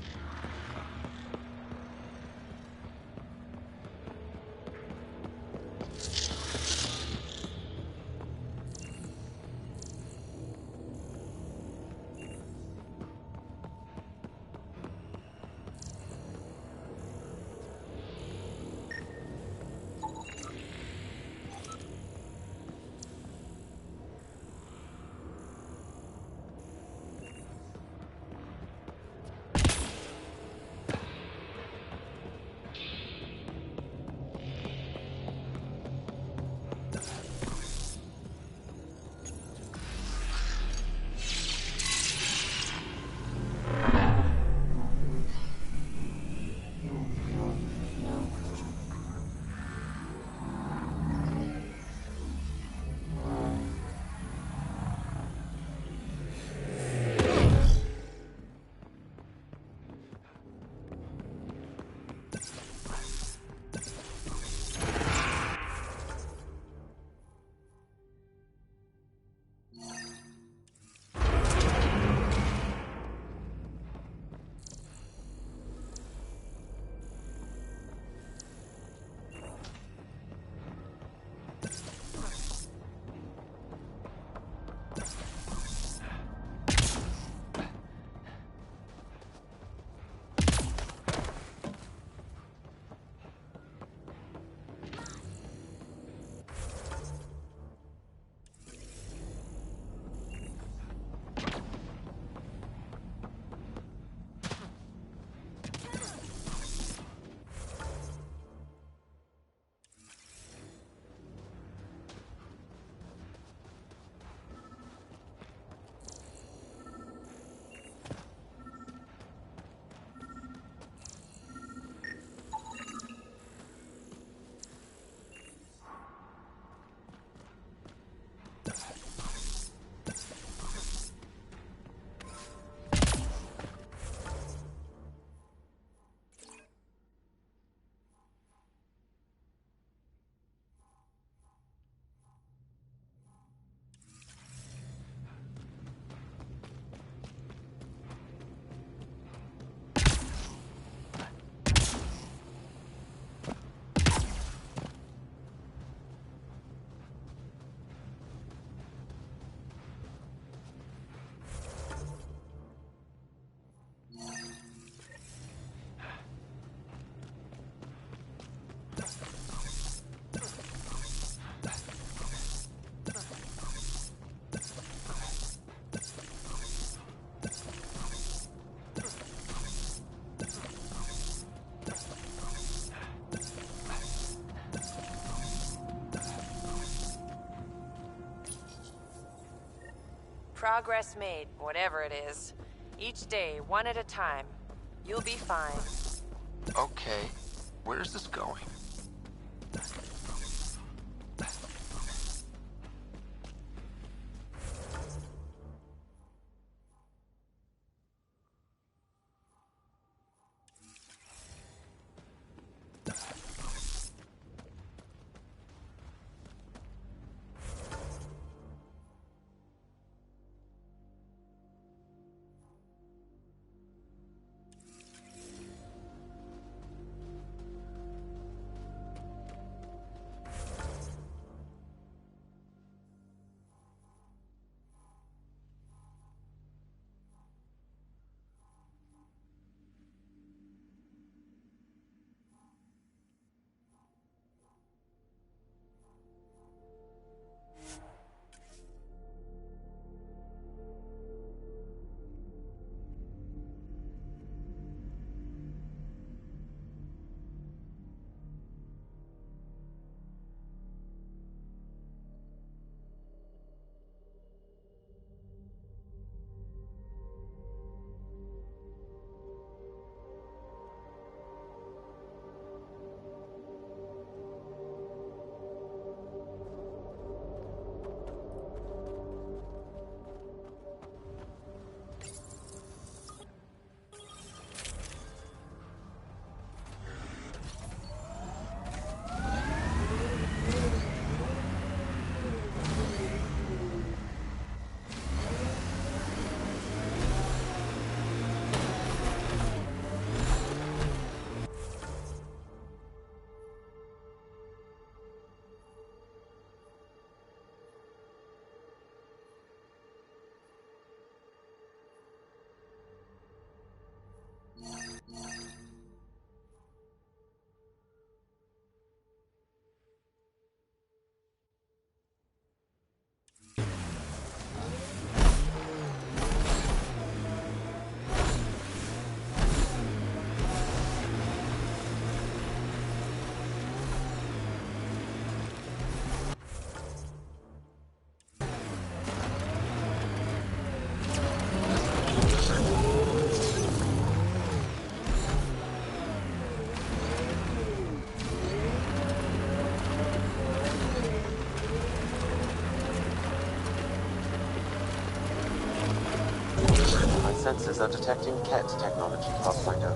Progress made, whatever it is. Each day, one at a time. You'll be fine. Okay, where's this going? sensors are detecting Ket technology, Pathfinder.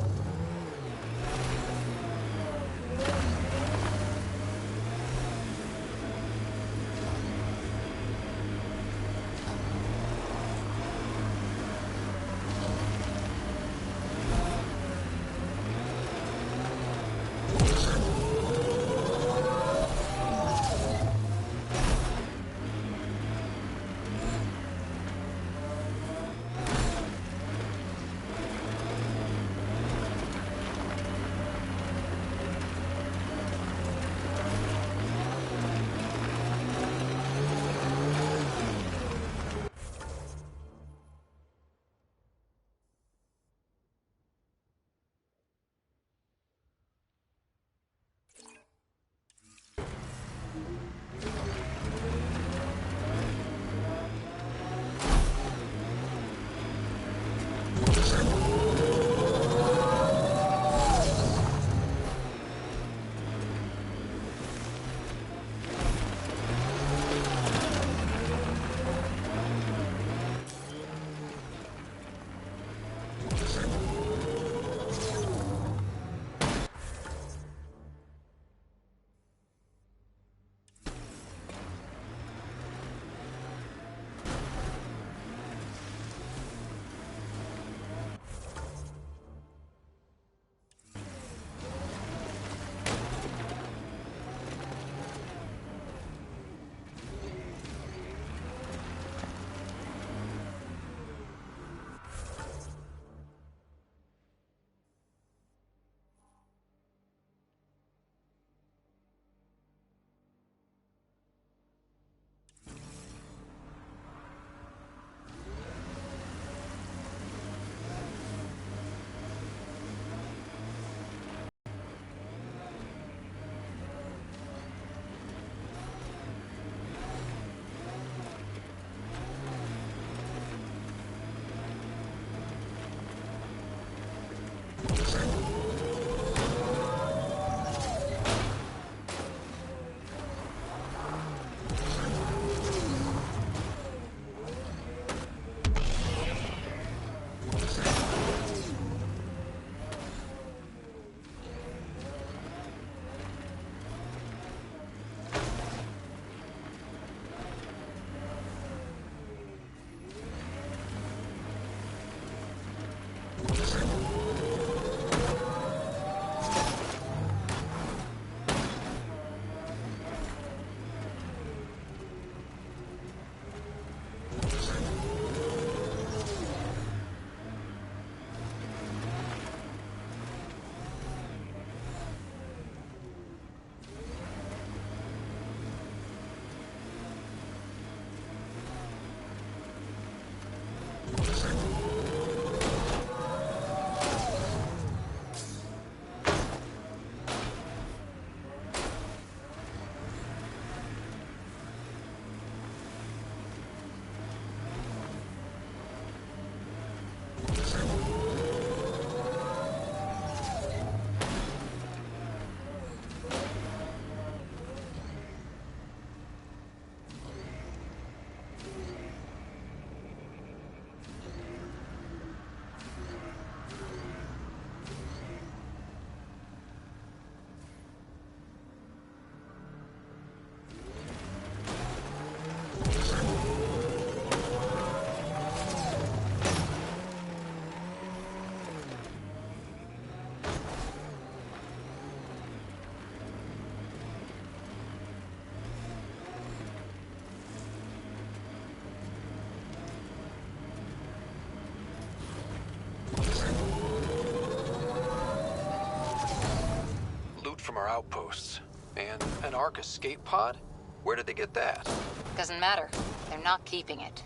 From our outposts. And an Ark escape pod? Where did they get that? Doesn't matter. They're not keeping it.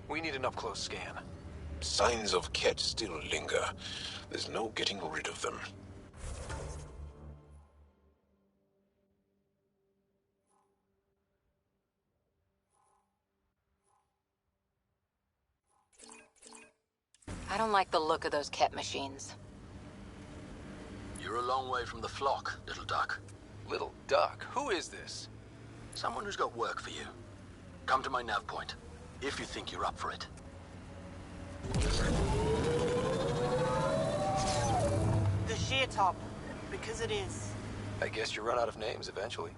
We need an up-close scan. Signs of Ket still linger. There's no getting rid of them. I don't like the look of those Ket machines. You're a long way from the flock, little duck. Little duck? Who is this? Someone who's got work for you. Come to my nav point, if you think you're up for it. top, because it is. I guess you run out of names eventually.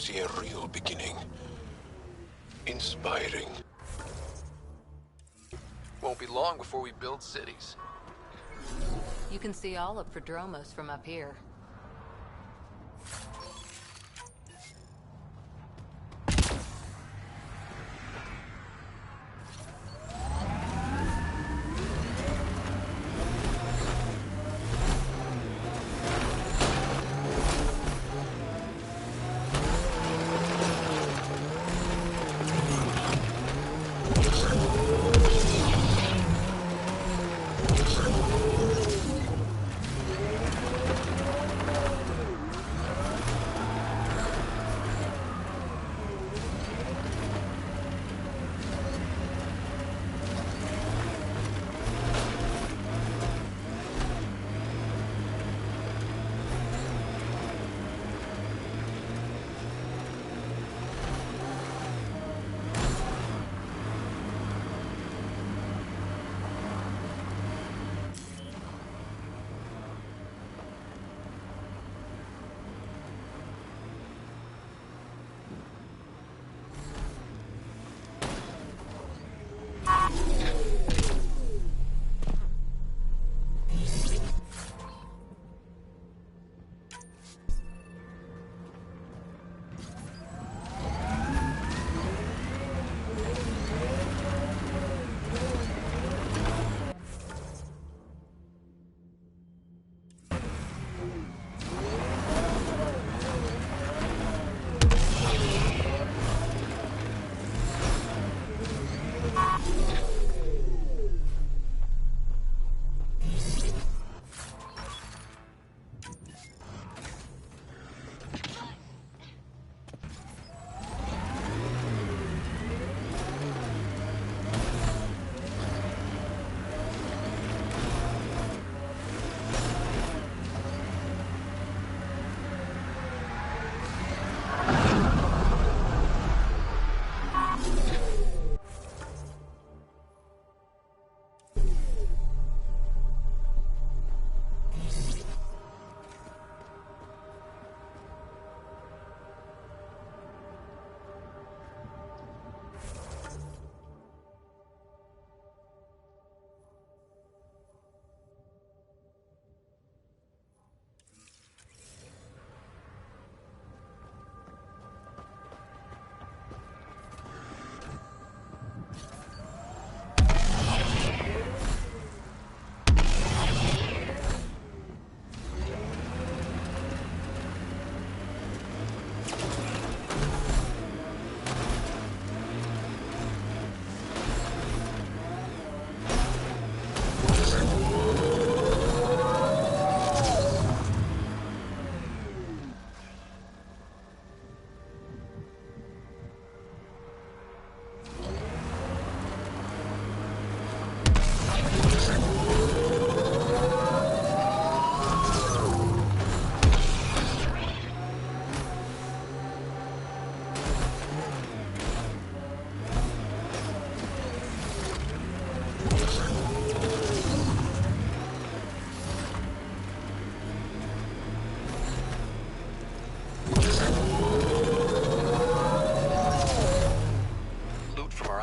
A real beginning. Inspiring. Won't be long before we build cities. You can see all of Prodromos from up here.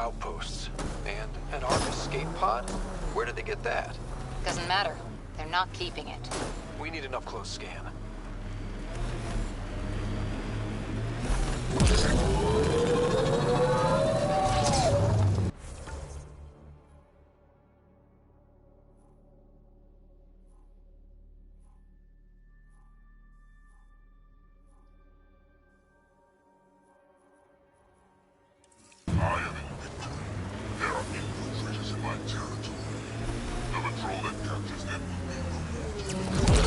outposts. And an arc escape pod? Where did they get that? Doesn't matter. They're not keeping it. We need an up-close scan. There are infiltrators in my territory. The patrol that captures them will be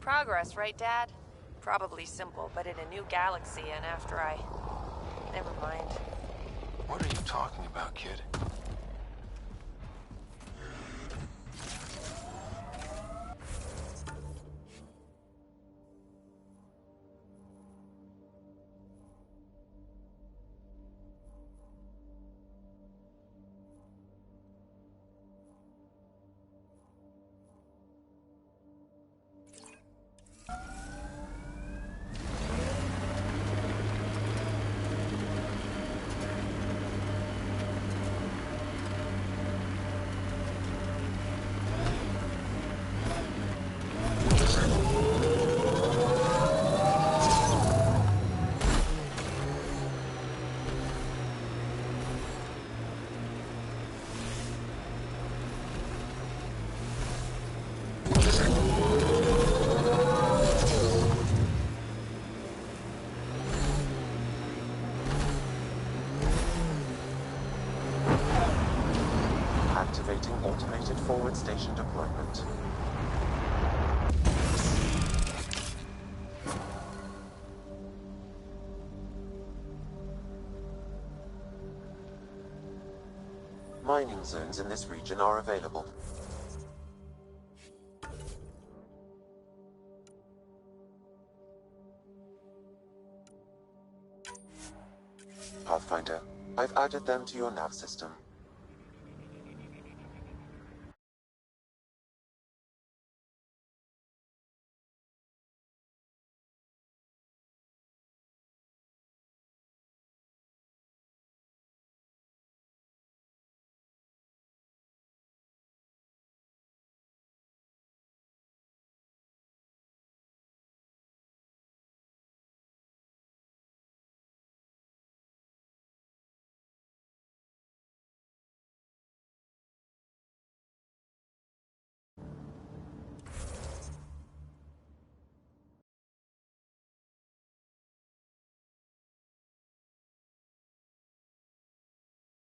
Progress, right, Dad? Probably simple, but in a new galaxy, and after I... Never mind. What are you talking about, kid? Activating automated forward station deployment. Mining zones in this region are available. Pathfinder, I've added them to your nav system.